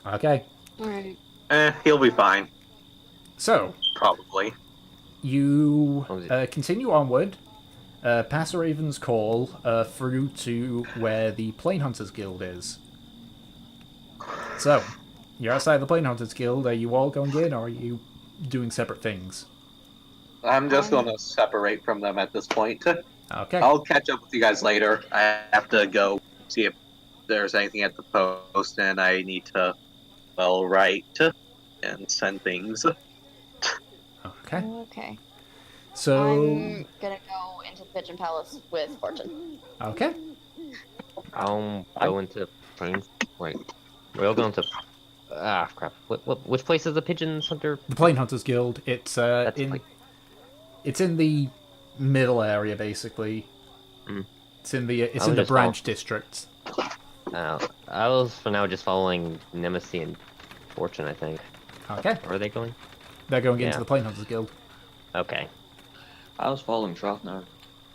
Okay, Alright. He'll be fine, so probably. you continue onward, past Raven's Call, through to where the Plane Hunters Guild is. So, you're outside the Plane Hunters Guild. Are you all going in, or are you doing separate things? I'm just gonna separate from them at this point. Okay. I'll catch up with you guys later. I have to go see if there's anything at the post, and I need to, well, write and send things. Okay. Okay. So, I'm gonna go into the Pigeon Palace with Fortune. okay. I'll go into planes. Wait, we'll go into. Ah, crap. Which place is the Pigeons Hunter? The Plane Hunters Guild. It's That's in like- it's in the middle area, basically. Mm. It's in the I'll just branch district. I was for now just following Nemesis and Fortune, I think. Okay. Where are they going? They're going into Yeah. the Plane Hunters Guild. Okay. I was following Shrafnar.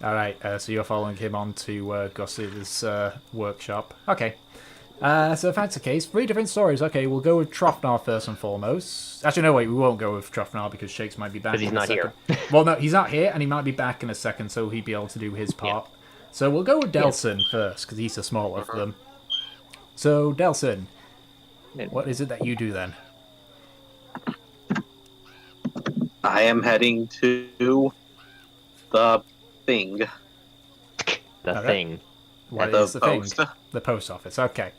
All right. So you're following him on to Gus's workshop. Okay. So if that's the case, 3 different stories. Okay, we'll go with Trofnar first and foremost. Actually, no, wait, we won't go with Trofnar because Shakes might be back. Because he's in a not here. second. Well, no, he's not here, and he might be back in a second, so he'd be able to do his part. So we'll go with Delson first, because he's the smaller of them. So, Delson, what is it that you do then? I am heading to the thing. The Okay. thing. What At the is the thing? post. The post office, okay.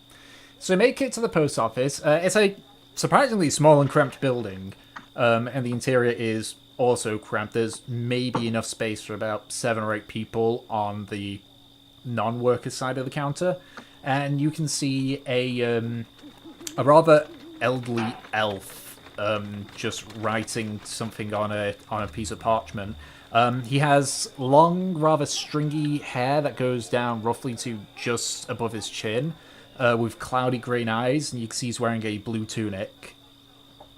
So you make it to the post office. It's a surprisingly small and cramped building, and the interior is also cramped. There's maybe enough space for about 7 or 8 people on the non-worker side of the counter, and you can see a rather elderly elf just writing something on a piece of parchment. He has long, rather stringy hair that goes down roughly to just above his chin, with cloudy green eyes, and you can see he's wearing a blue tunic.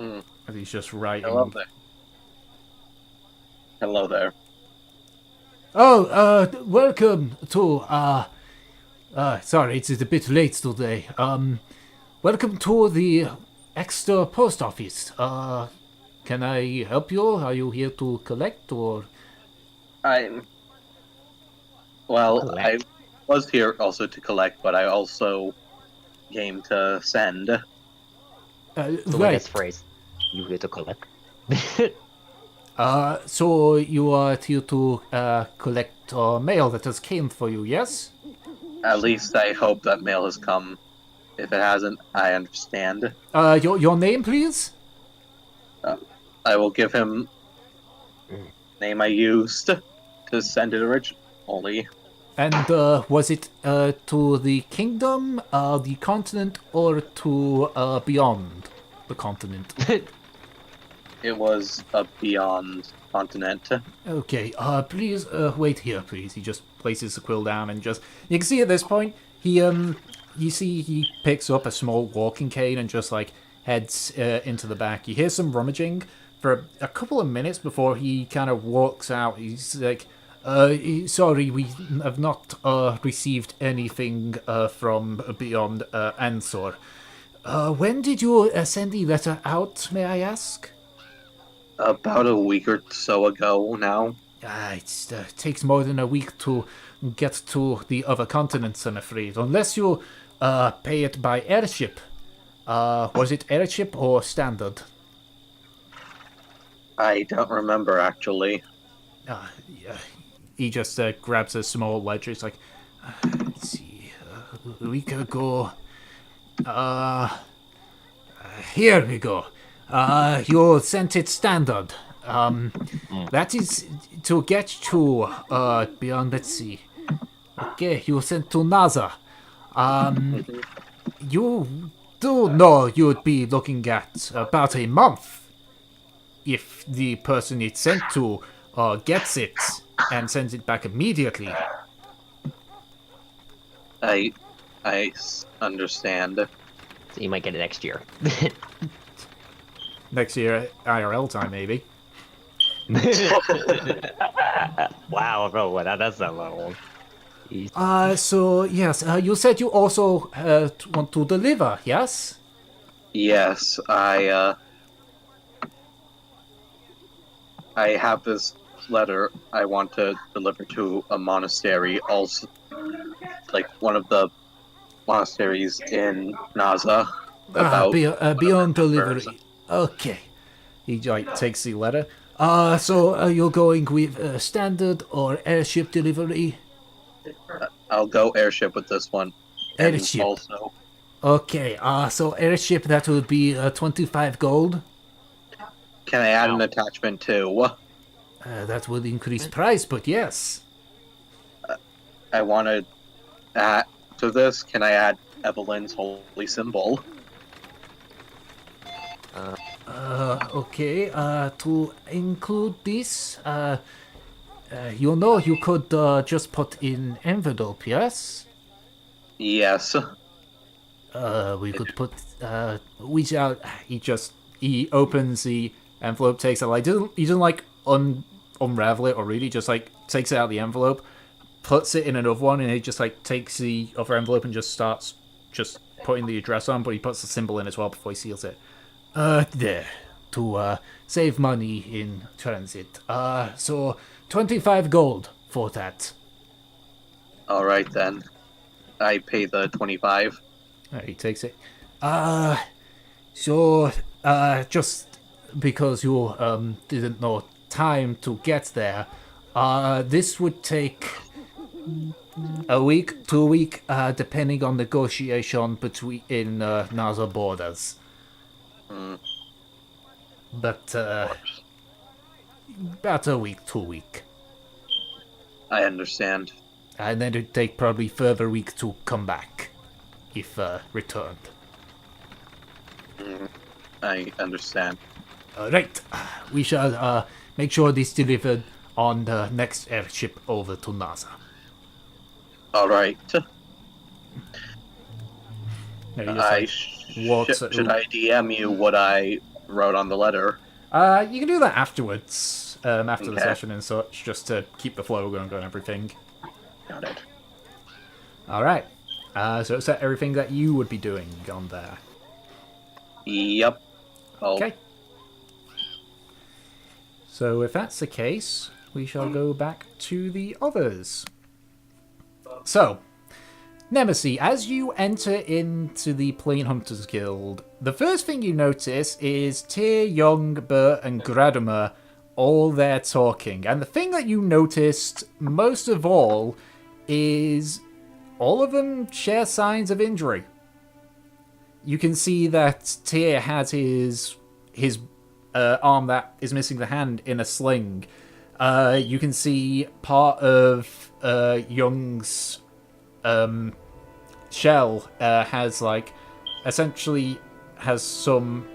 Mm. As he's just writing. Hello there. Hello there. Oh, welcome to, sorry, it's a bit late today. Welcome to the Eckster post office. Can I help you? Are you here to collect, or? I Collect. was here also to collect, but I also came to send. The way Right. that's phrased. You here to collect? So you are here to collect mail that has came for you, yes? At least I hope that mail has come. If it hasn't, I understand. Your name, please? I will give him name I used to send it originally. And was it to the kingdom, the continent, or to beyond the continent? It was a beyond continent. Okay, please wait here, please. He just places the quill down and just... You can see at this point, you see he picks up a small walking cane and just, like, heads into the back. You hear some rummaging for a couple of minutes before he kind of walks out. He's like, sorry, we have not received anything from beyond Ansor. When did you send the letter out, may I ask? About a week or so ago now. It takes more than a week to get to the other continents, I'm afraid. Unless you pay it by airship. Was it airship or standard? I don't remember actually. Yeah. He just grabs a small ledger. It's like, let's see, a week ago. Here we go. You sent it standard. That is to get to beyond. Let's see. Okay, you sent to NASA. You do know you'd be looking at about a month if the person it's sent to gets it and sends it back immediately. I understand. So you might get it next year. Next year, IRL time, maybe. Wow, bro, that's not long. Jeez. So, yes, you said you also want to deliver, yes? Yes, I have this letter I want to deliver to a monastery, also, like one of the monasteries in Naza. Beyond delivery. Okay. He takes the letter. So you're going with standard or airship delivery? I'll go airship with this one. And Airship. also, Okay, so airship, that would be 25 gold. can I add an attachment too? That would increase price, but yes. I want to add to this. Can I add Evelyn's holy symbol? Okay, to include this, you could just put in envelope, yes? Yes. We could put, he opens the envelope, takes it, he doesn't like unravel it or really, just like takes it out of the envelope, puts it in another one, and he just like takes the other envelope and just starts just putting the address on, but he puts the symbol in as well before he seals it. There. To save money in transit. So 25 gold for that. Alright then. I pay the 25. He takes it. So, just because you didn't know time to get there, this would take a week, 2 weeks, depending on negotiation between Naza borders. But about a week, 2 weeks. I understand. And then it'd take probably further week to come back, if returned. I understand. Right, we shall make sure this delivered on the next airship over to NASA. Alright. Walks should I DM you what I wrote on the letter? You can do that afterwards, after the Okay. session and such, just to keep the flow going and everything. Got it. Alright, so is that everything that you would be doing on there? Yep. Oh, Okay. So if that's the case, we shall go back to the others. So, Nemesis, as you enter into the Plane Hunters Guild, the first thing you notice is Tyr, Young, Bert, and Gradimer all there talking. And the thing that you noticed most of all is all of them share signs of injury. You can see that Tyr has his arm that is missing the hand in a sling. You can see part of Young's shell has essentially has some,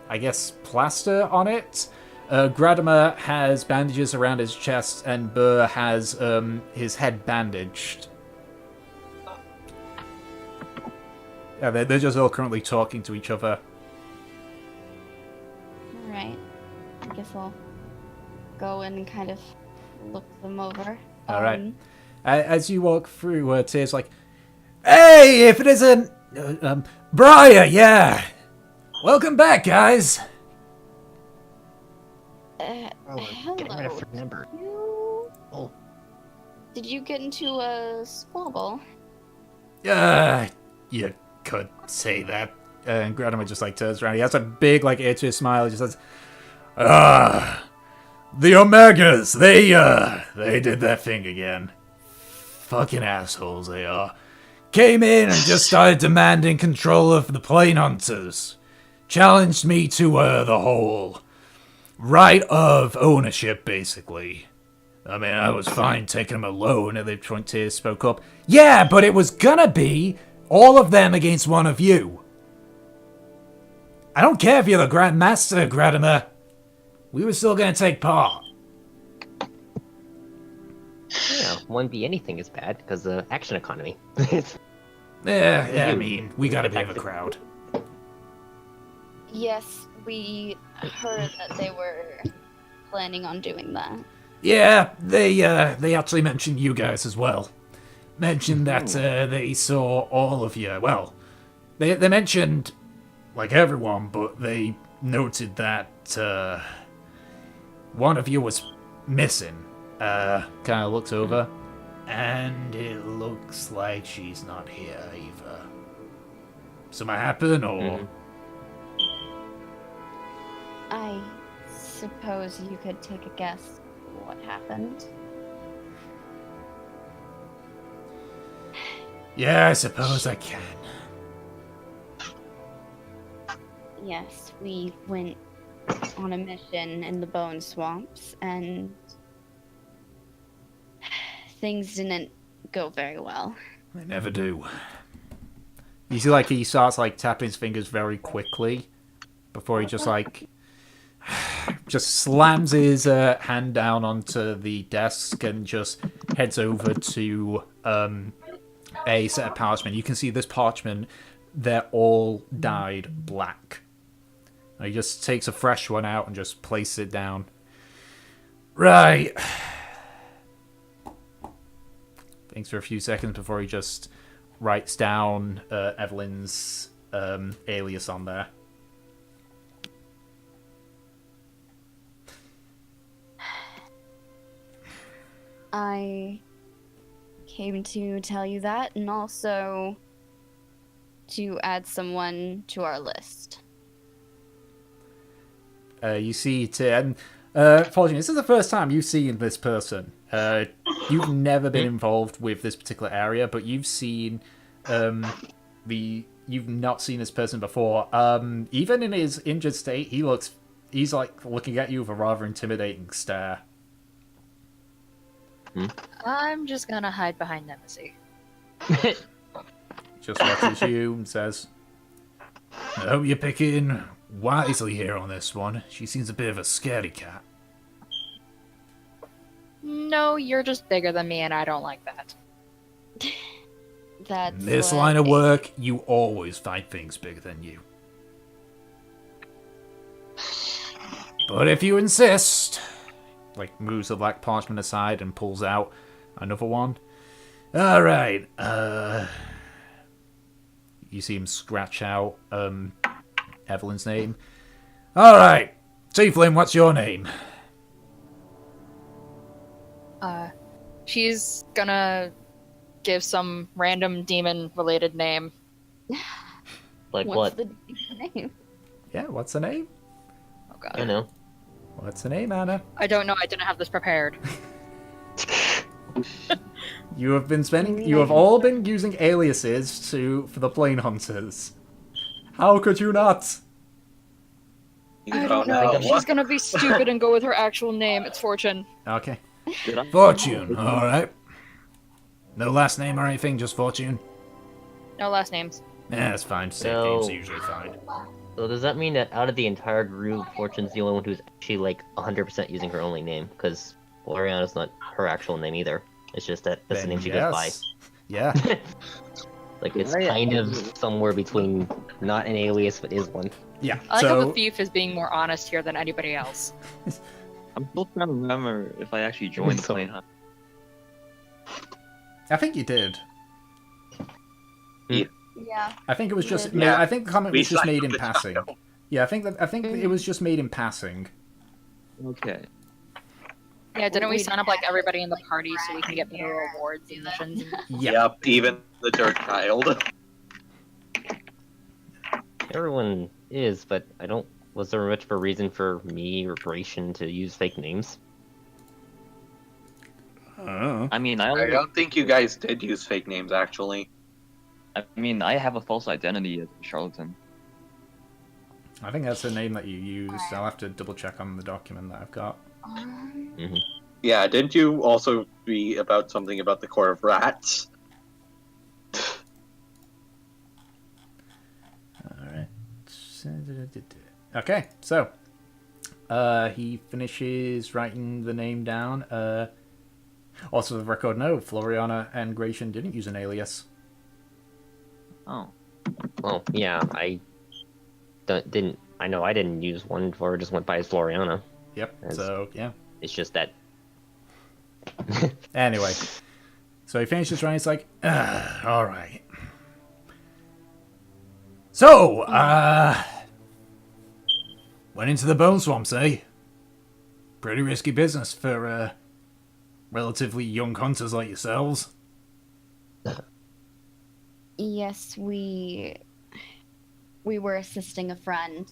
I guess, plaster on it. Gradimer has bandages around his chest, and Burr has his head bandaged. Yeah, they're just all currently talking to each other. Alright. I guess I'll go and kind of look them over. Alright. As you walk through, Tyr's like, "Hey, if it isn't... Briar, yeah! Welcome back, guys!" Hello. Number. You... Oh. Did you get into a squabble? You could say that. And Gradimer just turns around. He has a big ear to his smile. He just says, the Omegas, they did their thing again. Fucking assholes they are. Came in and just started demanding control of the Plane Hunters. Challenged me to the whole right of ownership, basically. I mean, I was fine taking them alone, and the Frontier spoke up. Yeah, but it was gonna be all of them against one of you. I don't care if you're the Grand Master, Gradimer. we were still going to take part. Yeah, 1v anything is bad because the action economy. Yeah, I mean, we got a bit of a crowd. Yes, we heard that they were planning on doing that. Yeah, they actually mentioned you guys as well. Mentioned that they saw all of you. Well, they mentioned like everyone, but they noted that one of you was missing. Kind of looks over, and it looks like she's not here either. Something happened, or? I suppose you could take a guess what happened. Yeah, I suppose I can. Yes, we went on a mission in the bone swamps, and things didn't go very well. They never do. You see, like, he starts, like, tapping his fingers very quickly before he just, like, just slams his hand down onto the desk and just heads over to a set of parchment. You can see this parchment, they're all dyed black. And he just takes a fresh one out and just places it down. Right. Thinks for a few seconds before he just writes down Evelyn's alias on there. I came to tell you that, and also to add someone to our list. You see, and Fortune, this is the first time you've seen this person. You've never been involved with this particular area, but you've seen you've not seen this person before. Even in his injured state, he's like looking at you with a rather intimidating stare. I'm just gonna hide behind Nemesis. Just watches you and says, I hope you're picking wisely here on this one. She seems a bit of a scaredy cat. No, you're just bigger than me, and I don't like that. That's In this what line of work, you always find things bigger than you. But if you insist, like moves the black parchment aside and pulls out another one. All right. You see him scratch out Evelyn's name. All right, Tiefling, what's your name? She's gonna give some random demon-related name. Like What's what? the name? Yeah, what's the name? Oh god. I know. What's the name, Anna? I don't know. I didn't have this prepared. You have all been using aliases for the plane hunters. How could you not? I don't know. She's gonna be stupid and go with her actual name. It's Fortune. Okay. Did I? Fortune, alright. No last name or anything, just Fortune? No last names. Yeah, that's fine. Same No. names are usually fine. So does that mean that out of the entire group, Fortune's the only one who's actually like 100% using her only name? Because Loriana's not her actual name either. It's just that that's the Then name she goes by. Yeah. Like it's kind of somewhere between not an alias but is one. Yeah. I like how So the thief is being more honest here than anybody else. I'm still trying to remember if I actually joined the plane hunt. I think you did. Yeah. I think it was just. Yeah. I think the comment We was just signed made in the passing. title. Yeah, I think it was just made in passing. Okay. Yeah, didn't we We'd sign up like have everybody in the party so we can get better rewards and missions? Yeah. Yep, even the dirt child. Everyone is, but I don't. Was there much of a reason for me or Bration to use fake names? I mean, I don't think you guys did use fake names, actually. I have a false identity as a charlatan. I think that's the name that you used. I'll have to double check on the document that I've got. Yeah, didn't you also be about something about the core of rats? Alright. Okay, so He finishes writing the name down. Also, the record note, Floriana and Gratian didn't use an alias. Oh. Well, yeah, I didn't. I know I didn't use one before. I just went by as Floriana. Yep, As- so, yeah. It's just that. Anyway, so he finishes writing, it's like, alright. So, went into the bone swamps, eh? Pretty risky business for, relatively young hunters like yourselves. Yes, we were assisting a friend.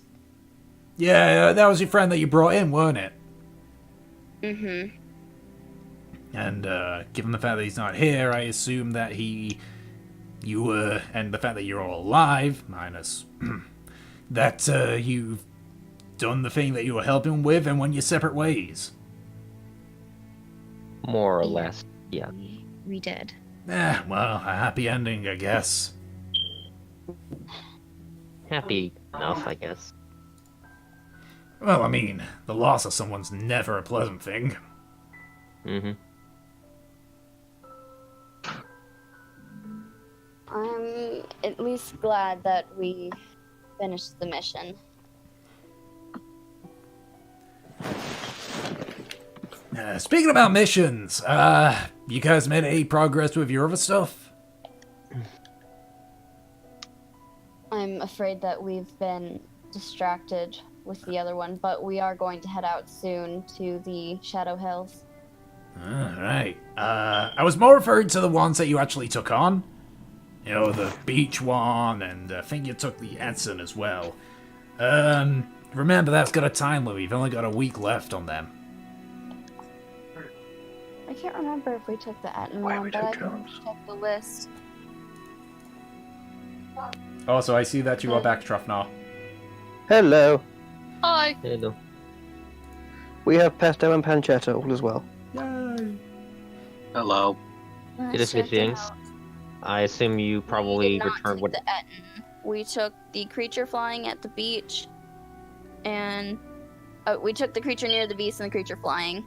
Yeah, that was your friend that you brought in, weren't it? Mm-hmm. And, given the fact that he's not here, I assume that and the fact that you're all alive, minus that, you've done the thing that you were helping with and went your separate ways. More or Yeah. less, yeah. We did. Well, a happy ending, I guess. Happy enough, I guess. Well, I mean, the loss of someone's never a pleasant thing. Mm-hmm. I'm at least glad that we finished the mission. Speaking about missions, you guys made any progress with your other stuff? I'm afraid that we've been distracted with the other one, but we are going to head out soon to the Shadow Hills. Alright. I was more referring to the ones that you actually took on. You know, the beach one, and I think you took the Edson as well. Remember, that's got a time limit. You've only got a week left on them. I can't remember if we took the Etten Why one, we but took I can Jones? check the list. Also, I see that you are back, Trufnar. Hello. Hi. Hello. We have pesto and pancetta all as well. Yay! Hello. It is good things. I assume you probably we did not returned take what. the Etten. We took the creature flying at the beach, and we took the creature near the beast and the creature flying.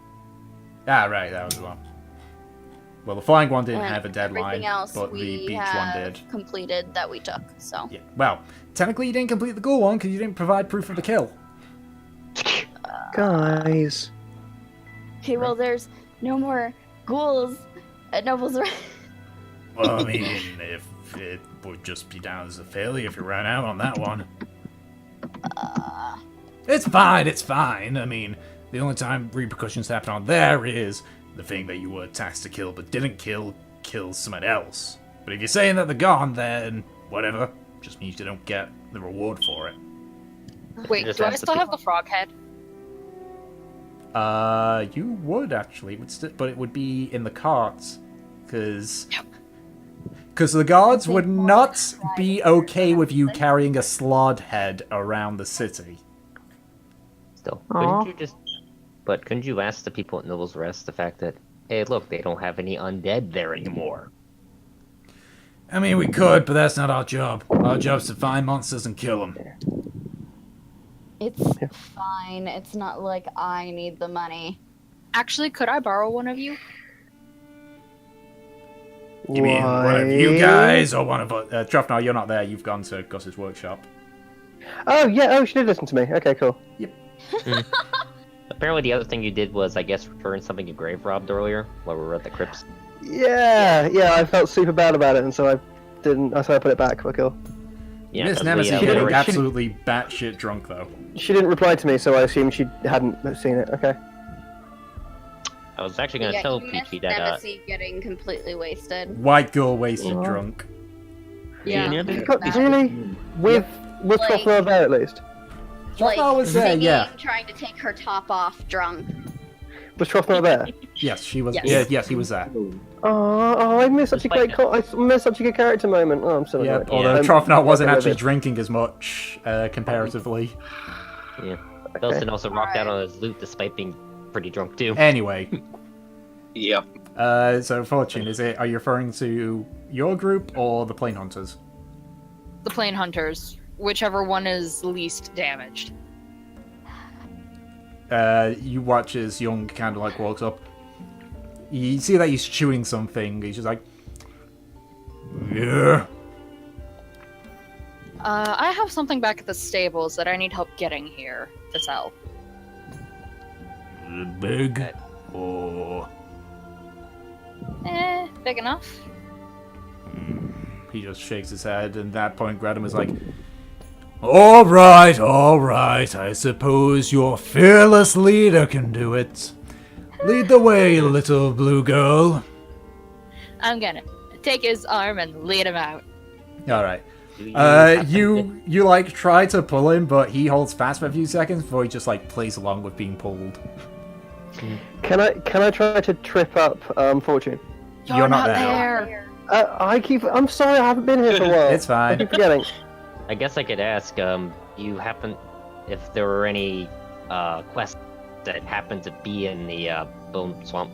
Ah, right, that was the one. Well, the flying one didn't And have a deadline, everything else but the we beach one have did. completed that we took. So Yeah. Well, technically you didn't complete the ghoul one because you didn't provide proof of the kill. Guys. okay, well, there's no more ghouls at Noble's Rest. Well, I mean, if it would just be down as a failure if you ran out on that one. It's fine. I mean, the only time repercussions happen on there is the thing that you were tasked to kill but didn't kill kills someone else. But if you're saying that they're gone, then whatever. Just means you don't get the reward for it. Wait, Just do I ask the still have the frog head? You would actually, but it would be in the carts, because the guards would not be okay with you carrying a slod head around the city. Still, Aw. couldn't you ask the people at Noble's Rest the fact that, hey, look, they don't have any undead there anymore? I mean, we could, but that's not our job. Our job's to find monsters and kill them. It's fine. It's not like I need the money. Actually, could I borrow one of you? You mean one of you guys, or one of us? Trufnar, you're not there. You've gone to Gus's workshop. Oh, yeah. Oh, she did listen to me. Okay, cool. Apparently, the other thing you did was, I guess, return something you grave robbed earlier while we were at the crypts. Yeah, I felt super bad about it, and so I didn't. So I put it back. But cool. Yeah, Miss 'cause Nemesis we, is didn't- getting she absolutely batshit drunk, though. She didn't reply to me, so I assumed she hadn't seen it. Okay. I was actually going to tell you Peachy missed that, Nemesis getting completely wasted. White girl wasted Aw. drunk. Yeah. Really? With Like- Troflo there at least. Like, Trufnar was there, singing, yeah. trying to take her top off, drunk. Was Troflo there? Yes, she was. Yes. Yeah, yes, he was there. Oh, I missed such a great. I missed such a good character moment. Oh, I'm so Yeah, annoyed. although Um, Trofnar wasn't okay, actually with it. drinking as much, comparatively. Belson also rocked out on his loot despite being pretty drunk, too. Anyway, Yep. so Fortune, are you referring to your group or the Plain Hunters? The plane hunters, whichever one is least damaged. You watch as Young kind of like walks up. You see that he's chewing something. He's just like, yeah. I have something back at the stables that I need help getting here to sell. Big or Big enough. he just shakes his head, and at that point, Gradam is like, all right. I suppose your fearless leader can do it. Lead the way, little blue girl. I'm gonna take his arm and lead him out. All right. You like try to pull him, but he holds fast for a few seconds before he just like plays along with being pulled. Can I try to trip up Fortune? You're not there. I'm sorry, I haven't been here for a while. It's fine. I keep forgetting. I guess I could ask, you happen if there were any quests that happened to be in the Bone Swamp,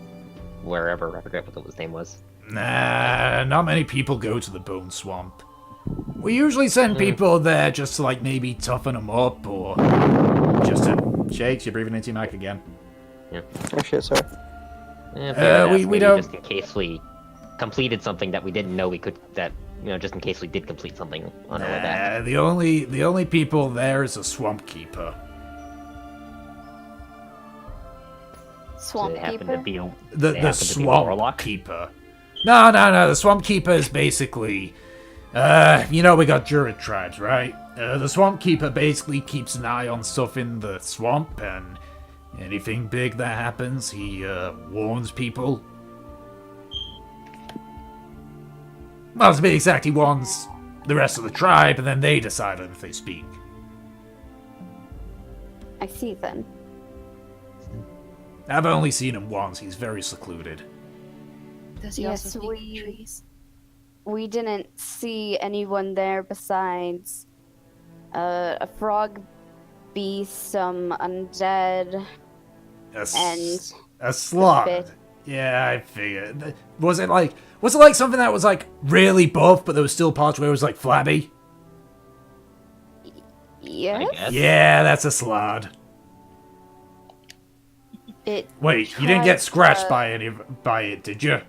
wherever, I forget what his name was. Nah, not many people go to the Bone Swamp. We usually send people there just to like maybe toughen them up or just to shakes. You're breathing into your mic again. Yeah. Oh shit, sorry. We don't. Just in case we completed something that we didn't know we could. That just in case we did complete something on our way back. The only people there is a Swamp Keeper. Swamp They happen Keeper? to be a, The they happen to be a Swamp warlock. Keeper. No. The Swamp Keeper is basically, we got Druid tribes, right? The Swamp Keeper basically keeps an eye on stuff in the swamp, and anything big that happens, he warns people. Well, to be exact, he warns the rest of the tribe, and then they decide on if they speak. I see then. I've only seen him once. He's very secluded. Does he Yes, also speak we- trees? We didn't see anyone there besides a frog beast, some undead, and A slug. bit. Yeah, I figured. Was it like something that was like really buff, but there was still parts where it was like flabby? yes. I guess. Yeah, that's a slod. It. Wait, you didn't get tried scratched to- by it, did you?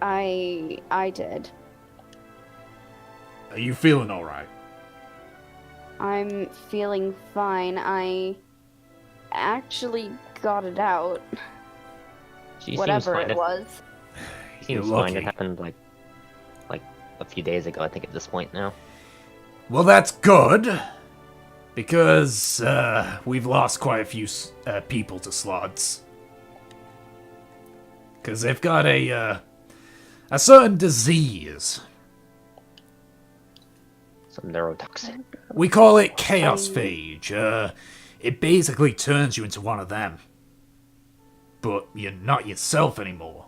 I did. Are you feeling all right? I'm feeling fine. I actually got it out. She Whatever seems fine. it was. You're Seems fine. lucky. It happened like a few days ago. I think at this point now. Well, that's good. Because we've lost quite a few people to slots. Because they've got a certain disease. Some neurotoxin. We call it Chaos Phage. It basically turns you into one of them. But you're not yourself anymore.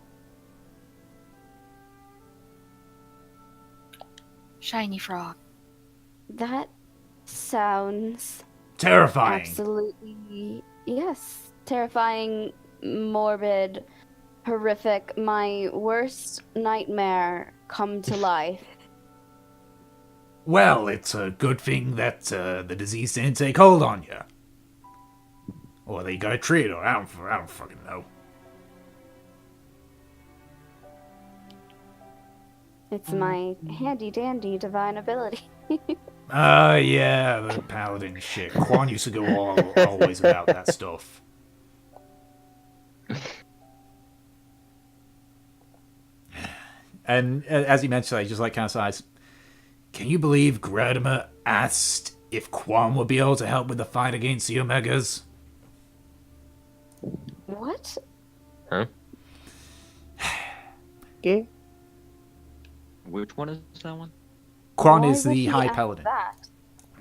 Shiny frog. That sounds Terrifying. absolutely yes. Terrifying, morbid, horrific. My worst nightmare come to life. Well, it's a good thing that the disease didn't take hold on you. Or they got treated, or I don't fucking know. It's my handy dandy divine ability. Yeah, the paladin shit. Quan used to go always about that stuff. And as he mentioned, he just like kind of sighs. Can you believe Gradimer asked if Quan would be able to help with the fight against the Omegas? What? Huh? Yeah. Which one is that one? Quan Why is would the he High ask Paladin. That?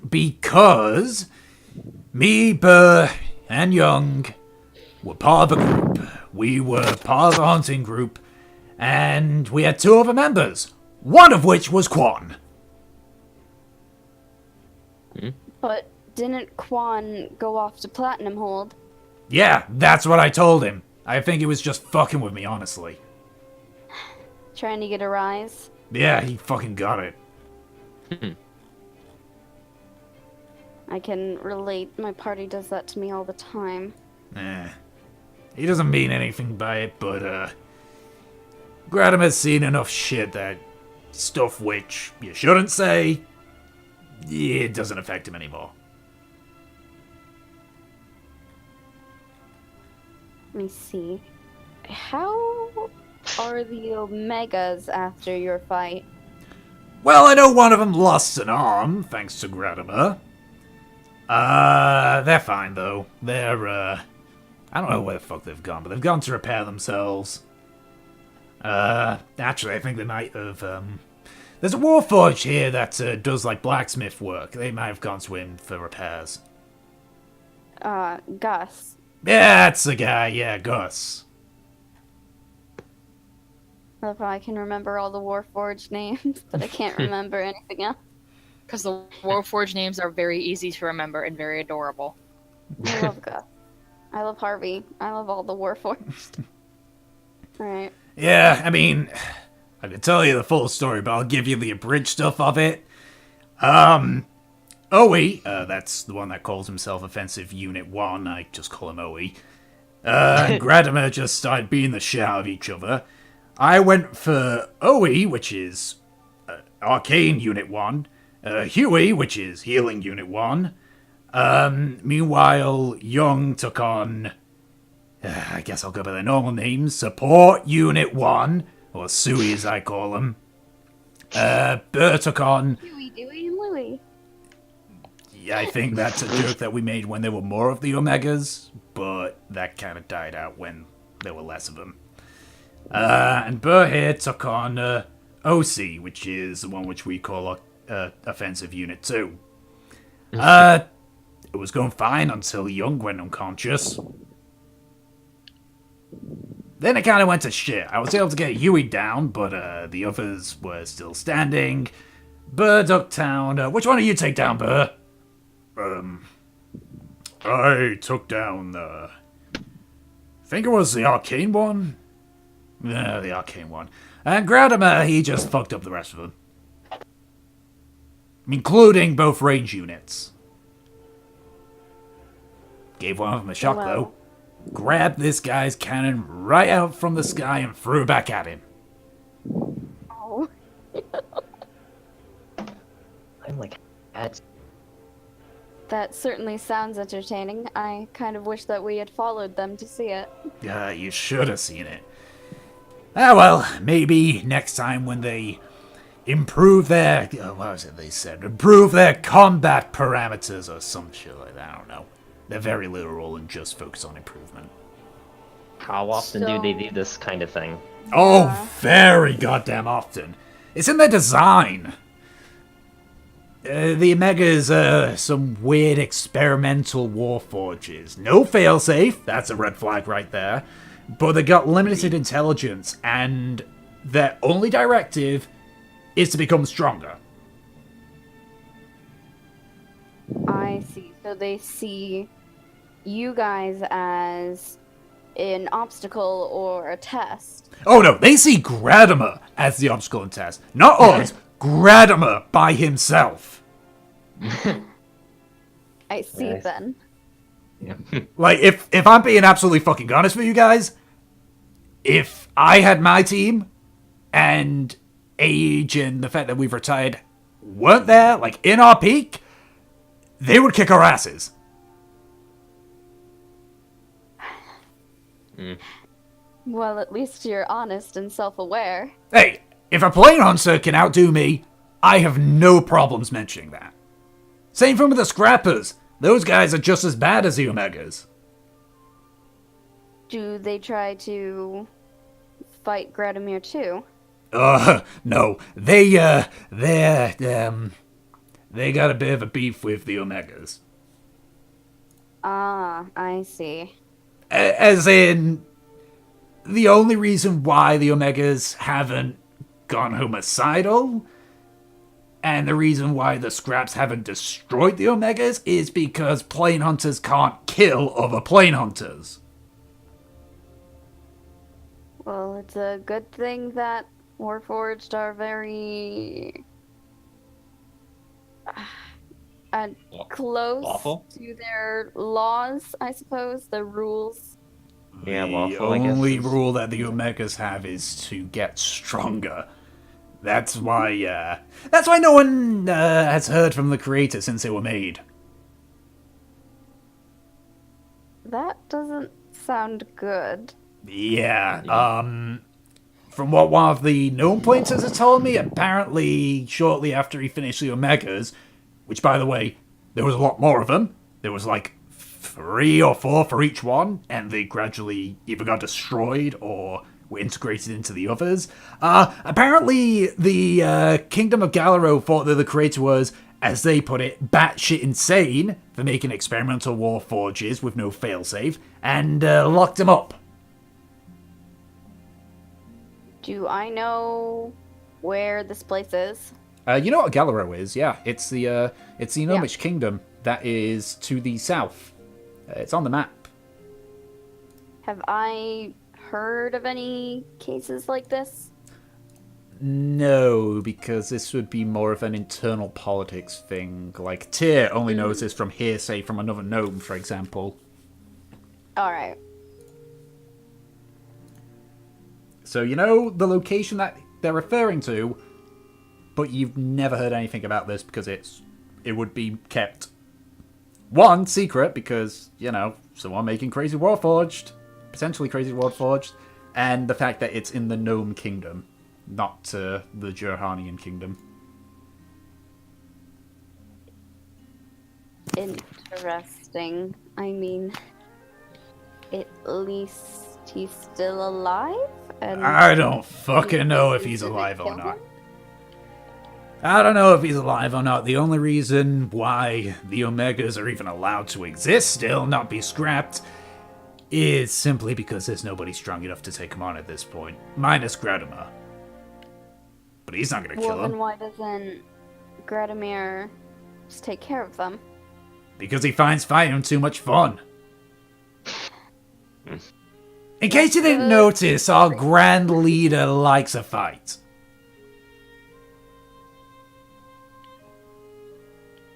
Because me, Burr, and Young were part of a group. We were part of a hunting group, and we had two other members, one of which was Quan. But didn't Quan go off to Platinum Hold? Yeah, that's what I told him. I think he was just fucking with me, honestly. Trying to get a rise? Yeah, he fucking got it. I can relate. My party does that to me all the time. He doesn't mean anything by it, but, Gratimer's seen enough shit that stuff which you shouldn't say, it doesn't affect him anymore. Let me see. How are the Omegas after your fight? Well, I know one of them lost an arm, thanks to Gratimer. They're fine, though. They're, I don't know where the fuck they've gone, but they've gone to repair themselves. Actually, I think they might have, there's a Warforged here that, does, like, blacksmith work. They might have gone to him for repairs. Gus. Yeah, that's the guy, yeah, Gus. Love how I can remember all the Warforged names, but I can't remember anything else. Because the Warforged names are very easy to remember and very adorable. I love Gus. I love Harvey. I love all the Warforged. Alright. Yeah, I mean, I could tell you the full story, but I'll give you the abridged stuff of it. Owie, that's the one that calls himself Offensive Unit 1, I just call him Owie. And Gratimer just started beating the shit out of each other. I went for Owie, which is Arcane Unit 1, Huey, which is Healing Unit 1. Meanwhile, Young took on, I guess I'll go by their normal names, Support Unit 1, or Sui as I call them. Burr took on... Huey, Dewey, and Louie. Yeah, I think that's a joke that we made when there were more of the Omegas, but that kind of died out when there were less of them. And Burr here took on OC, which is the one which we call Offensive Unit 2. It was going fine until Young went unconscious. Then it kind of went to shit. I was able to get Huey down, but the others were still standing. Burr ducked down. Which one did you take down, Burr? I took down I think it was the Arcane one? Yeah, the Arcane one. And Gratimer, he just fucked up the rest of them. Including both range units. Gave one of them a shock, though. Grabbed this guy's cannon right out from the sky and threw it back at him. Oh. I'm like, that's... That certainly sounds entertaining. I kind of wish that we had followed them to see it. Yeah, you should have seen it. Ah, well, maybe next time when they improve their... what was it they said? Improve their combat parameters or some shit like that. I don't know. They're very literal and just focus on improvement. How often do they do this kind of thing? Oh, very goddamn often. It's in their design. The Omega's some weird experimental warforges. No failsafe, that's a red flag right there. But they got limited intelligence, and their only directive is to become stronger. I see. So they see you guys as an obstacle or a test. Oh no, they see Gratimer as the obstacle and test. Not us, Gratimer by himself. I see then. Yeah. Like, if I'm being absolutely fucking honest with you guys, if I had my team, and age and the fact that we've retired weren't there, like, in our peak, they would kick our asses. Well, at least you're honest and self-aware. Hey, if a plane hunter can outdo me, I have no problems mentioning that. Same thing with the scrappers. Those guys are just as bad as the Omegas. Do they try to fight Gratimir too? No. They got a bit of a beef with the Omegas. Ah, I see. As in, the only reason why the Omegas haven't gone homicidal, and the reason why the Scraps haven't destroyed the Omegas, is because plane hunters can't kill other plane hunters. Well, it's a good thing that Warforged are very... close Lawful? to their laws, I suppose, the rules. Yeah, The lawful, I guess, only is- rule that the Omegas have is to get stronger. That's why no one has heard from the creator since they were made. That doesn't sound good. Yeah, from what one of the gnome pointers has told me, apparently shortly after he finished the Omegas, which by the way, there was a lot more of them, there was like 3 or 4 for each one, and they gradually either got destroyed or were integrated into the others. Apparently the Kingdom of Galaro thought that the creator was, as they put it, batshit insane for making experimental war forges with no failsafe, and locked him up. Do I know where this place is? You know what Galaro is? Yeah, it's the Gnomish kingdom that is to the south. It's on the map. Have I heard of any cases like this? No, because this would be more of an internal politics thing. Like Tyr only knows this from hearsay from another gnome, for example. Alright. So you know the location that they're referring to, but you've never heard anything about this because it would be kept, one, secret because, you know, someone making Crazy Warforged, potentially Crazy Warforged, and the fact that it's in the Gnome Kingdom, not the Jurhanian Kingdom. Interesting. I mean, at least he's still alive? And I don't fucking know if he's alive or not. I don't know if he's alive or not. The only reason why the Omegas are even allowed to exist still, not be scrapped, is simply because there's nobody strong enough to take him on at this point. Minus Gradamar. But he's not gonna kill Well, then him. why doesn't Gradamir just take care of them? Because he finds fighting too much fun. In case you didn't notice, our Grand Leader likes a fight.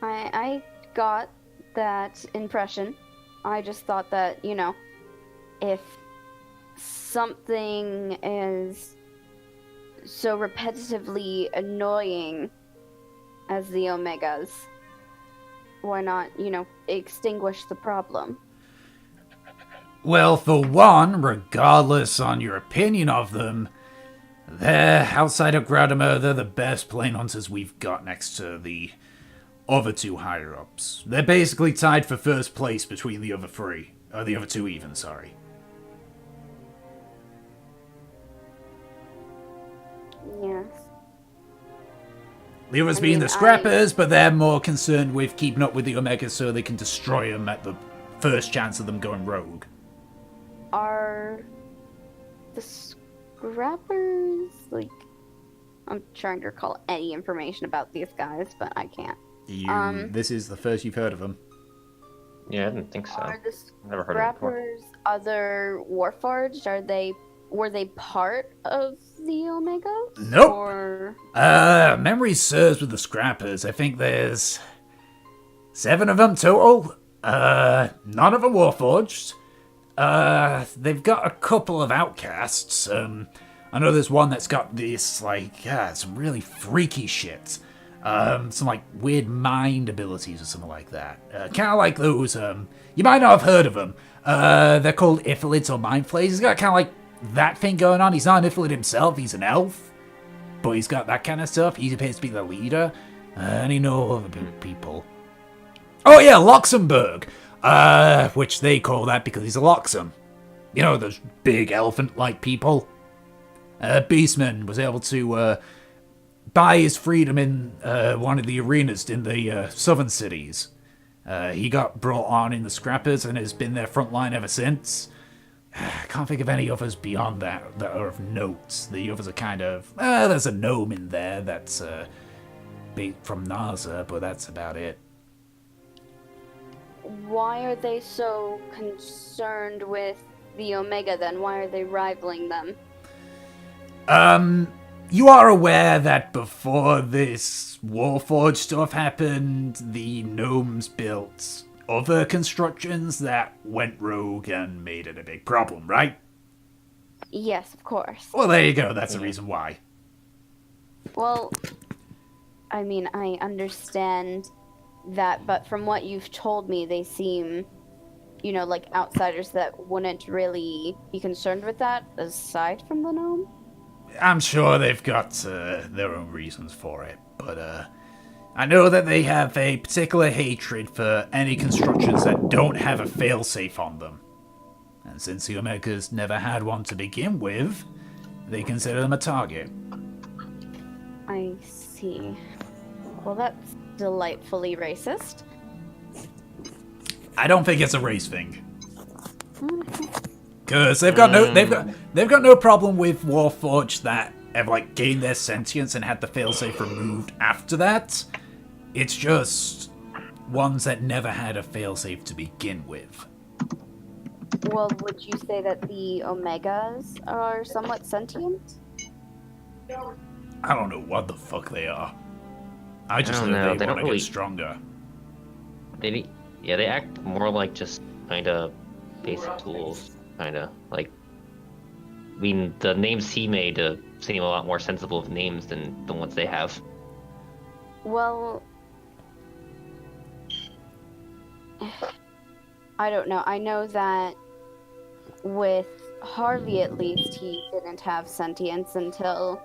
I got that impression. I just thought that, you know, if something is so repetitively annoying as the Omegas, why not, you know, extinguish the problem? Well, for one, regardless on your opinion of them, they're, outside of Gradamar, they're the best plane hunters we've got next to the other 2 higher-ups. They're basically tied for first place between the other 3. Or the other 2 even, sorry. Yes. The others I being mean, the Scrappers, but they're more concerned with keeping up with the Omegas so they can destroy them at the first chance of them going rogue. Are the Scrappers, like, I'm trying to recall any information about these guys, but I can't. This is the first you've heard of them. Yeah, I didn't think so. Are the Never heard of it before. Scrappers other Warforged? Were they part of the Omegas? Nope. Or Memory serves with the Scrappers. I think there's 7 of them total. None of them Warforged. They've got a couple of outcasts. I know there's one that's got this, like, some really freaky shit. Some, like, weird mind abilities or something like that. Kind of like those, you might not have heard of them. They're called Ifilids or Mind Flayers. He's got kind of like that thing going on. He's not an Ifilid himself, he's an elf. But he's got that kind of stuff. He appears to be the leader. And he knows other people. Oh yeah, Luxembourg. Which they call that because he's a Loxum. You know, those big elephant-like people. Beastman was able to buy his freedom in one of the arenas in the southern cities. He got brought on in the Scrappers and has been their front line ever since. I can't think of any others beyond that are of note. The others are kind of... there's a gnome in there that's from NASA, but that's about it. why are they so concerned with the Omega then? Why are they rivaling them? You are aware that before this Warforged stuff happened, the gnomes built other constructions that went rogue and made it a big problem, right? Yes, of course. Well, there you go. That's the reason why. Well, I mean, I understand that, but from what you've told me, they seem, like outsiders that wouldn't really be concerned with that, aside from the gnome. I'm sure they've got their own reasons for it, but I know that they have a particular hatred for any constructions that don't have a failsafe on them. And since the Omegas never had one to begin with, they consider them a target. I see. Well, that's delightfully racist. I don't think it's a race thing. Because they've got no problem with Warforged that have gained their sentience and had the failsafe removed after that. It's just ones that never had a failsafe to begin with. Well, would you say that the Omegas are somewhat sentient? I don't know what the fuck they are. I just don't know know. they They want don't to really- get stronger. They act more like just kind of basic tools, kind of like. I mean, the names he made seem a lot more sensible of names than the ones they have. Well, I don't know. I know that with Harvey, at least, he didn't have sentience until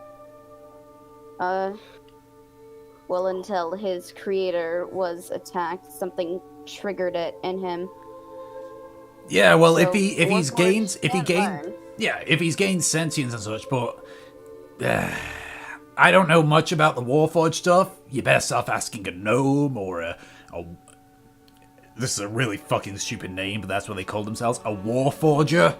until his creator was attacked. Something triggered it in him. Yeah, well, So if he's gained learn. if he's gained sentience and such, but I don't know much about the Warforged stuff. You better start asking a gnome or a this is a really fucking stupid name, but that's what they call themselves, a Warforger.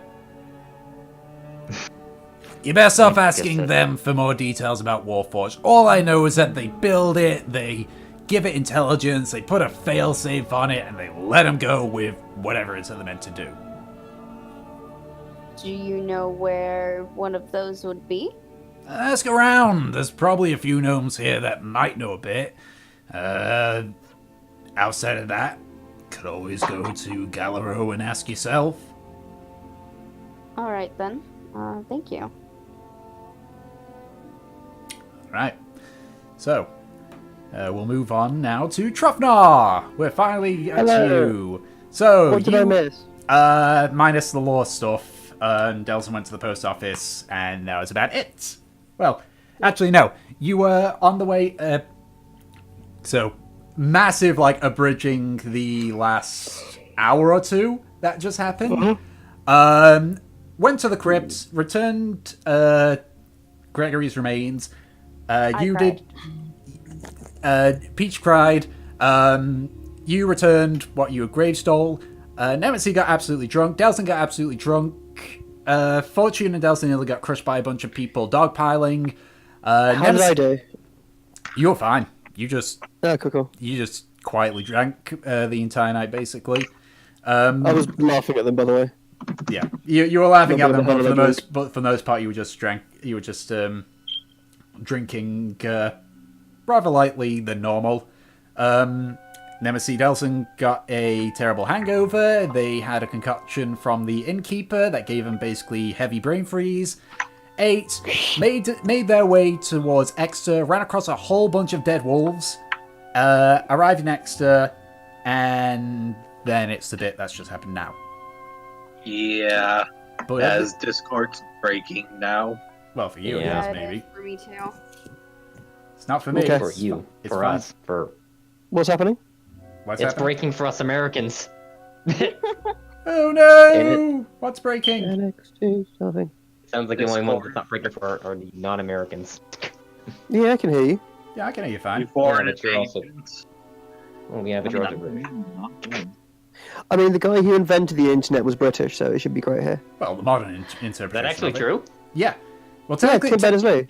You better start asking them for more details about Warforged. All I know is that they build it, they give it intelligence, they put a failsafe on it, and they let them go with whatever it's they're meant to do. Do you know where one of those would be? Ask around. There's probably a few gnomes here that might know a bit. Outside of that, could always go to Galero and ask yourself. All right then. Thank you. Right. So, we'll move on now to Trufnar. We're finally at Hello. you. So, What did I miss? minus the law stuff, Delson went to the post office, and that was about it. Well, actually, no. You were on the way, so, massive, abridging the last hour or two that just happened. Went to the crypt, returned, Gregory's remains. You cried. did, Peach cried, you returned what you had grave stole, Nemesis got absolutely drunk, Delson got absolutely drunk, Fortune and Delson nearly got crushed by a bunch of people dogpiling. How did I do? You were fine. You just Oh, cool. quietly drank the entire night, basically. I was laughing at them, by the way. Yeah, you were laughing at them, but Little bit for the most part, you were just drinking rather lightly than normal. Nemesis Delson got a terrible hangover. They had a concoction from the innkeeper that gave them basically heavy brain freeze. Ate, made their way towards Eckster, ran across a whole bunch of dead wolves, arrived in Eckster, and then it's the bit that's just happened now. Yeah, But as Discord's breaking now. well, for you, Yeah. it is, maybe. It is for me too. It's not for me. Okay. For you, It's for fine. us, for What's happening? What's it's happening? breaking for us Americans. Oh no! And What's breaking? NXT something. Sounds like the only one Discord. that's not breaking for are the non-Americans. Yeah, I can hear you. Yeah, I can hear you fine. You foreign but you're also- invasions. Well, we have a Georgia British. I mean, the guy who invented the internet was British, so it should be great here. Well, the modern interpretation. Is that actually of it. true? Yeah. Well, Yeah, technically, Tim Berners-Lee.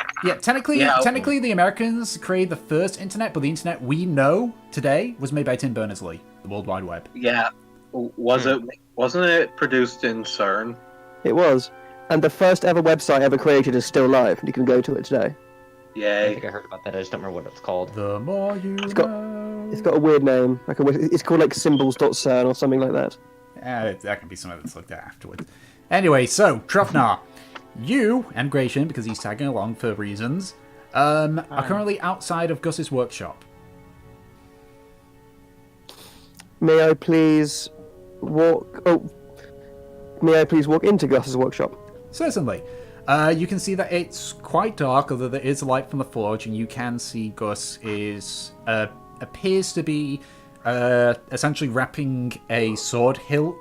technically, the Americans created the first internet, but the internet we know today was made by Tim Berners-Lee, the World Wide Web. Yeah, wasn't it produced in CERN? It was. And the first ever website ever created is still live, and you can go to it today. I Yay. think I heard about that. I just don't remember what it's called. The more you got- know. It's got a weird name. It's called like symbols.cern or something like that. That can be something that's looked at afterwards. Anyway, so, Trufnar, you and Gratian, because he's tagging along for reasons, are currently outside of Gus's workshop. May I please walk into Gus's workshop? Certainly. You can see that it's quite dark, although there is light from the forge, and you can see Gus appears to be essentially wrapping a sword hilt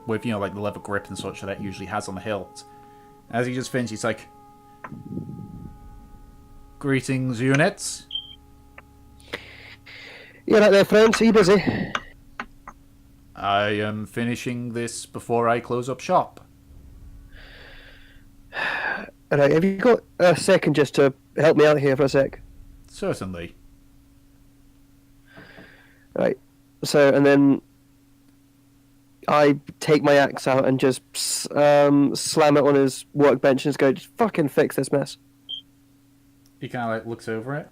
with, like the leather grip and such that it usually has on the hilt. As he just finished, he's like, "Greetings, units." You right there, friends? Are you busy? I am finishing this before I close up shop. Alright, have you got a second just to help me out here for a sec? Certainly. Right. So, and then I take my axe out and just slam it on his workbench and just go, just fucking fix this mess. He kind of looks over it.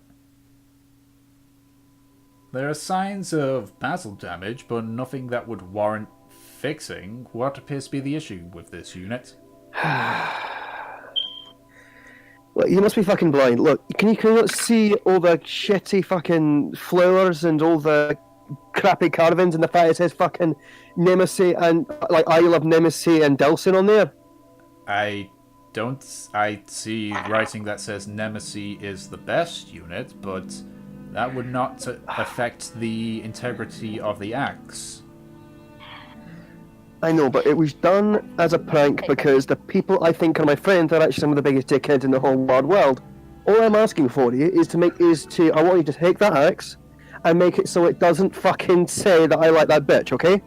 There are signs of battle damage, but nothing that would warrant fixing. What appears to be the issue with this unit? Look, you must be fucking blind. Look, can you not see all the shitty fucking flowers and all the crappy carvings and the fact it says fucking Nemesis and like Isle of Nemesis and Delsin on there? I see writing that says Nemesis is the best unit, but that would not affect the integrity of the axe. I know, but it was done as a prank because the people I think are my friends are actually some of the biggest dickheads in the whole wide world. All I'm asking for you I want you to take that axe and make it so it doesn't fucking say that I like that bitch, okay?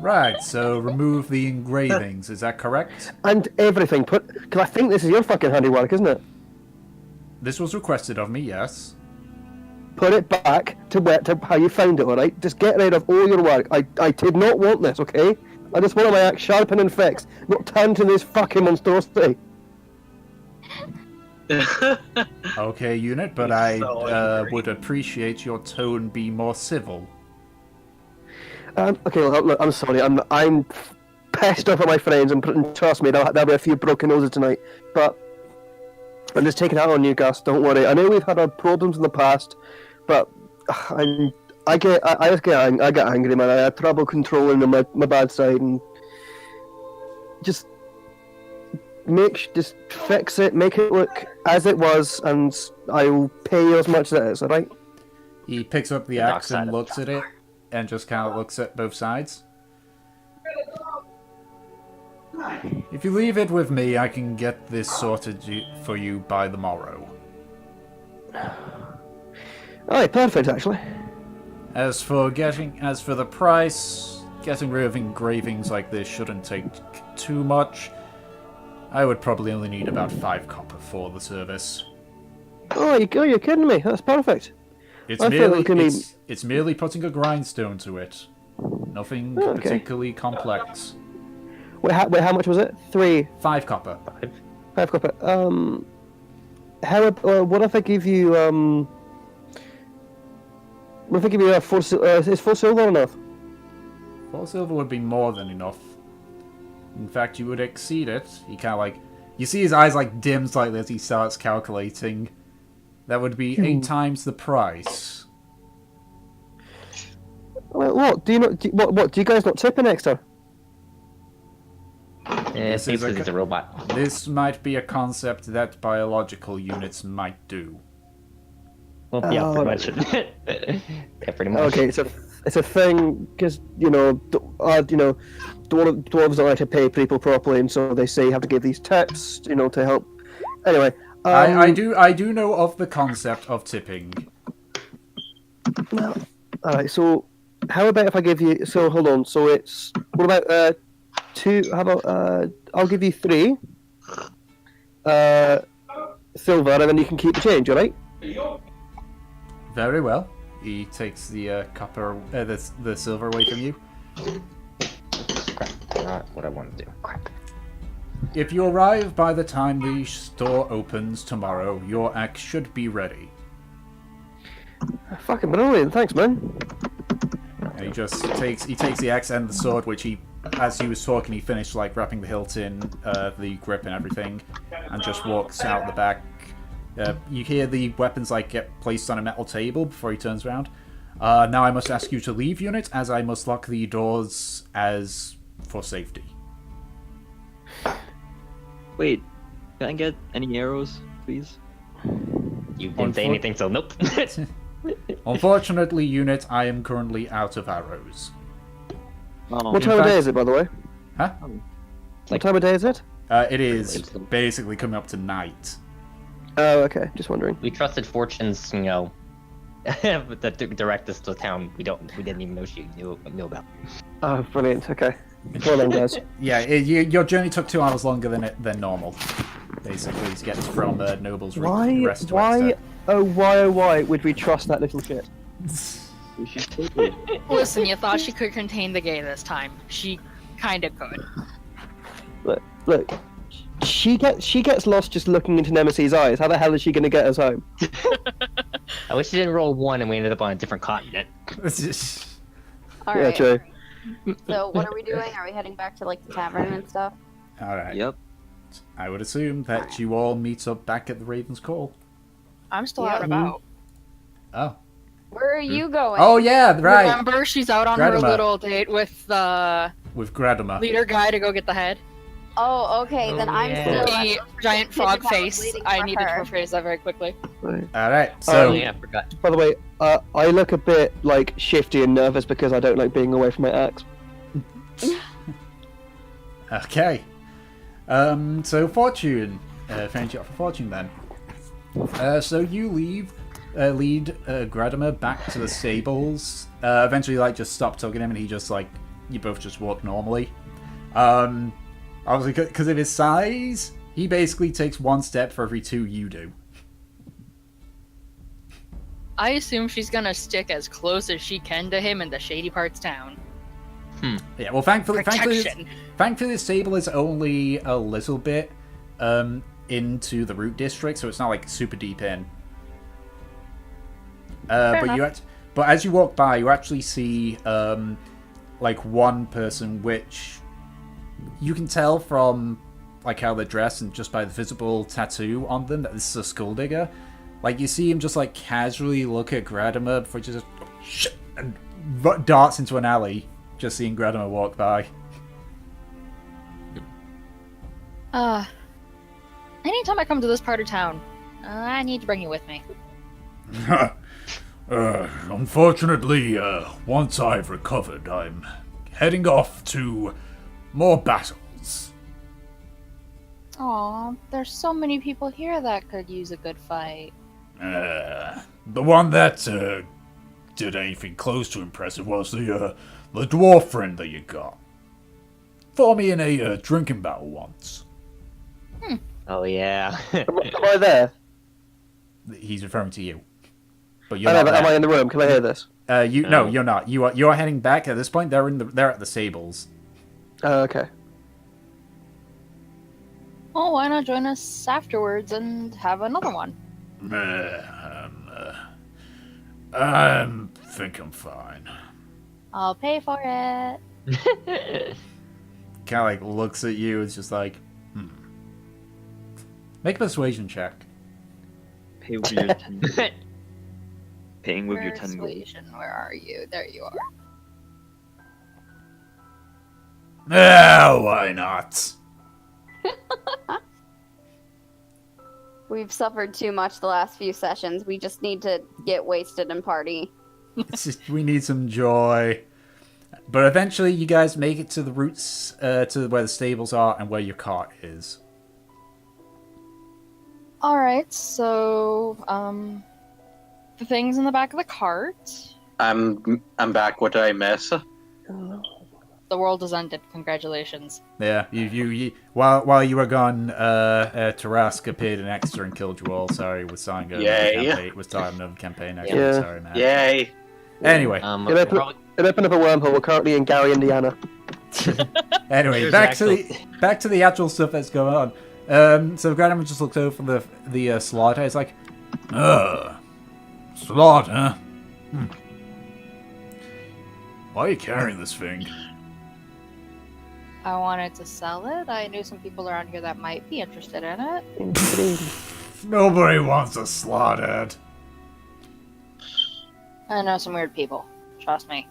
Right, so remove the engravings, is that correct? And everything. Because I think this is your fucking handiwork, isn't it? This was requested of me, yes. Put it back to how you found it, alright? Just get rid of all your work. I did not want this, okay? I just wanted my axe sharpened and fixed, not turned to this fucking monstrosity. Okay, unit, but I would appreciate your tone be more civil. Okay, look, I'm sorry. I'm pissed off at my friends, and trust me, there'll be a few broken noses tonight. But I'm just taking it out on you, Gus. Don't worry. I know we've had our problems in the past, but I get angry, man. I have trouble controlling my bad side, and just fix it, make it look as it was, and I will pay you as much as it is. All right? He picks up the axe and looks at it, and just kind of looks at both sides. If you leave it with me, I can get this sorted for you by the morrow. Alright, perfect, actually. As for the price, getting rid of engravings like this shouldn't take too much. I would probably only need about 5 copper for the service. Oh, you're kidding me? That's perfect. It's merely putting a grindstone to it. Nothing particularly complex. Wait, how much was it? 5 copper. 5 copper. What if I give you what if I give you 4 silver? Is 4 silver enough? 4 silver would be more than enough. In fact, you would exceed it. He kind of you see his eyes dim slightly as he starts calculating. That would be 8 times the price. Well, what do you not? Do you guys not tip an Eckster? Yeah, he's a robot. This might be a concept that biological units might do. Well, yeah, pretty much. Yeah, pretty much. Okay, it's a thing because dwarves don't like to pay people properly, and so they say you have to give these tips, to help. Anyway, I do know of the concept of tipping. Well, all right. So, how about if I give you? So, hold on. So it's what about 2? How about I'll give you 3 silver, and then you can keep the change. All right? Very well. He takes the copper, the silver away from you. Crap, not what I want to do. Crap. if you arrive by the time the store opens tomorrow, your axe should be ready. Fucking brilliant, thanks, man. And he just takes the axe and the sword, which he, as he was talking, he finished like wrapping the hilt in, the grip and everything, and just walks out the back. You hear the weapons like get placed on a metal table before he turns around. Now I must ask you to leave, unit, as I must lock the doors as for safety. Wait, can I get any arrows, please? You didn't say anything, so nope. Unfortunately, unit, I am currently out of arrows. Oh, What time of day is it, by the way? Huh? What time of day is it? It is basically coming up to night. Oh, okay. Just wondering. We trusted Fortune's, that direct us to town. We didn't even know she knew about. Oh, brilliant. Okay. Well then, guys. Yeah, your journey took 2 hours longer than normal, basically, to get from Noble's rest to Why? Eckster. Oh, why would we trust that little shit? we should take it. Listen, you thought she could contain the gay this time. She kinda could. Look. She gets lost just looking into Nemesis's eyes. How the hell is she going to get us home? I wish she didn't roll 1 and we ended up on a different continent. All Yeah, right. true. So what are we doing? Are we heading back to like the tavern and stuff? Alright. Yep. I would assume that you all meet up back at the Raven's Call. I'm still Yeah. out and about. Oh. Where are you going? Oh, yeah, right. Remember, she's out on Grandma. her little date with the With Gradama. leader guy to go get the head. Oh, okay. Then I'm yeah. still. The giant frog Pigeon Town face. waiting I for needed to her. rephrase that very quickly. Right. Alright, so... Oh yeah, I forgot. By the way, I look a bit like shifty and nervous because I don't like being away from my axe. Okay. So Fortune. Finish it off for Fortune then. So you lead Gradama back to the stables. Eventually, like, just stop talking to him, and he just, like, you both just walk normally. Obviously, because of his size, he basically takes 1 step for every 2 you do. I assume she's gonna stick as close as she can to him in the shady parts town. Yeah, well, thankfully, Protection. the stable is only a little bit into the root district, so it's not like super deep in. But as you walk by, you actually see like one person, which you can tell from like how they're dressed and just by the visible tattoo on them that this is a skulldigger. Like, you see him just like casually look at Gradama before he just shit, and darts into an alley, just seeing Gradama walk by. Anytime I come to this part of town, I need to bring you with me. Unfortunately, once I've recovered, I'm heading off to more battles. Aw, there's so many people here that could use a good fight. The one that did anything close to impressive was the dwarf friend that you got. Fought me in a drinking battle once. Oh yeah. Am I there? He's referring to you. But I you're know, not but am I there. in the room? Can I hear this? No, No. you're not. You are heading back at this point. They're at the stables. Oh, okay. Oh, why not join us afterwards and have another one? I think I'm fine. I'll pay for it. Kind of like looks at you. It's just like, Make a persuasion check. Pay with your 10 gold. Paying with your 10 gold. Persuasion, where are you? There you are. Why not? We've suffered too much the last few sessions. We just need to get wasted and party. It's just, we need some joy. But eventually, you guys make it to the roots, to where the stables are and where your cart is. Alright, so, the things in the back of the cart. I'm back. What did I miss? The world has ended. Congratulations. Yeah, you while you were gone, Tarask appeared in Eckster and killed you all. Sorry, we're starting another Yay. campaign. We're starting another campaign. Actually, Yeah. sorry, man. Yay! Anyway, It opened up a wormhole. We're currently in Gary, Indiana. Anyway, Here's back an to the actual stuff that's going on. So Grandma just looks over from the slaughter. It's like, slaughter. Why are you carrying this thing? I wanted to sell it. I knew some people around here that might be interested in it. Nobody wants a slaughtered. I know some weird people. Trust me.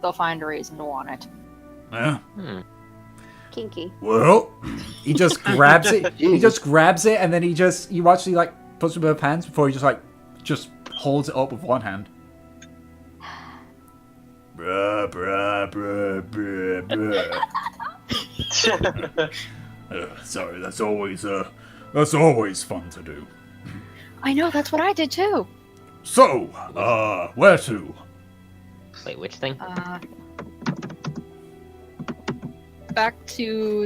They'll find a reason to want it. Yeah. Kinky. Well, he just grabs it. He just grabs it, and then you actually like puts it in both hands before he just holds it up with one hand. Bruh, bruh, bruh, bruh, bruh. Sorry, that's always fun to do. I know, that's what I did too. So, where to? Wait, which thing? Back to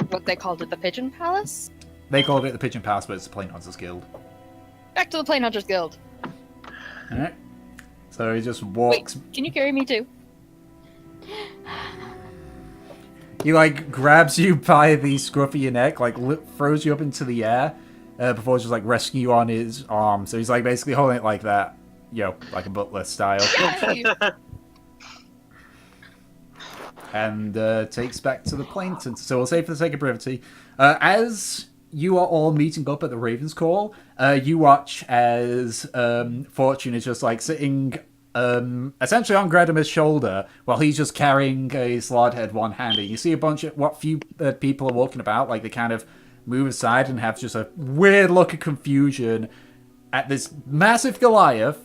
what they called it, the Pigeon Palace? They called it the Pigeon Pass, but it's the Plain Hunters Guild. Back to the Plain Hunters Guild. Alright. So he just walks. Wait, can you carry me too? He like grabs you by the scruff of your neck, like throws you up into the air, before just like rescuing you on his arm. So he's like basically holding it like that, like a butler style, and takes back to the Plain. So we'll say for the sake of brevity, as you are all meeting up at the Raven's Call, you watch as Fortune is just like sitting essentially on Gredimer's shoulder while he's just carrying a slot-head one-handed. You see a bunch of what few people are walking about, like they kind of move aside and have just a weird look of confusion at this massive Goliath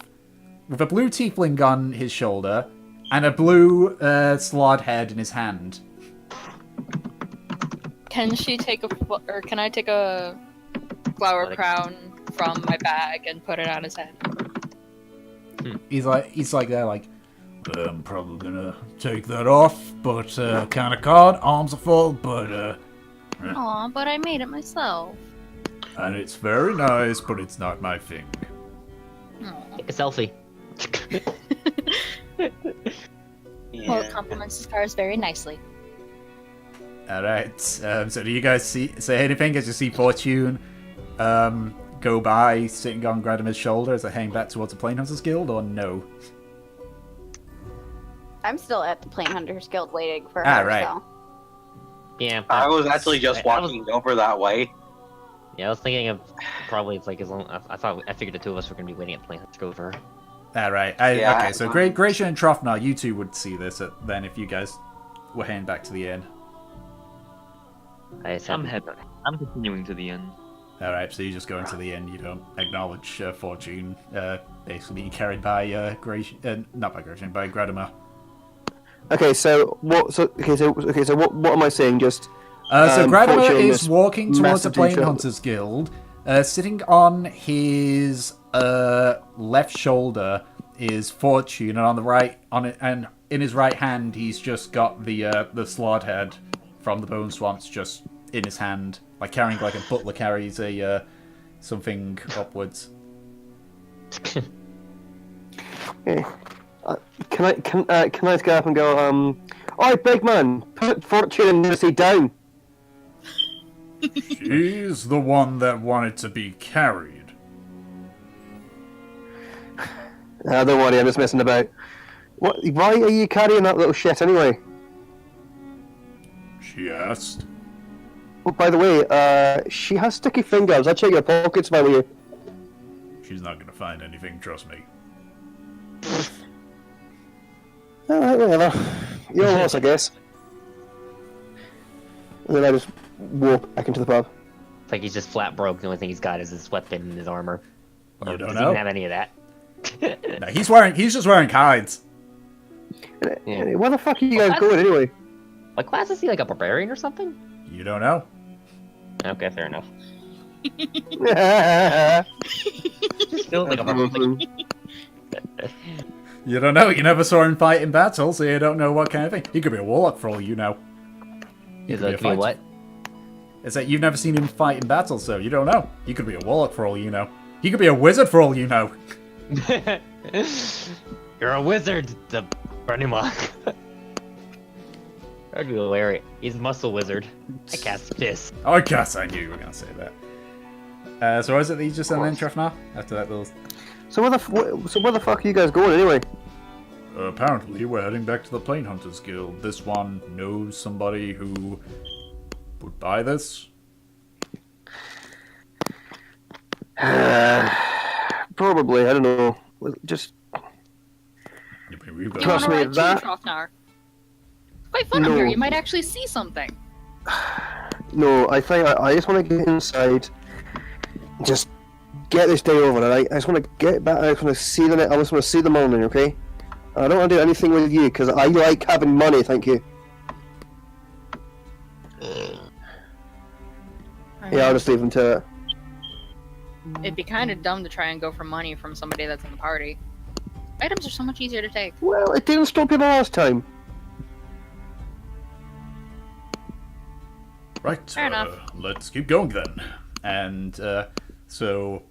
with a blue tiefling on his shoulder and a blue slot head in his hand. Can I take a flower crown from my bag and put it on his head? He's like there, like, I'm probably gonna take that off, but kind of cold, arms are full, but Aw, but I made it myself. and it's very nice, but it's not my thing. Aw. Take a selfie. Well, it compliments the scars very nicely. All right. So do you guys say anything as you see Fortune go by, sitting on Gradimer's shoulder as they hang back towards the Plain Hunters Guild, or no? I'm still at the Plain Hunters Guild waiting for her. Right. So. Yeah. I was actually just walking over that way. Yeah, I was thinking of probably it's like as long. I figured the two of us were gonna be waiting at Plain Hunters Guild for her. Right. Yeah. Okay. So Gracia and Trofnar, you two would see this then if you guys were heading back to the inn. I'm continuing to the end. All right. So you just go into the inn. You don't acknowledge Fortune basically being carried by Gracia, not by Gracia, by Gradimer. Okay, so what? So what am I saying? Just so Gradimer Fortune is walking towards the massive Plain detail. Hunters Guild. Sitting on his left shoulder is Fortune, and on the right, and in his right hand, he's just got the slot head from the Bone Swamps just in his hand, like carrying like a butler carries a something upwards. Okay. Can I just go up and go? Oi, big man, put Fortune and Lucy down. She's the one that wanted to be carried. Don't worry, I'm just messing about. What? Why are you carrying that little shit anyway? She asked. Oh, by the way, she has sticky fingers. I'll check your pockets while you. She's not gonna find anything, trust me. Alright, whatever. Your loss, I guess. And then I just walk back into the pub. It's like he's just flat broke. The only thing he's got is his weapon and his armor. You Or don't does know. he even have any of that? No, he's just wearing hides. Yeah. Where the fuck are you guys going anyway? What class is he? Like a barbarian or something? You don't know. Okay, fair enough. Yeah. Still like a barbarian. You don't know. You never saw him fight in battle, so you don't know what kind of thing. He could be a warlock for all you know. He Is could it could be what? It's that you've never seen him fight in battle, so you don't know. He could be a warlock for all you know. He could be a wizard for all you know. You're a wizard, the Burnimok. That'd be hilarious. He's muscle wizard. I cast fist. Oh, I guess I knew you were going to say that. So is it that you just sent an intro now? After that little... So where the fuck are you guys going anyway? Apparently, we're heading back to the Plane Hunters Guild. This one knows somebody who would buy this. Probably, I don't know. Just You Trust want to me, ride that- Trofnar? Quite fun up No. here. You might actually see something. no. I think I just want to get inside, just get this day over. I just want to get back. I just want to see the. I just want to see the morning. Okay. I don't want to do anything with you because I like having money. Thank you. Yeah, I'll just leave them to it. It'd be kind of dumb to try and go for money from somebody that's in the party. Items are so much easier to take. Well, it didn't stop you the last time. Right, Fair enough. let's keep going then. And so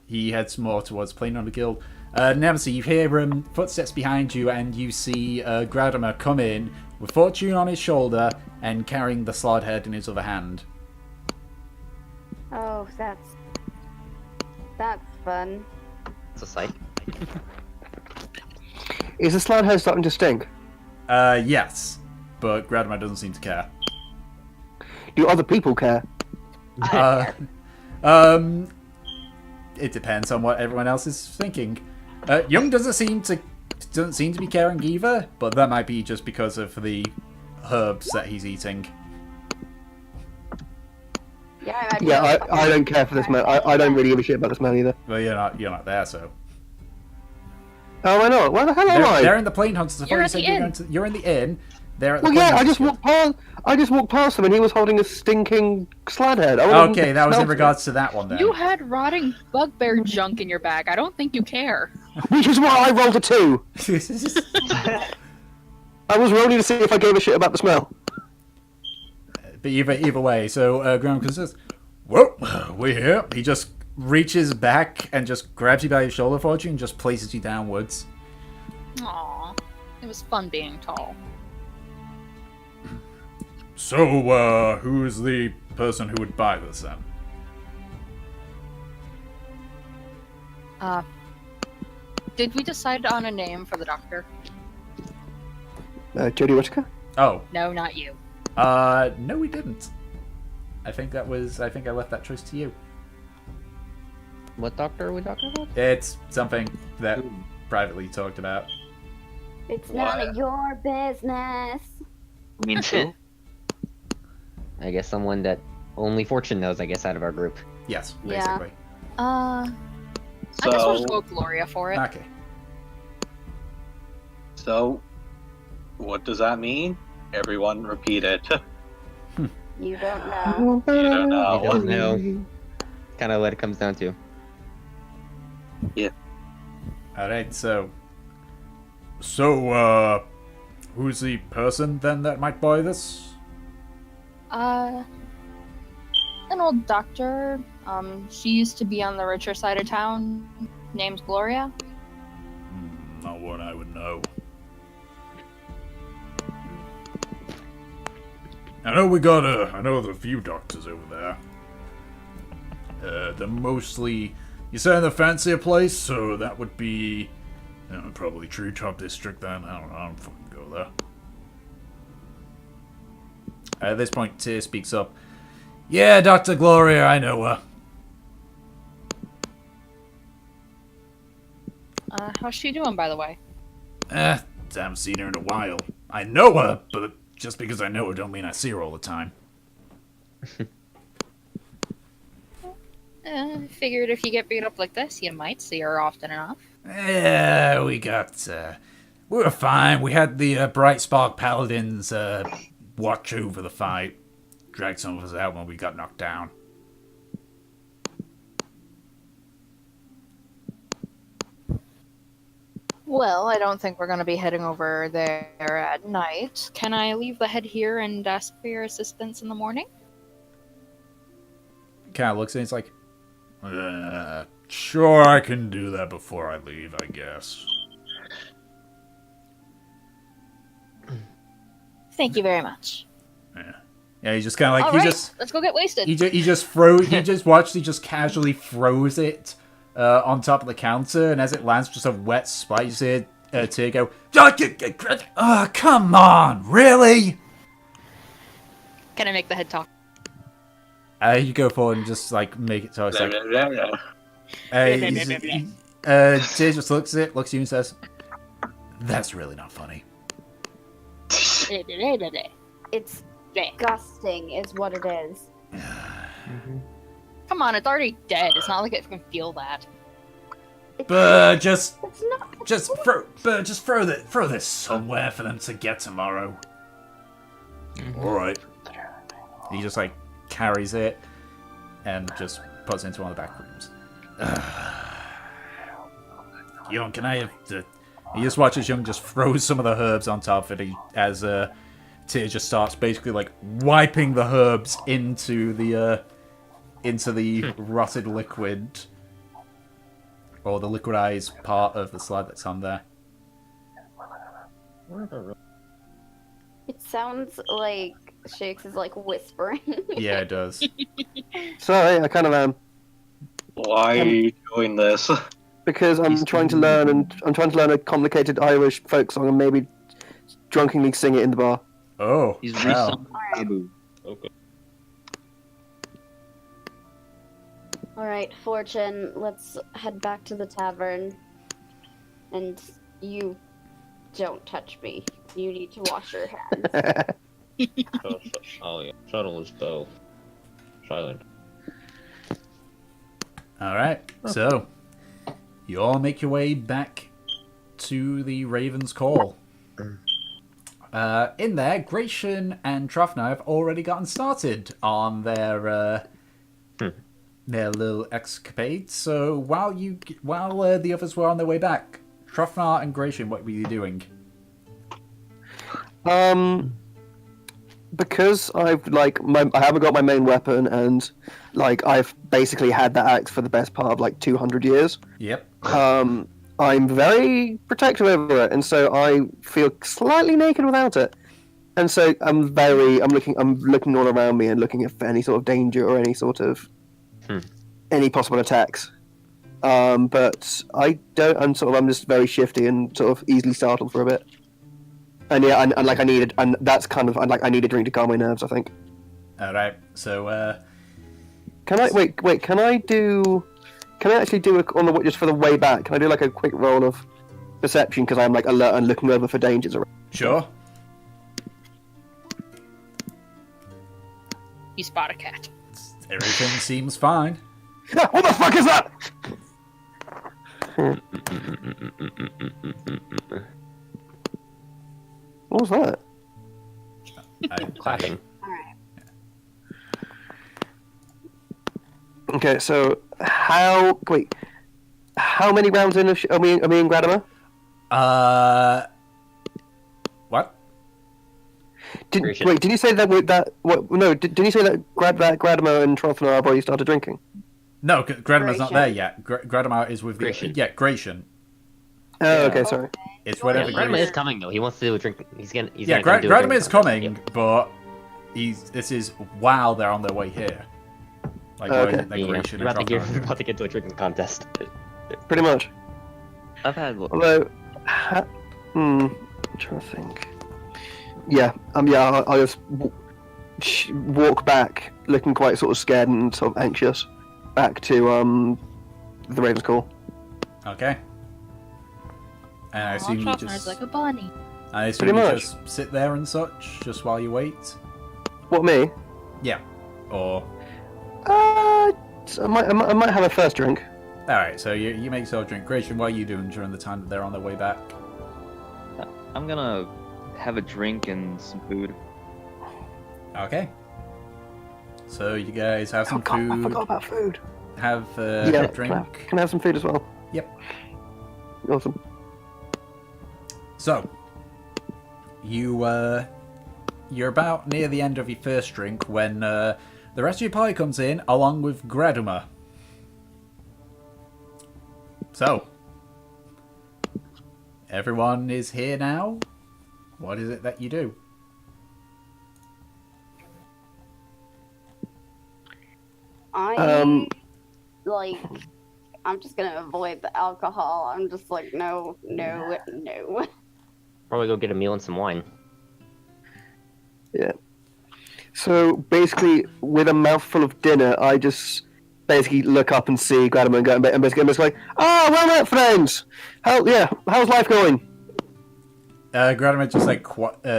he heads more towards Plane Hunter Guild. Nemesis, you hear footsteps behind you, and you see Gradimer come in with Fortune on his shoulder and carrying the slot head in his other hand. Oh, that's fun. It's a sight. Is the slide head starting to stink? Yes, but Gradimer doesn't seem to care. Do other people care? It depends on what everyone else is thinking. Young doesn't seem to be caring either, but that might be just because of the herbs that he's eating. Yeah, I don't care for the smell. I don't really give a shit about the smell either. Well, you're not there, so Oh, I know. Where the hell am I? they're in the Plane Hunters. You're at the inn. You're in the inn. They're at the Well, Plane yeah, I Hunters just Guild. walked past. I just walked past him, and he was holding a stinking slad head. I wouldn't Okay, that was in smell regards to that one then. You had rotting bugbear junk in your bag. I don't think you care. it. Which is why I rolled a 2. I was rolling to see if I gave a shit about the smell. But either way, so Graham says, "Whoa, we're here." He just reaches back and just grabs you by your shoulder, Fortune, and just places you downwards. Aw, it was fun being tall. So, who is the person who would buy this then? Did we decide on a name for the doctor? Jodie Whittaker? Oh, No, not you. no, we didn't. I think I left that choice to you. What doctor are we talking about? It's something that privately talked about. It's none of your business. You mean two? I guess someone that only Fortune knows, I guess, out of our group. Yes, Yeah. basically. I guess we'll just So, go with Gloria for it. Okay. so, what does that mean? Everyone repeat it. You don't know. You don't know. I don't know. Kind of what it comes down to. Alright, so, who's the person then that might buy this? An old doctor. She used to be on the richer side of town. Name's Gloria. Not one I would know. I know there's a few doctors over there. They're mostly, you say in the fancier place, so that would be, probably Treetop District then. I don't fucking go there. At this point, Tyr speaks up. Yeah, Dr. Gloria, I know her. How's she doing, by the way? Haven't seen her in a while. I know her, but just because I know her don't mean I see her all the time. Figured if you get beat up like this, you might see her often enough. Yeah, we were fine. We had the Bright Spark Paladins watch over the fight. Dragged some of us out when we got knocked down. Well, I don't think we're going to be heading over there at night. Can I leave the head here and ask for your assistance in the morning? Kind of looks at it, it's like, sure, I can do that before I leave, I guess. Thank you very much. Yeah, he just kind of like All he right, just let's go get wasted. he just throws he just watched he just casually throws it on top of the counter, and as it lands, just a wet spice here. Tear go. Oh, come on, really? Can I make the head talk? You go forward and just like make it so it's like. Tear just looks at it, looks at you, and says, "That's really not funny." It's disgusting, is what it is. Come on, it's already dead. It's not like it can feel that. Just It's not. throw this somewhere for them to get tomorrow. All right. He just like carries it and just puts it into one of the back rooms. Young, can I have the? He just watches Young just throws some of the herbs on top of it as Tyr just starts basically like wiping the herbs into the rotted liquid, or the liquidized part of the slab that's on there. It sounds like Shakes is like whispering. Yeah, it does. Sorry, I kind of am. Why are you doing this? Because I'm trying to learn, and I'm trying to learn a complicated Irish folk song and maybe drunkenly sing it in the bar. Oh, He's wow. resummoned Abu. Okay. Alright, Fortune, let's head back to the tavern. And you don't touch me. You need to wash your hands. Oh yeah, shuttle is bow. Silent. All right, so you all make your way back to the Raven's Call. In there, Gratian and Trofna have already gotten started on their little escapade. So while the others were on their way back, Trofna and Gratian, what were you doing? Because I haven't got my main weapon, and like I've basically had that axe for the best part of like 200 years. Yep. I'm very protective over it, and so I feel slightly naked without it. And so I'm looking all around me and looking for any sort of danger or any sort of any possible attacks. But I don't. I'm just very shifty and sort of easily startled for a bit. And yeah, and like I need a drink to calm my nerves, I think. All right. So Can I wait? Can I actually do just for the way back? Can I do like a quick roll of perception because I'm like alert and looking over for dangers around? sure. You spot a cat. Everything seems fine. What the fuck is that? What was that? Clapping. Alright. Okay, so how many rounds in are we in Gradimer? What? Did you say didn't you say that Gradimer and Trofna have already started drinking? No, Gradimar's not Gratian. there yet. Gradimar is with the Gratian. yeah, Gratian. Oh, okay, sorry. It's whatever. Yeah, Gratian. Grandma is coming though. He wants to do a drink. He's gonna come do a Gradimar drinking is contest. coming, Yep. but this is while they're on their way here. Like, Okay. like Yeah, Gratian we're and about, to Trofna. get, we're about to get to a drinking contest. Pretty much. I've had Although, I'm trying to think. Yeah, I'll just walk back, looking quite sort of scared and sort of anxious, back to the Raven's Call. Okay. And I assume you Trofner's just. like a bunny. I assume Pretty you much. just sit there and such, just while you wait. What, me? Yeah. Or. So I might have a first drink. All right. So you make yourself a drink. Gratian, what are you doing during the time that they're on their way back? I'm gonna have a drink and some food. Okay. So you guys have some Oh, God, I food. forgot about food. Have Yeah, a drink. Can I have some food as well? Yep. Awesome. So, you're about near the end of your first drink when the rest of your party comes in, along with Graduma. So, everyone is here now. What is it that you do? like, I'm just gonna avoid the alcohol. I'm just like, no. Probably go get a meal and some wine. Yeah. So basically, with a mouthful of dinner, I just basically look up and see Gradimer and go, and basically I'm just like, "Oh, well met, friends. How's life going?" Gradimer just like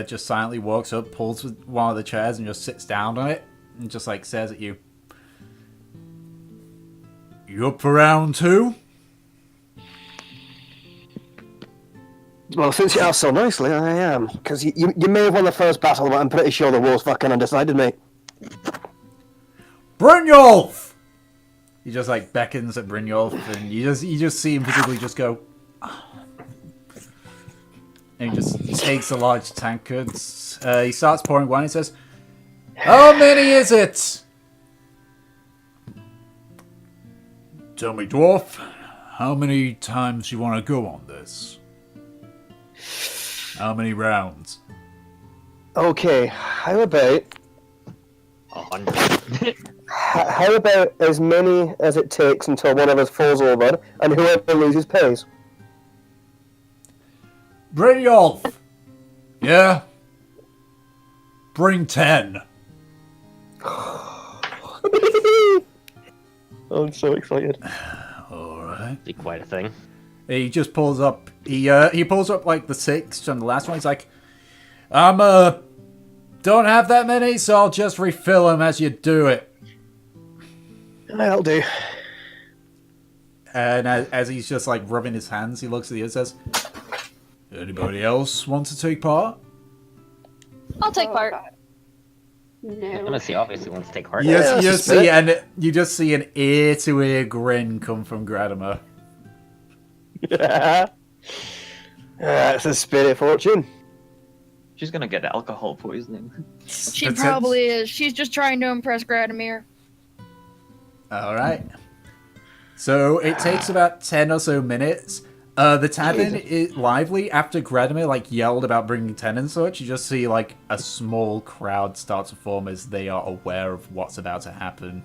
just silently walks up, pulls one of the chairs, and just sits down on it, and just like stares at you. You up for round 2? Well, since you asked so nicely, I am. Because you may have won the first battle, but I'm pretty sure the war's fucking undecided, mate. Brynjolf! He just like beckons at Brynjolf, and you just see him physically just go. And he just takes a large tankard. He starts pouring wine. He says, "How many is it?" Tell me, dwarf, how many times you want to go on this? How many rounds? Okay, how about 100. how about as many as it takes until one of us falls over, and whoever loses pays? Brynjolf! Yeah? Bring 10. I'm so excited. Alright. Be quite a thing. He just pulls up. He pulls up like the 6th and the last one. He's like, don't have that many, so I'll just refill them as you do it. That'll do. And as he's just like rubbing his hands, he looks at you and says, "Anybody else want to take part?" I'll take part. No. Intimacy obviously wants to take part. Yes, Yeah, you just see an ear-to-ear grin come from Gradimer. That's a spirit fortune. She's gonna get alcohol poisoning. She probably is. She's just trying to impress Gradimir. Alright. So it takes about 10 or so minutes. The tavern is lively. After Gradimir like yelled about bringing 10 and such, you just see like a small crowd start to form as they are aware of what's about to happen.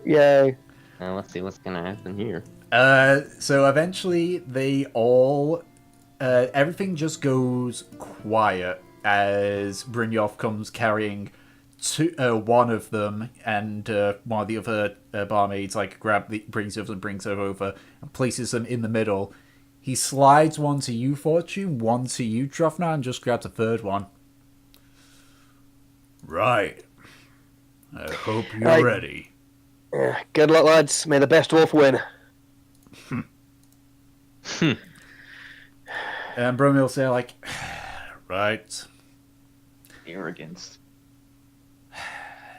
Yay. Let's see what's gonna happen here. So eventually they all... everything just goes quiet as Brynjolf comes carrying one of them, and one of the other barmaids like brings it over and places them in the middle. He slides one to you, Fortune, one to you, Trofna, and just grabs a third one. Right. I hope you're ready. Yeah, good luck, lads. May the best dwarf win. And Bromie will say, like, right. Arrogance.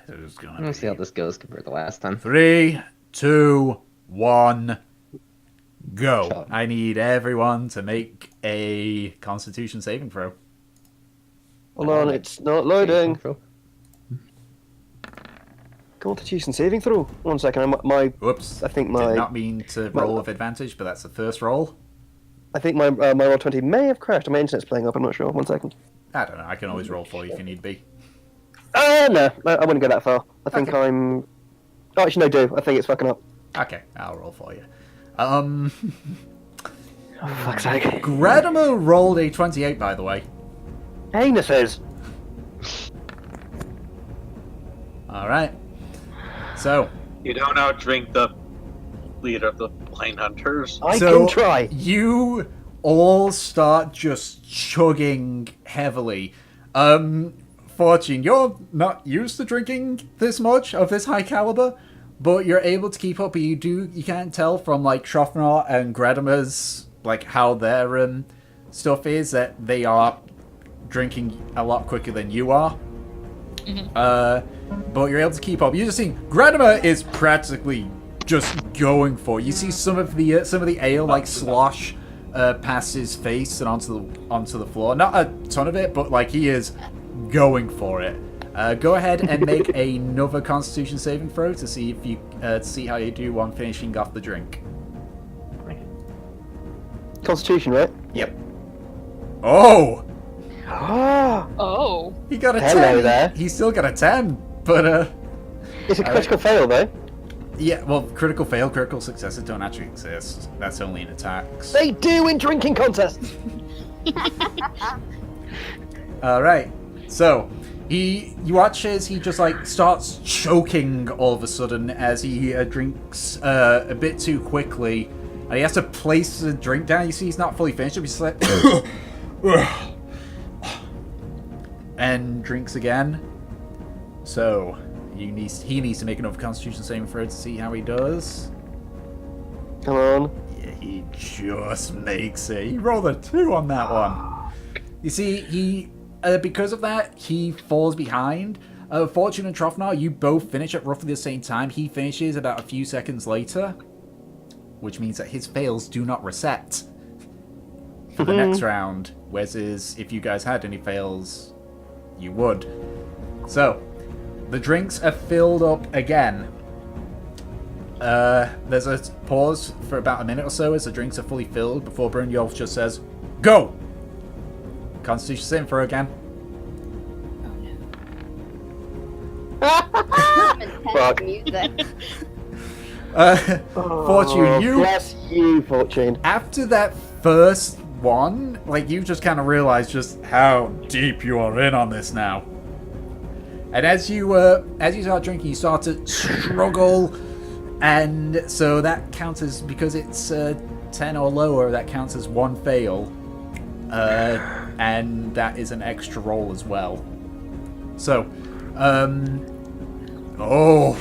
Let's see how this goes compared to last time. 3, 2, 1, go. Shot. I need everyone to make a Constitution saving throw. Hold on, it's not loading. Constitution saving throw. 1 second. Whoops. I think Did my not mean to roll with advantage, but that's the first roll. I think my roll 20 may have crashed. My internet's playing up. I'm not sure. 1 second. I don't know. I can always roll for you if you need be. No, I wouldn't go that far. I think I'm. Oh, actually, no, do. I think it's fucking up. Okay, I'll roll for you. Oh, fuck's sake. Gradimer rolled a 28, by the way. Anuses. Alright. So. You don't outdrink the leader of the Plain Hunters. I can try. You all start just chugging heavily. Fortune, you're not used to drinking this much of this high caliber, but you're able to keep up. But you can't tell from like Trofnar and Gradimer's like how their stuff is that they are drinking a lot quicker than you are. But you're able to keep up. You just see Gradimer is practically just going for it. You see some of the ale like slosh past his face and onto the floor. Not a ton of it, but like he is going for it. Go ahead and make another Constitution saving throw to see if you see how you do on finishing off the drink. Constitution, right? Yep. Oh, Oh. he got a Hello 10. there. He still got a 10, but It's a critical fail, though. Yeah, well, critical fail, critical successes don't actually exist. That's only in attacks. They do in drinking contests. Alright, so you watch as he just like starts choking all of a sudden as he drinks a bit too quickly, and he has to place the drink down. You see he's not fully finished, he's like and drinks again. So he needs to make another Constitution saving throw to see how he does. Come on. Yeah, he just makes it. He rolled a 2 on that one. You see, he because of that, he falls behind. Fortune and Trofnar, you both finish at roughly the same time. He finishes about a few seconds later, which means that his fails do not reset for the next round. Whereas if you guys had any fails, you would. So, the drinks are filled up again. There's a pause for about a minute or so as the drinks are fully filled before Brynjolf just says, "Go!" Constitution saving throw again. Fuck. Music. Fortune, you... Bless you, Fortune. After that first one, like, you just kind of realize just how deep you are in on this now. And as you start drinking, you start to struggle, and so that counts as, because it's 10 or lower, that counts as one fail. And that is an extra roll as well. So, oh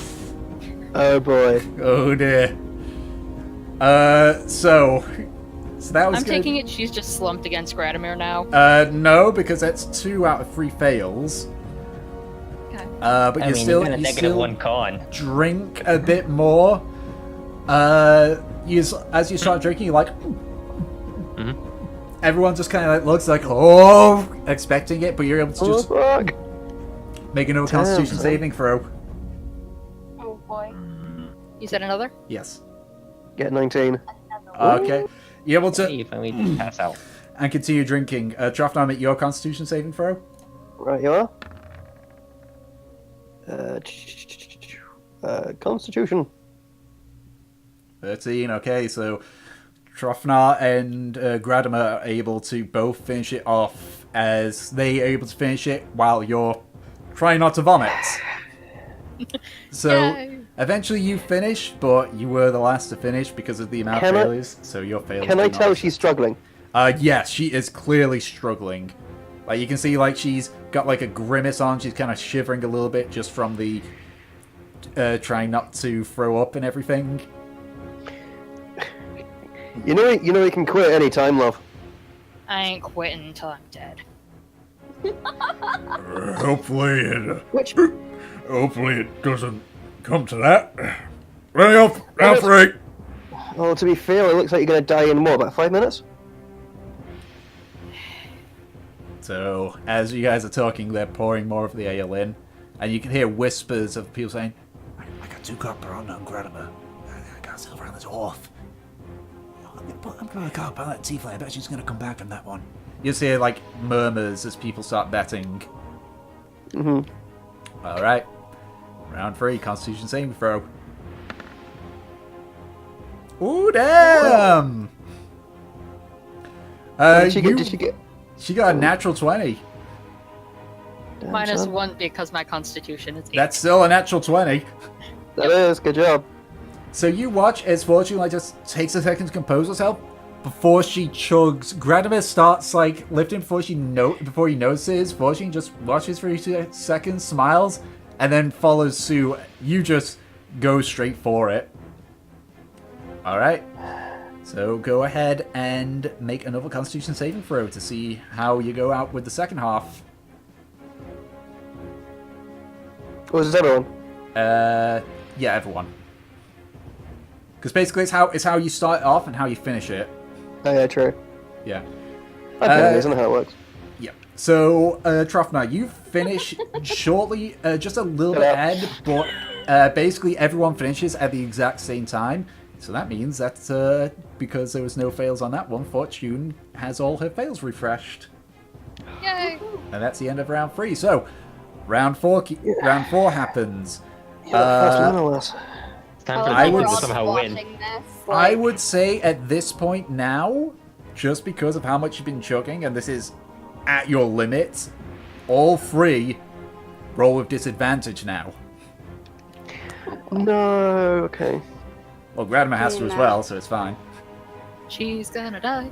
boy. Oh dear. So that was. I'm taking it she's just slumped against Gradamir now. No, because that's 2 out of 3 fails. Okay. But I you mean, still you got a you negative still 1 con. drink a bit more. As you start drinking, you're like. Everyone just kind of like looks like, oh, expecting it, but you're able to just fuck. make another Constitution saving throw. Oh boy. You said another? Yes. Get 19. Okay. You're able to Hey, if only didn't pass out. and continue drinking. Trofnar, make your Constitution saving throw. Right, you are. Constitution. 13. Okay, so Trofnar and Gradamir are able to both finish it off as they are able to finish it while you're trying not to vomit. So Yay. eventually you finish, but you were the last to finish because of the amount of failures. So your failures. Can I do not tell affect. she's struggling? Yes, she is clearly struggling. Like, you can see, like, she's got like a grimace on. She's kind of shivering a little bit just from the trying not to throw up and everything. You know you can quit any time, love. I ain't quitting until I'm dead. Hopefully it. Which? Hopefully it doesn't come to that. Ready up, round 3. Oh, to be fair, it looks like you're gonna die in what, about 5 minutes? So, as you guys are talking, they're pouring more of the ale in, and you can hear whispers of people saying, I got 2 copper on Gradamir. I got silver on the dwarf. I'm gonna go up on that tiefling. I bet she's gonna come back from that one. You just hear, like, murmurs as people start betting. Alright. Round 3, Constitution saving throw. Ooh, damn! Did she get? She got a natural 20. Damn, Minus son. 1 because my constitution is 8. That's still a natural 20. That is, good job. So you watch as Fortune like just takes a second to compose herself before she chugs. Gradamir starts like lifting before he notices. Fortune just watches for 2 seconds, smiles, and then follows suit. You just go straight for it. Alright. So go ahead and make another Constitution saving throw to see how you go out with the second half. Was this everyone? Yeah, everyone. Because basically it's how you start off and how you finish it. Oh yeah, true. Yeah. Okay, isn't that how it works? Yeah. So, Trofnar, you finish shortly, just a little bit ahead, but basically everyone finishes at the exact same time. So that means that because there was no fails on that one, Fortune has all her fails refreshed. Yay! And that's the end of round 3. So, round 4 happens. You're the first one, alas. Time Oh, for I the would to watch- somehow win. watching this, I like, would say at this point now, just because of how much you've been chugging, and this is at your limit, all three roll with disadvantage now. No, okay. Well, Grandma has to as No. well, so it's fine. She's gonna die.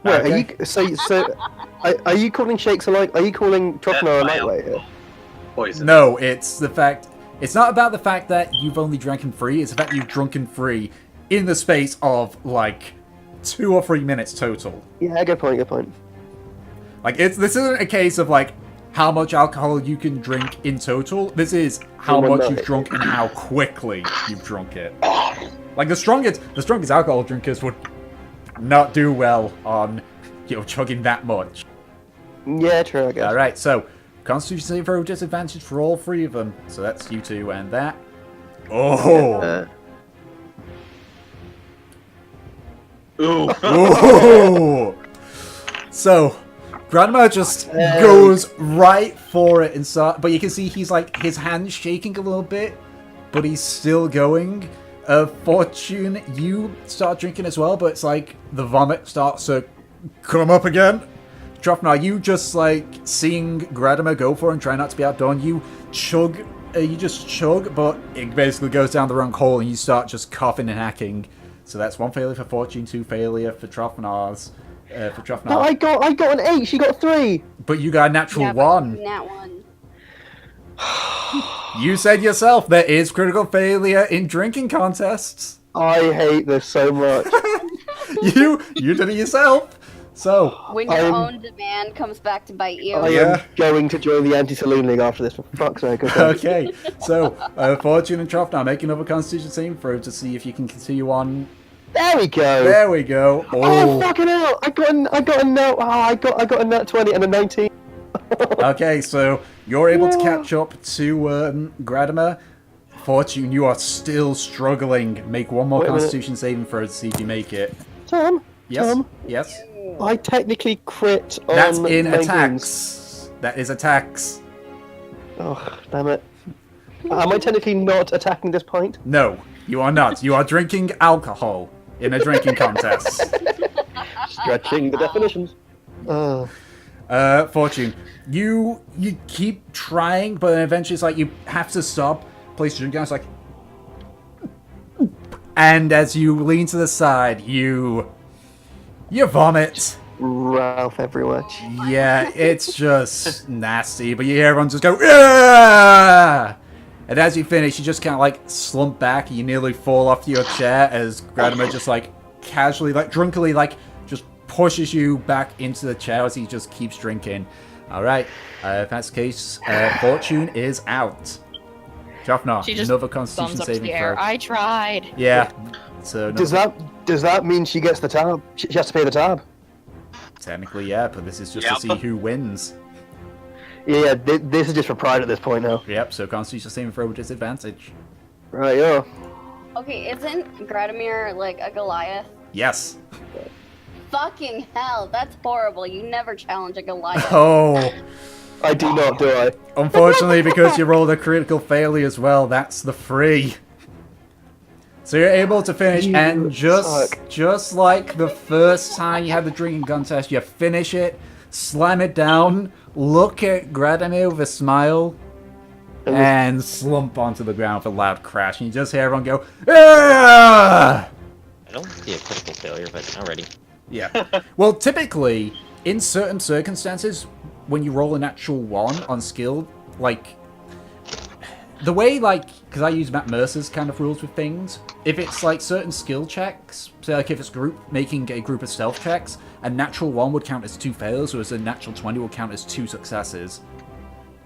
Wait, Okay. are you are you calling Shakes a light? Are you calling Trofnar a lightweight here? Poison. No, it's the fact. It's not about the fact that you've only drinking free. It's the fact you've drunken free in the space of like 2 or 3 minutes total. Yeah, good point. Good point. Like this isn't a case of like how much alcohol you can drink in total. This is how In a much night. you've drunk and how quickly you've drunk it. Like the strongest alcohol drinkers would not do well on chugging that much. Yeah, true. I guess. All right, so Constitution saving throw disadvantage for all three of them. So that's you two and that. Oh. Ooh. Ooh. So, Grandma just goes right for it and start, but you can see he's like his hand's shaking a little bit, but he's still going. Fortune, you start drinking as well, but it's like the vomit starts to come up again. Drofnar, you just like seeing Gradimer go for it and try not to be outdone. You chug, but it basically goes down the wrong hole and you start just coughing and hacking. So that's 1 failure for Fortune, 2 failure for Drofnar's. No, I got an 8. She got 3. But you got a natural yeah, but 1. Nat 1. You said yourself there is critical failure in drinking contests. I hate this so much. You did it yourself. So When your I'm- own demand comes back to bite you. I Yeah. am going to join the anti-saloon league after this. For fuck's sake. Okay. okay, so Fortune and Trough now make another Constitution saving throw to see if you can continue on. There we go. There we go. Oh, Oh, fucking hell! I got a nat. Oh, I got a nat 20 and a 19. okay. So you're able to catch up to Gradimer. Fortune, you are still struggling. Make one more Wait a minute. Constitution saving throw to see if you make it. Tom. Yes. Tom. Yes. I technically crit on. That's in 19s. attacks. That is attacks. Oh, damn it. Am I technically not attacking this point? No, you are not. You are drinking alcohol in a drinking contest. Stretching the definitions. Oh. Fortune, you keep trying, but then eventually it's like you have to stop. Place your drink down. It's like, and as you lean to the side, you vomit. Ralph everywhere. Yeah, it's just nasty. But you hear everyone just go, yeah! And as you finish, you just kind of like slump back, and you nearly fall off your chair as Gradimer just like casually, like drunkenly, like just pushes you back into the chair as he just keeps drinking. All right, if that's the case, Fortune is out. Jafnar, She just another thumbs Constitution up to saving the air. throw. I tried. Yeah. So Does that mean she gets the tab? She has to pay the tab. technically, yeah, but this is just Yep. to see who wins. Yeah, this is just for pride at this point now. Yep. So Constitution saving throw with disadvantage. Right, yeah. Okay, isn't Gradimir like a Goliath? Yes. Fucking hell, that's horrible. You never challenge a Goliath. Oh. I do not, do I? Unfortunately, because you rolled a critical failure as well, that's the free. So you're able to finish, You and suck. just like the first time you had the drinking contest, you finish it, slam it down, look at Gradimir with a smile, and slump onto the ground with a loud crash, and you just hear everyone go, "Ah!" I don't see a critical failure, but already. Yeah. Well, typically, in certain circumstances, when you roll a natural 1 on skill, like, the way, like, because I use Matt Mercer's kind of rules with things, if it's, like, certain skill checks, say, like, if it's making a group of stealth checks, a natural 1 would count as 2 fails, whereas a natural 20 will count as 2 successes.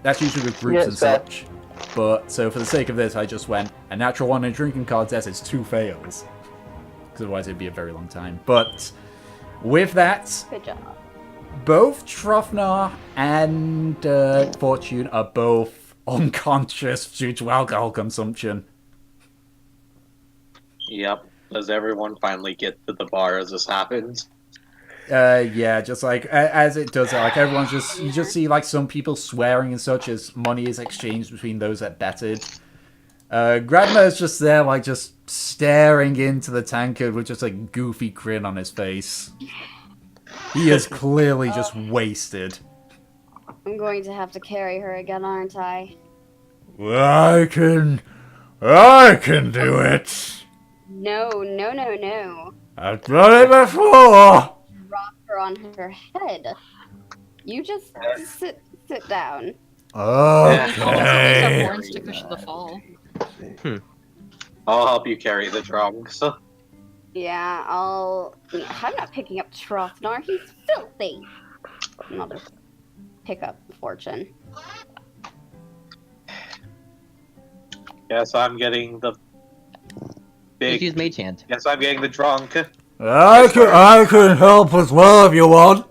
That's usually with groups Yeah, and it's fair. such. But, so for the sake of this, I just went, a natural 1 in a drinking contest is 2 fails. Because otherwise it'd be a very long time. But, with that, Good job. both Trofnar and Fortune are both unconscious due to alcohol consumption. Yep. Does everyone finally get to the bar as this happens? Yeah, just like as it does, like everyone's you just see like some people swearing and such as money is exchanged between those that betted. Grandma is just there, like just staring into the tankard with just a goofy grin on his face. He is clearly just wasted. I'm going to have to carry her again, aren't I? I can do it. No. I've done it before. Drop her on her head. You just sit down. Okay. Horns to cushion the fall. I'll help you carry the drunks. Yeah, I'm not picking up Trofnar. He's filthy. Another pick up Fortune. Guess I'm getting the big. Use Mage Hand. Guess I'm getting the drunk. I can help as well if you want.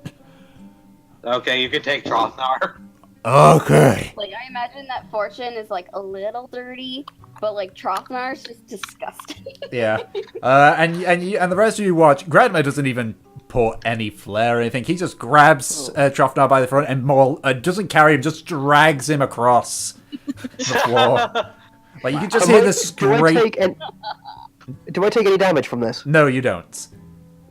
Okay, you can take Trofnar. Okay. Like, I imagine that Fortune is, like, a little dirty, but, like, Trofnar is just disgusting. Yeah. And the rest of you watch. Grandma doesn't even pour any flair or anything. He just grabs Trofnar by the front and doesn't carry him, just drags him across the floor. Like, you can just hear the scrape. Do I take any damage from this? No, you don't.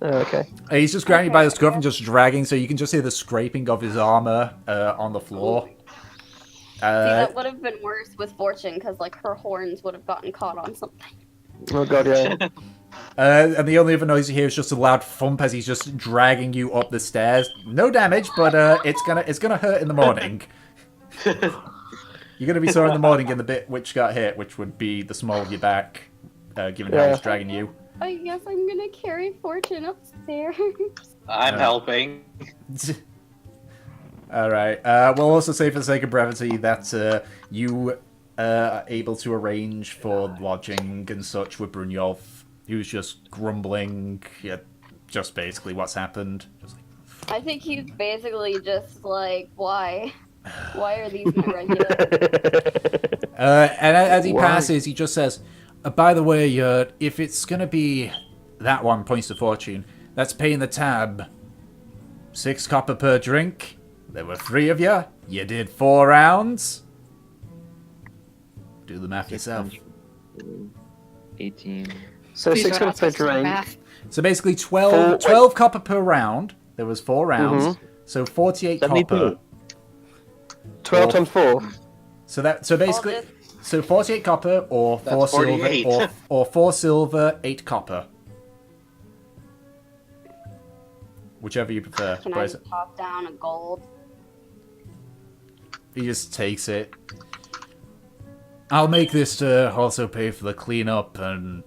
Oh, okay. He's just grabbing you by the scruff and just dragging, so you can just hear the scraping of his armor on the floor. See, that would have been worse with Fortune, because, like, her horns would have gotten caught on something. Oh god, yeah. And the only other noise you hear is just a loud thump as he's just dragging you up the stairs. No damage, but it's gonna hurt in the morning. You're gonna be sore in the morning in the bit which got hit, which would be the small of your back, given how he's dragging you. I guess I'm gonna carry Fortune upstairs. I'm helping. Alright, we'll also say for the sake of brevity that you are able to arrange for lodging and such with Brunjolf, who's just grumbling, just basically what's happened. Just like, I think he's basically just like, why? Why are these my regulars? And as he passes, he just says, by the way, if it's gonna be that one, points to Fortune, that's paying the tab. 6 copper per drink. There were 3 of you. You did 4 rounds. Do the math yourself. 18. So These 6 are copper not per supposed to be drink. math. So basically 12 copper per round. There was 4 rounds. So 48 copper. 12 times 4. So basically, so 48 copper or 4 That's 48. silver or 4 silver, 8 copper. Whichever you prefer. Can I pop down a gold? He just takes it. I'll make this to also pay for the cleanup and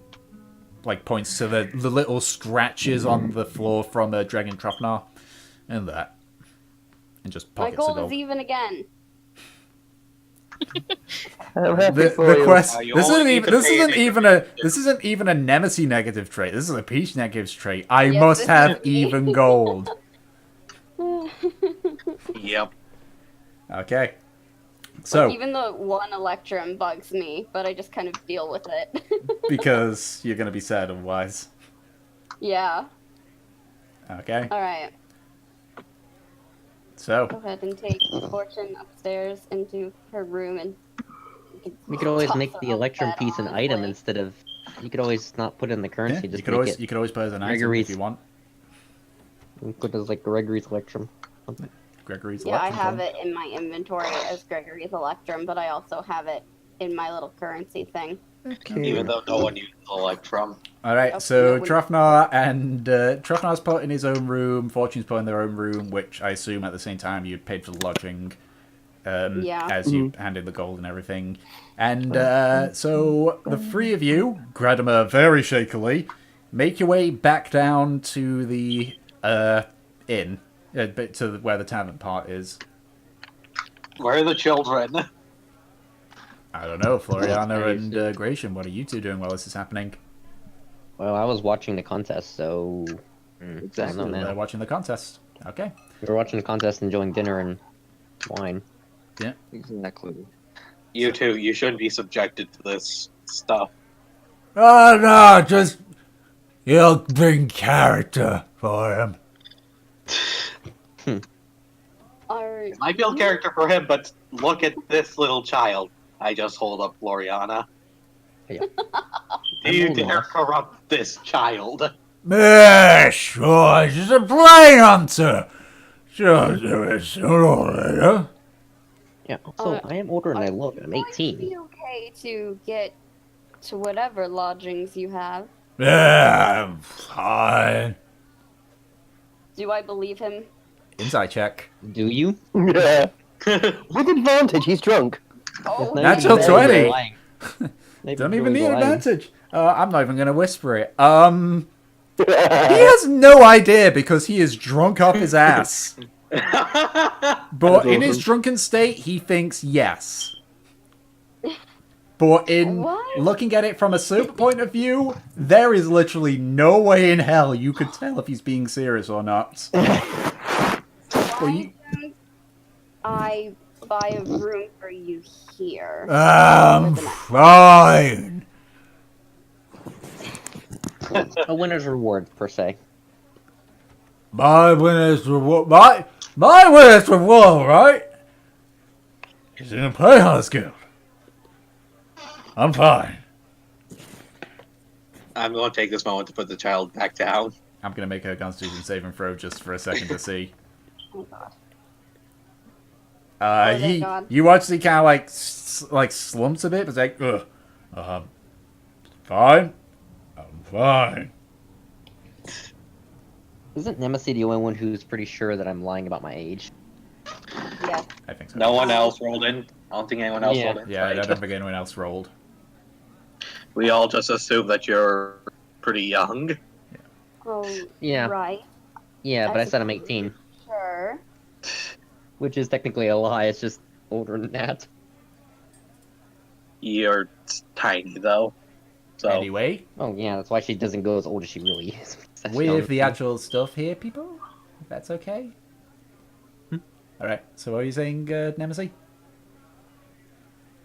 like points to the little scratches on the floor from Dragon Trofnar and that. And just My pockets the gold gold. is even again. I'm happy The for you. quest. You This only need to pay isn't even a Nemesis negative trait. This is a Peach negative trait. I Yes, must this have is me. even gold. Yep. Okay. So Even the 1 Electrum bugs me, but I just kind of deal with it. because you're gonna be sad otherwise. Yeah. Okay. Alright. So Go ahead and take Fortune upstairs into her room and... We could always toss make her the off Electrum bed, piece an item honestly. instead of. You could always not put it in the currency. yeah, Just you could make always it. put it as an item if Gregory's- you want. Put it as like Gregory's Electrum. Gregory's Yeah, I Electrum have Fund. it in my inventory as Gregory's Electrum, but I also have it in my little currency thing. Even though no one uses Electrum. All right, Okay, so no, we- Trofnar and Trofnar's put in his own room. Fortune's put in their own room, which I assume at the same time you paid for the lodging, Yeah. as you handed the gold and everything. And so the 3 of you, Gradimer very shakily, make your way back down to the inn, to where the tavern part is. Where are the children? I don't know, Floriana and Gratian, what are you two doing while this is happening? Well, I was watching the contest, so. I don't Exactly. know They're now. watching the contest. Okay. We were watching the contest, enjoying dinner and wine. Exactly. You two, you shouldn't be subjected to this stuff. Oh no, just you'll bring character for him. Are I build character for him, but look at this little child. I just hold up Gloriana. Yeah. Do you I'm dare lost. corrupt this child? Sure, she's a plain hunter. Sure, sooner or later. Yeah. Also, I am older than I Are look. you I'm going to 18. be okay to get to whatever lodgings you have? Yeah, I'm fine. Do I believe him? Insight check. Do you? Yeah. With advantage, he's drunk. Oh, Not Natural even that, 20. he's lying. Not Don't really even need lying. advantage. I'm not even going to whisper it. He has no idea because he is drunk off his ass. But in his awesome. drunken state, he thinks yes. But in What? looking at it from a super point of view, there is literally no way in hell you could tell if he's being serious or not. Well, you... I buy a room for you here. I'm For the night. fine. A winner's reward, per se. My winner's reward, my winner's reward, right? Is in a Playhouse Guild. I'm fine. I'm going to take this moment to put the child back down. I'm gonna make a Constitution saving throw just for a second to see. Oh god. Oh, thank God. You watch the kind of like slumps a bit, but it's like, fine. I'm fine. Isn't Nemesis the only one who's pretty sure that I'm lying about my age? Yes. I think so. No one else rolled in. I don't think anyone else Yeah. rolled in. Yeah, I don't think anyone else rolled. We all just assume that you're pretty young. Oh, Yeah. right. Yeah, but I That's said I'm 18, Sure. which is technically a lie. It's just older than that. You're tiny, though. So, Anyway, Oh yeah, that's why she doesn't go as old as she really is. That's with young. the actual stuff here, people, if that's okay. Alright, so what are you saying, Nemesis?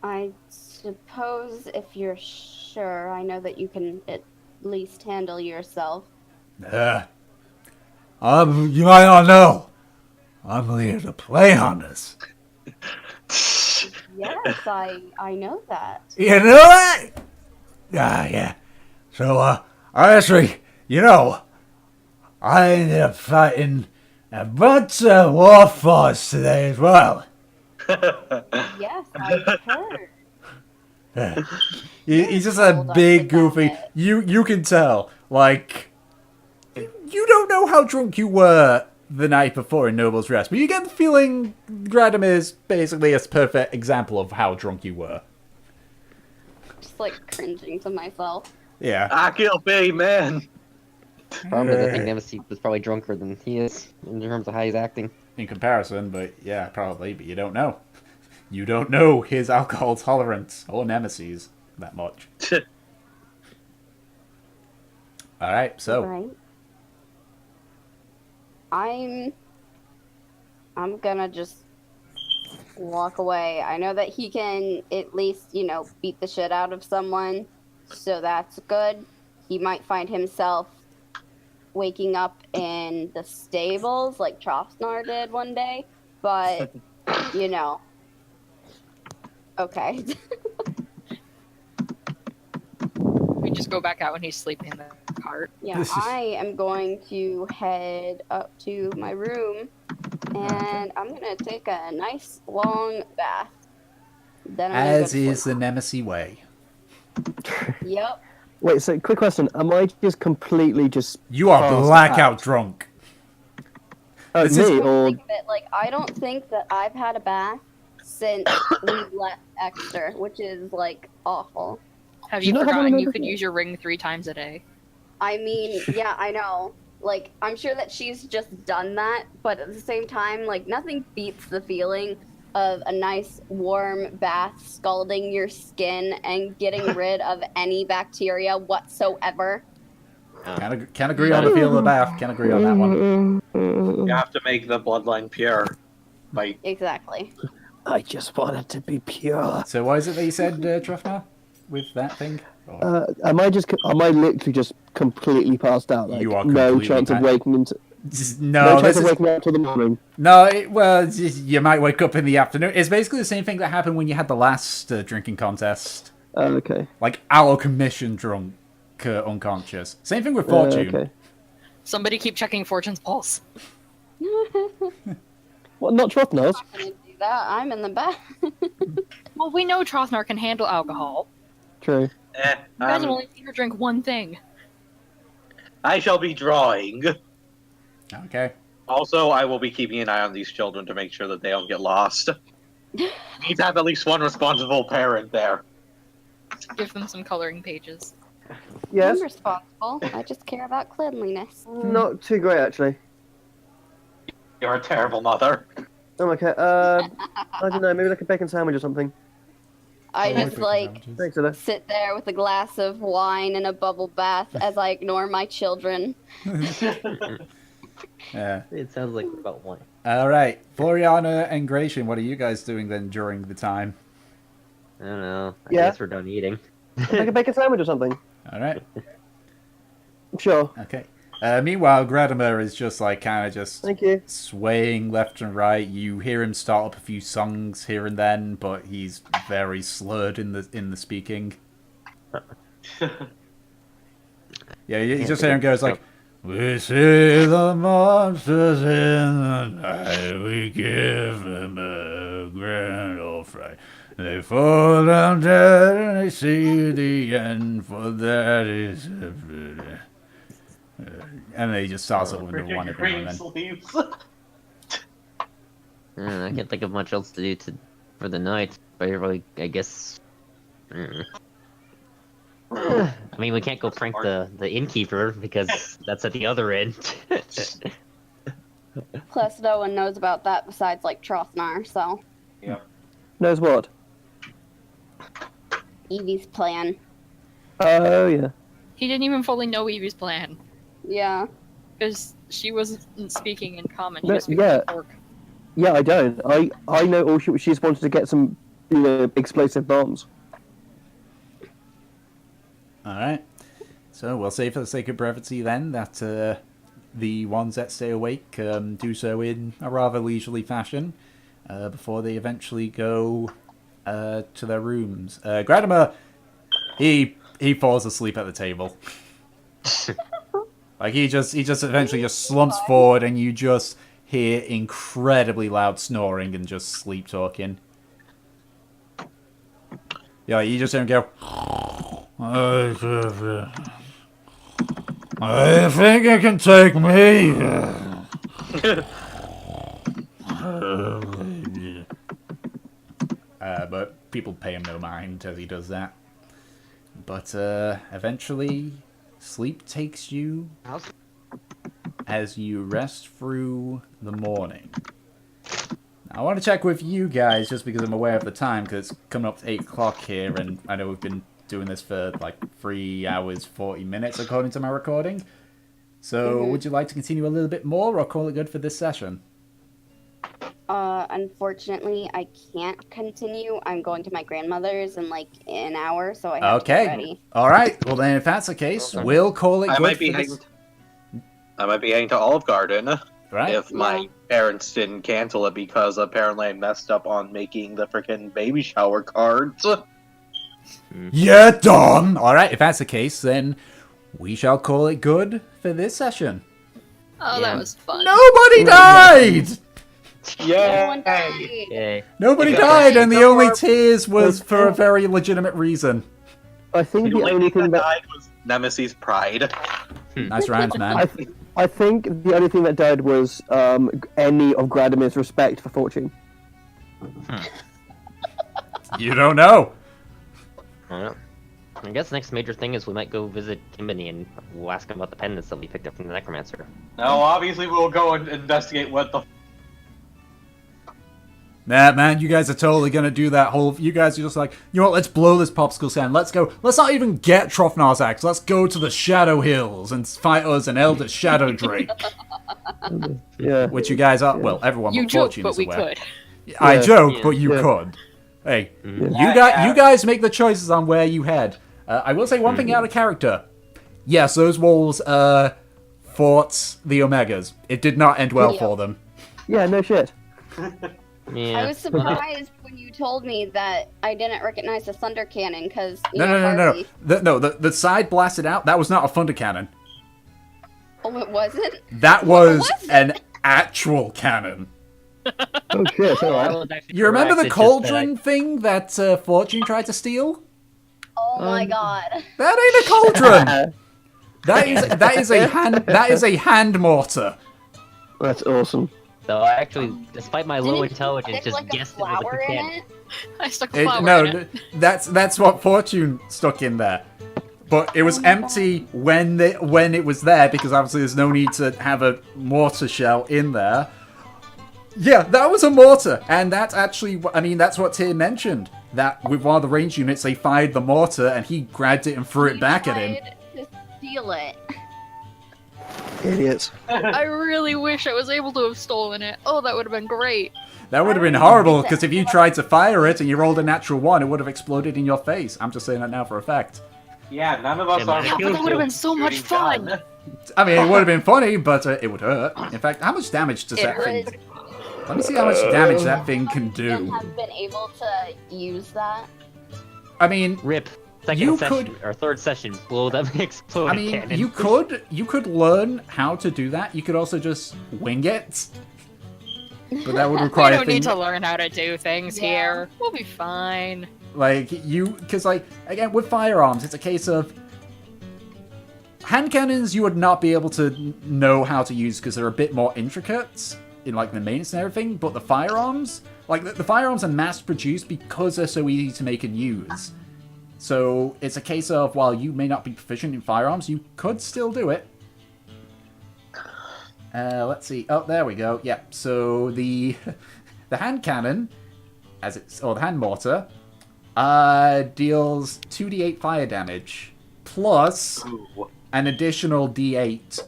I suppose if you're sure, I know that you can at least handle yourself. You might not know. I'm here to play on this. Yes, I know that. You know that? Yeah. So, honestly, I ended up fighting a bunch of warforged today as well. Yes, I've heard. He's just a Hold on, big, sit goofy. down there. You can tell, like, you don't know how drunk you were the night before in Noble's Rest, but you get the feeling Gradam is basically a perfect example of how drunk you were. Just like cringing to myself. Yeah. I kill Bay, man. Problem is, I think Nemesis was probably drunker than he is in terms of how he's acting. In comparison, but yeah, probably, but you don't know. You don't know his alcohol tolerance or Nemesis that much. Alright, so. Right. I'm gonna just walk away. I know that he can at least, beat the shit out of someone, so that's good. He might find himself waking up in the stables like Trofsnar did one day, but, okay. We just go back out when he's sleeping in the cart. Yeah, I am going to head up to my room, and I'm gonna take a nice long bath. Then I'm gonna go As to is sleep. the Nemesis way. Yep. Wait, so quick question. Am I just completely You are passed blackout out? drunk. Oh, This me is- or Think of it, like, I don't think that I've had a bath since we left Eckster, which is like awful. Have Do you you not have one forgotten of you those could yet? use your ring 3 times a day? I mean, yeah, I know. Like, I'm sure that she's just done that, but at the same time, like, nothing beats the feeling of a nice warm bath scalding your skin and getting rid of any bacteria whatsoever. Can't agree on the feel of the bath. Can't agree on that one. You have to make the bloodline pure. By Exactly. I just want it to be pure. So what is it that you said, Truffner? With that thing? Or- Am I literally just completely passed out? Like, You are no completely chance of pa- waking into. No, No this chance of is... waking up till the morning. No, you might wake up in the afternoon. It's basically the same thing that happened when you had the last drinking contest Okay. Like out of commission drunk, unconscious. Same thing with Fortune. Okay. Somebody keep checking Fortune's pulse. Well, not Trothnar's. I'm not gonna do that. I'm in the back. Well, we know Trothnar can handle alcohol. True. You guys have only seen her drink one thing. I shall be drawing. Okay. Also, I will be keeping an eye on these children to make sure that they don't get lost. Need to have at least one responsible parent there. Give them some coloring pages. Yes. I'm responsible. I just care about cleanliness. Not too great, actually. You're a terrible mother. Oh, okay. I don't know. Maybe like a bacon sandwich or something. I just like Thanks, Ella. sit there with a glass of wine and a bubble bath as I ignore my children. Yeah. It sounds like about one. All right, Floriana and Gratian, what are you guys doing then during the time? I don't know. I Yeah. guess we're done eating. Like a bacon sandwich or something. All right. Sure. Okay. Meanwhile, Gradimer is just like kind of just Thank you. swaying left and right. You hear him start up a few songs here and then, but he's very slurred in the speaking. Yeah, you just hear him goes like, "We see the monsters in the night. We give them a grand old fright. They fall down dead and they see the end. For that is." And then he just starts over into one every now and then. Sleeves. I can't think of much else to do for the night. But really, I guess. I mean, we can't go prank the innkeeper because that's at the other end. Plus, no one knows about that besides like Trothnar, so Knows what? Evie's plan. Oh, yeah. He didn't even fully know Evie's plan. Yeah. Because she wasn't speaking in common. She No, was speaking yeah. in Orc. Yeah, I don't. I know all she's wanted to get some, explosive bombs. Alright. So we'll say for the sake of brevity then that the ones that stay awake do so in a rather leisurely fashion before they eventually go to their rooms. Gradimer, he falls asleep at the table. Like he just eventually just slumps forward and you just hear incredibly loud snoring and just sleep talking. Yeah, you just hear him go, "I think it can take me." But people pay him no mind as he does that. But eventually, sleep takes you as you rest through the morning. Now, I want to check with you guys just because I'm aware of the time, because it's coming up to 8 o'clock here, and I know we've been doing this for like 3 hours, 40 minutes according to my recording. So, would you like to continue a little bit more or call it good for this session? Unfortunately, I can't continue. I'm going to my grandmother's in like an hour, so I have to get Okay. ready. All right. Well, then, if that's the case, we'll call it I good might be for this. heading to Olive Garden Right? if my parents didn't cancel it because apparently I messed up on making the freaking baby shower cards. Yeah, done. All right. If that's the case, then we shall call it good for this session. Oh, Yeah. that was fun. Nobody died. No one died. Yay. Nobody Yeah. died, and the only tears was for a very legitimate reason. I think The the only thing that died was Nemesis' pride. Nice rhymes, man. I think the only thing that died was any of Gradimir's respect for Fortune. You don't know. I guess the next major thing is we might go visit Kimbany and we'll ask him about the pendants that we picked up from the Necromancer. No, obviously we'll go and investigate what the Nah, man, you guys are totally gonna do that whole. You guys are just like, you know what? Let's blow this popsicle stand. Let's go. Let's not even get Trofnar's axe. Let's go to the Shadow Hills and fight us an Elder Shadow Drake. Yeah. Which you guys are. Well, everyone You but joke, Fortune but is we aware. could. I Yeah. joke, but you Yeah. could. Hey, Yeah. you guys make the choices on where you head. I will say one thing out of character. Yes, those wolves fought the Omegas. It did not end well Yeah. for them. Yeah, no shit. Yeah. I was surprised when you told me that I didn't recognize the thunder cannon because No. The side blasted out. That was not a thunder cannon. Oh, it wasn't. That was an actual cannon. Oh shit! All That right. was actually You remember correct, the it's just that cauldron thing that Fortune tried to steal? Oh my god. That ain't a cauldron. that is a hand mortar. That's awesome. So I actually, despite my low Didn't you intelligence, stick, just like, a guessed it was a flower in cannon. it? I stuck a flower in No, it. that's what Fortune stuck in there. But it was empty when it was there because obviously there's no need to have a mortar shell in there. Yeah, that was a mortar, and that's actually, I mean, that's what Tyr mentioned. That with one of the range units, they fired the mortar, and he grabbed it and threw it back at him. To steal it. Idiots. I really wish I was able to have stolen it. Oh, that would have been great. That would have been I horrible, think because that- if you tried to fire it and you rolled a natural 1, it would have exploded in your face. I'm just saying that now for a fact. Yeah, none of us Yeah, are. but that would have been so much shooting fun. gun. I mean, it would have been funny, but it would hurt. In fact, how much damage does It that thing... hurt. Let me see how much damage that thing can Wouldn't do. have been able to use that. I mean, Rip. Second You session, could- or third session, blow them exploding I mean, cannon. you could learn how to do that. You could also just wing it. But that would We require don't need things to learn how to do things Yeah. here. We'll be fine. like because like again with firearms, it's a case of hand cannons you would not be able to know how to use because they're a bit more intricate in like the maintenance and everything. But the firearms, like the firearms, are mass produced because they're so easy to make and use. So it's a case of while you may not be proficient in firearms, you could still do it. Let's see. Oh, there we go. Yep. So the hand cannon, or the hand mortar, deals 2d8 fire damage plus Ooh. an additional d8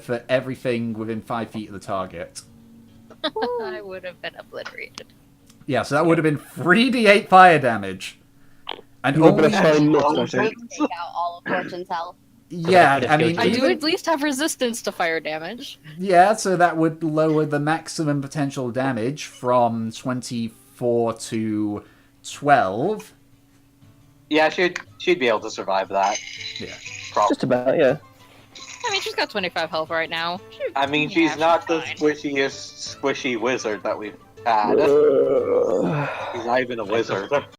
for everything within 5 feet of the target. I would have been obliterated. Yeah, so that would have been 3d8 fire damage. And You would only, have shown much, I think. Take out all of Fortune's health. yeah, I mean, I do even- at least have resistance to fire damage. yeah, so that would lower the maximum potential damage from 24 to 12. Yeah, she'd be able to survive that. Yeah. Probably. Just about, yeah. I mean, she's got 25 health right now. I mean, Yeah, she's not the fine. squishiest squishy wizard that we've had. She's not even a wizard.